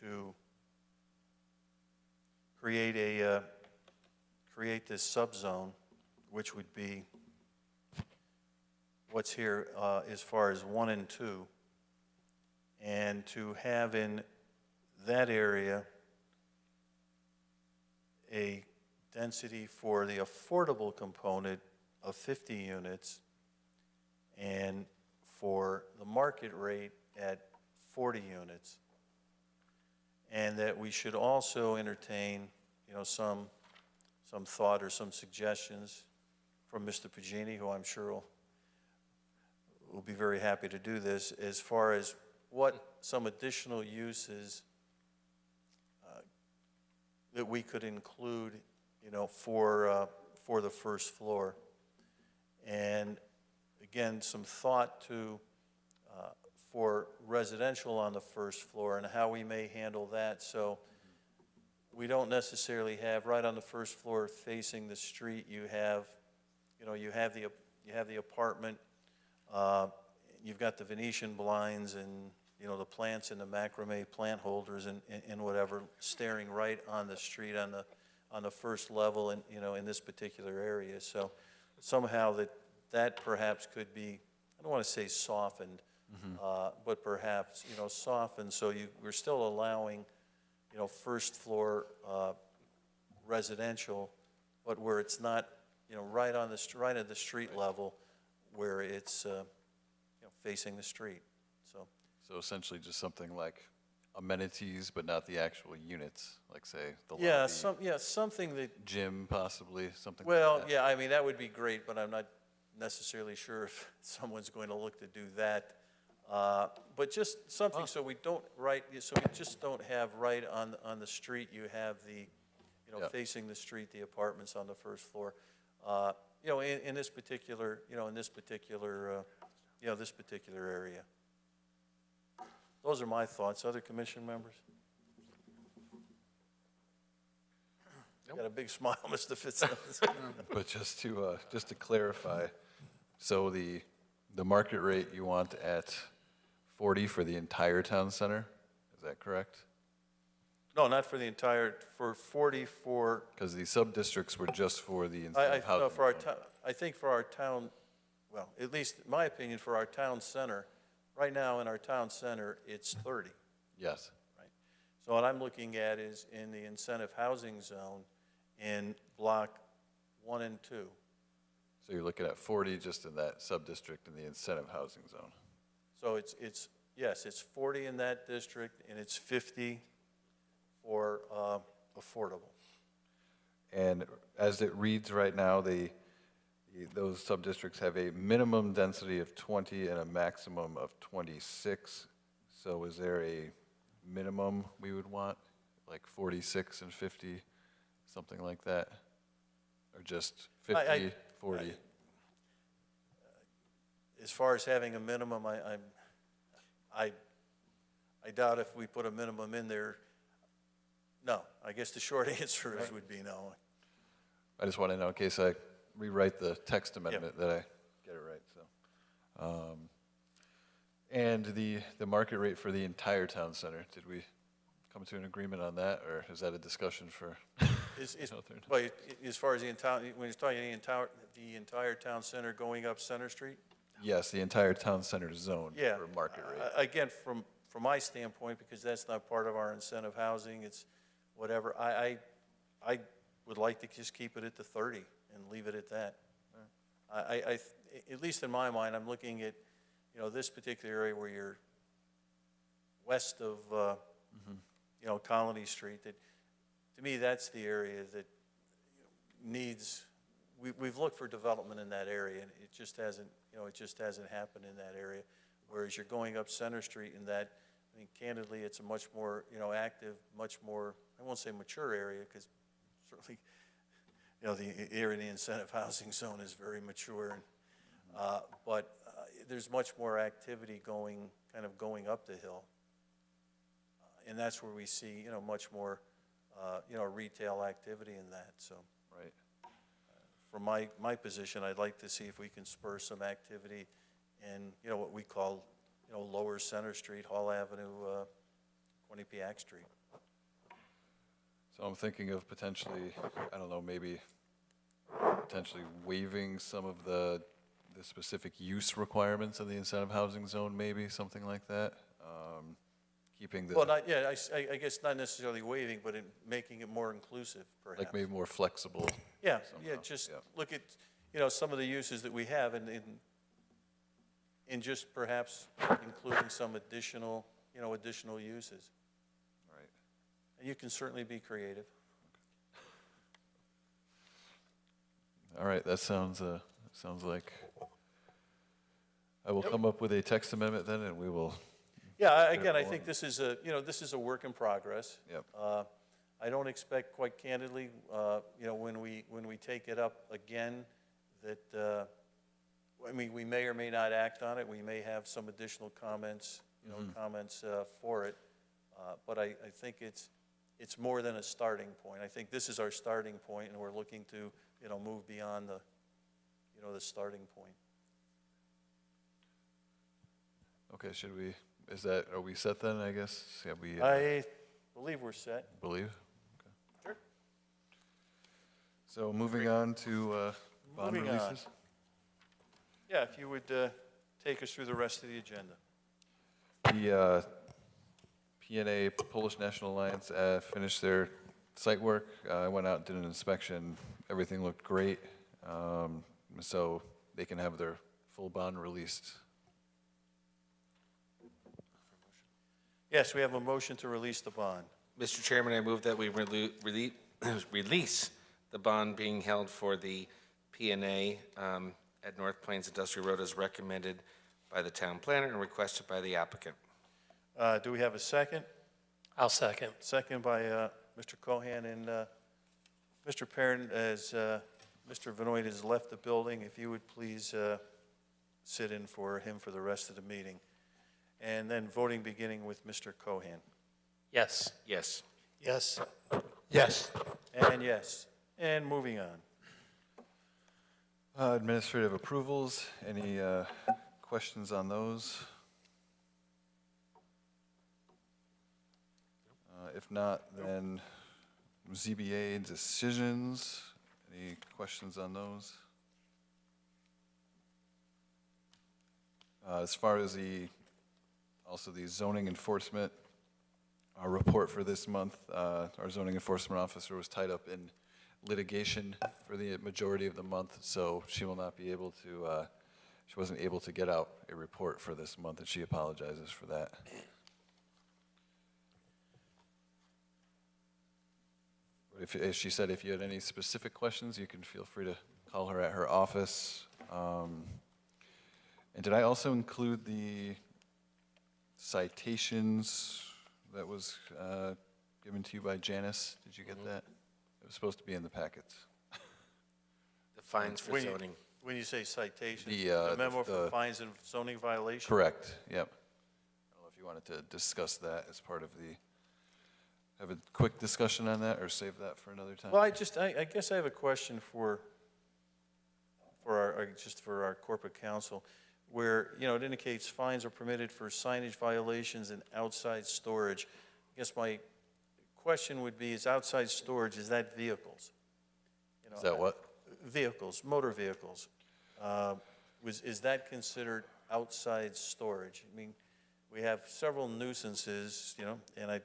to create this subzone, which would be what's here as far as 1 and 2, and to have in that area a density for the affordable component of 50 units, and for the market rate at 40 units. And that we should also entertain, you know, some thought or some suggestions from Mr. Pagini, who I'm sure will be very happy to do this, as far as what some additional uses that we could include, you know, for the first floor. And again, some thought to for residential on the first floor and how we may handle that. So we don't necessarily have right on the first floor facing the street. You have the apartment. You've got the Venetian blinds and, you know, the plants and the macrame plant holders and whatever staring right on the street on the first level, and, you know, in this particular area. So somehow that perhaps could be, I don't want to say softened, but perhaps, you know, softened, so we're still allowing, you know, first floor residential, but where it's not, you know, right at the street level, where it's you know, facing the street. So essentially just something like amenities, but not the actual units, like say the lobby, something that gym possibly, something well, like that. yeah, I mean, that would be great, but I'm not necessarily sure if someone's going to look to do that. But just something so we just don't have right on the street, you have the, you know, facing the street, the apartments on the first floor. You know, in this particular, this particular area. Those are my thoughts. Other commission members? Got a big smile, Mr. Fitzsimmons. But just to clarify, so the market rate you want at 40 for the entire town center, is that correct? No, not for the entire, for 40 for. Because the sub-districts were just for the incentive housing. No, for our town, I think for our town, well, at least in my opinion, for our town center, right now in our town center, it's 30. Yes. Right. So what I'm looking at is in the incentive housing zone in block 1 and 2. So you're looking at 40 just in that sub-district in the incentive housing zone. So yes, it's 40 in that district, and it's 50 for affordable. And as it reads right now, those sub-districts have a minimum density of 20 and a maximum of 26. So is there a minimum we would want, like 46 and 50, something like that? Or just 50, 40? As far as having a minimum, I doubt if we put a minimum in there. No, I guess the short answer would be no. I just want to know in case I rewrite the text amendment that I get it right. So, And the market rate for the entire town center, did we come to an agreement on that, or is that a discussion for? Well, as far as the entire, when you're talking the entire town center going up Center Street? Yes, the entire town center zone Yeah. for market rate. Again, from my standpoint, because that's not part of our incentive housing, it's whatever, I would like to just keep it at the 30 and leave it at that. At least in my mind, I'm looking at, you know, this particular area where you're west of, you know, Colony Street, that, to me, that's the area that needs, we've looked for development in that area, and it just hasn't, you know, it just hasn't happened in that area. Whereas you're going up Center Street in that, I mean, candidly, it's a much more, you know, active, much more, I won't say mature area, because certainly, you know, the area in the incentive housing zone is very mature, and, but there's much more activity going, kind of going up the hill. And that's where we see, you know, much more, you know, retail activity in that, so. Right. From my position, I'd like to see if we can spur some activity in, you know, what we call, you know, Lower Center Street, Hall Avenue, Quinnipiac Street. So I'm thinking of potentially, I don't know, maybe potentially waiving some of the specific use requirements of the incentive housing zone, maybe, something like that. Keeping the. Well, not, yeah, I guess not necessarily waiving, but in making it more inclusive, perhaps. Like maybe more flexible. Yeah, somehow. yeah, just look at, you know, some of the uses that we have and just perhaps including some additional, you know, additional uses. Right. And you can certainly be creative. All right, that sounds like I will come up with a text amendment then, and we will. Yeah, again, I think this is a, you know, this is a work in progress. Yep. I don't expect, quite candidly, you know, when we take it up again, that, I mean, we may or may not act on it. We may have some additional comments, you know, comments for it. But I think it's more than a starting point. I think this is our starting point, and we're looking to, you know, move beyond the, you know, the starting point. Okay, should we? Are we set then? I guess. Yeah, we. I believe we're set. Believe. Okay. Sure. So moving on to bond Moving on. releases. Yeah, if you would take us through the rest of the agenda. The PNA, Polish National Alliance, finished their site work. I went out and did an inspection. Everything looked great. So they can have their full bond released. Yes, we have a motion to release the bond. Mr. Chairman, I move that we release the bond being held for the PNA at North Plains Industrial Road as recommended by the town planner and requested by the applicant. Do we have a second? I'll second. Second by Mr. Cohan, and Mr. Perrin, as Mr. Benoit has left the building, if you would please sit in for him for the rest of the meeting. And then voting beginning with Mr. Cohan. Yes. Yes. Yes. Yes. And yes. And moving on. Administrative approvals. Any questions on those? If not, then ZBA decisions. Any questions on those? As far as also the zoning enforcement, our report for this month, our zoning enforcement officer was tied up in litigation for the majority of the month, so she will not be able to, she wasn't able to get out a report for this month, and she apologizes for that. But as she said, if you had any specific questions, you can feel free to call her at her office. And did I also include the citations that was given to you by Janice? Did you get that? It was supposed to be in the packets. The fines for zoning. When you say citation, The, the memo for fines and zoning violation? Correct, yep. I don't know if you wanted to discuss that as part of the, have a quick discussion on that, or save that for another time? Well, I guess I have a question for our corporate counsel. where, you know, it indicates fines are permitted for signage violations and outside storage. I guess my question would be, is outside storage, is that vehicles? You know, Is that what? Vehicles, motor vehicles. Is that considered outside storage? I mean, we have several nuisances, you know, and I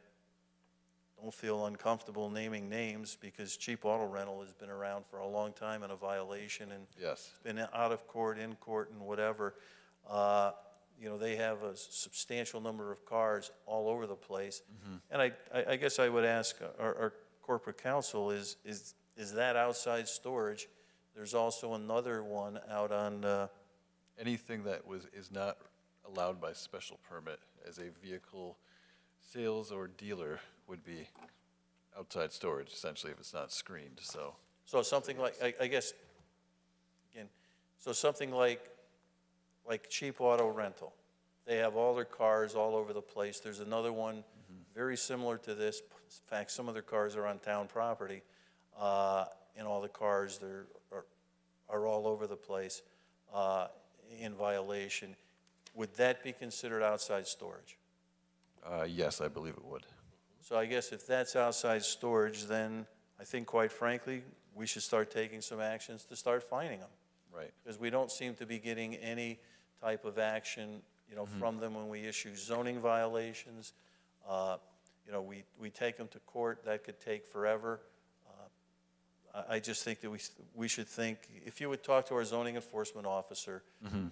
don't feel uncomfortable naming names because cheap auto rental has been around for a long time and a violation, and Yes. it's been out of court, in court, and whatever. You know, they have a substantial number of cars all over the place. And I guess I would ask our corporate counsel, is that outside storage? There's also another one out on, Anything that is not allowed by special permit as a vehicle sales or dealer would be outside storage, essentially, if it's not screened, so. so something like, I guess, again, so something like cheap auto rental. They have all their cars all over the place. There's another one very similar to this. In fact, some of their cars are on town property, and all the cars are all over the place in violation. Would that be considered outside storage? Yes, I believe it would. So I guess if that's outside storage, then I think, quite frankly, we should start taking some actions to start fining them. Right. Because we don't seem to be getting any type of action, you know, from them when we issue zoning violations. You know, we take them to court, that could take forever. I just think that we should think, if you would talk to our zoning enforcement officer,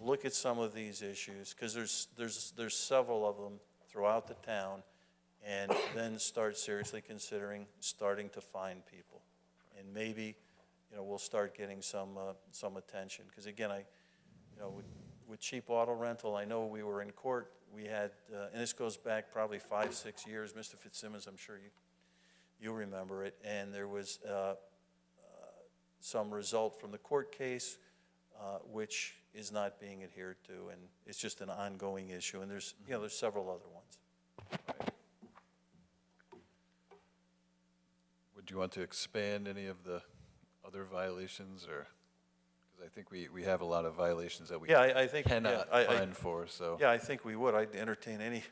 look at some of these issues, because there's several of them throughout the town, and then start seriously considering starting to fine people. And maybe, you know, we'll start getting some attention. Because again, you know, with cheap auto rental, I know we were in court, we had, and this goes back probably 5-6 years, Mr. Fitzsimmons, I'm sure you remember it, and there was some result from the court case, which is not being adhered to, and it's just an ongoing issue, and there's, you know, there's several other ones. Would you want to expand any of the other violations, or, because I think we have a lot of violations that we Yeah, I think, cannot yeah, fine for, so. Yeah, I think we would. I'd entertain any,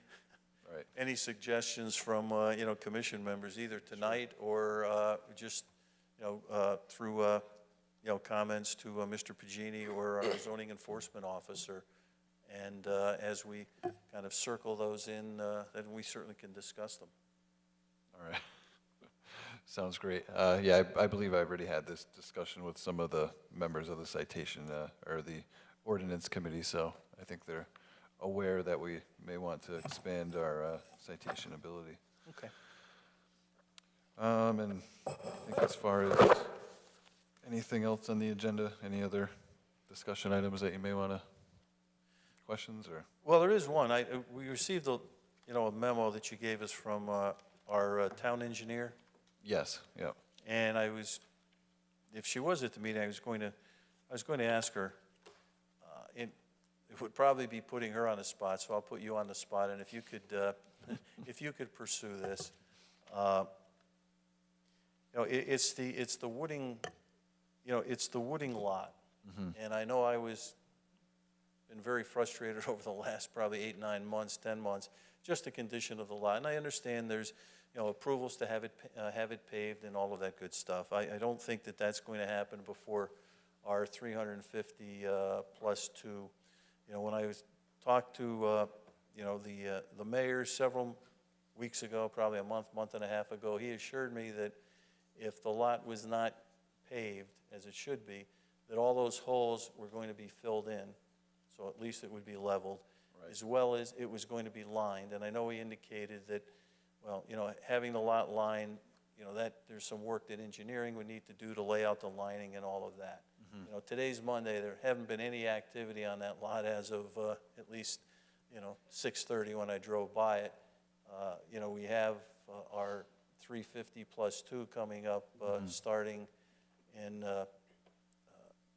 Right. any suggestions from, you know, commission members, either tonight or just, you know, through, you know, comments to Mr. Pagini or our zoning enforcement officer. And as we kind of circle those in, then we certainly can discuss them. All right. Sounds great. Yeah, I believe I've already had this discussion with some of the members of the citation, or the ordinance committee, so I think they're aware that we may want to expand our citation ability. Okay. And I think as far as anything else on the agenda, any other discussion items that you may want to, questions, or? Well, there is one. We received a, you know, a memo that you gave us from our town engineer. Yes, yeah. And I was, if she was at the meeting, I was going to ask her, it would probably be putting her on the spot, so I'll put you on the spot, and if you could, if you could pursue this. You know, it's the Wooding, you know, it's the Wooding lot. And I know been very frustrated over the last probably 8, 9 months, 10 months, just the condition of the lot. And I understand there's, you know, approvals to have it paved and all of that good stuff. I don't think that that's going to happen before our 350 plus 2. You know, when I talked to, you know, the mayor several weeks ago, probably a month and a half ago, he assured me that if the lot was not paved, as it should be, that all those holes were going to be filled in, so at least it would be leveled, as well as it was going to be lined. And I know he indicated that, well, you know, having the lot lined, you know, that there's some work that engineering would need to do to lay out the lining and all of that. You know, today's Monday, there haven't been any activity on that lot as of at least, you know, 6:30 when I drove by it. You know, we have our 350 plus 2 coming up starting in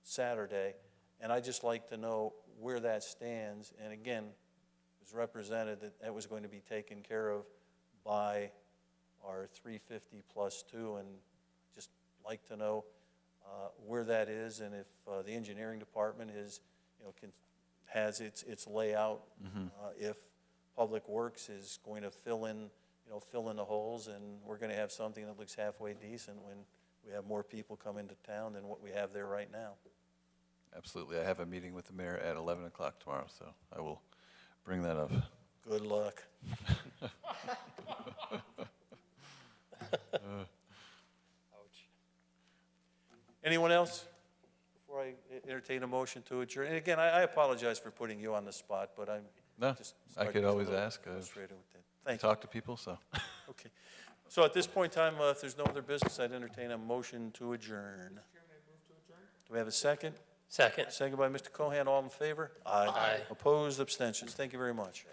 Saturday, and I'd just like to know where that stands. And again, it was represented that that was going to be taken care of by our 350 plus 2, and just like to know where that is, and if the engineering department is, you know, has its layout. If Public Works is going to fill in the holes, and we're going to have something that looks halfway decent when we have more people come into town than what we have there right now. Absolutely. I have a meeting with the mayor at 11 o'clock tomorrow, so I will bring that up. Good luck. Anyone else? Before I entertain a motion to adjourn, and again, I apologize for putting you on the spot, but I'm No, just I starting could to always feel ask. I've frustrated with that. Thank you. talked to people, so. Okay. So at this point in time, if there's no other business, I'd entertain a motion to adjourn. Do we have a second? Second. Second by Mr. Cohan. All in favor? Aye. Opposed, abstentions. Thank you very much.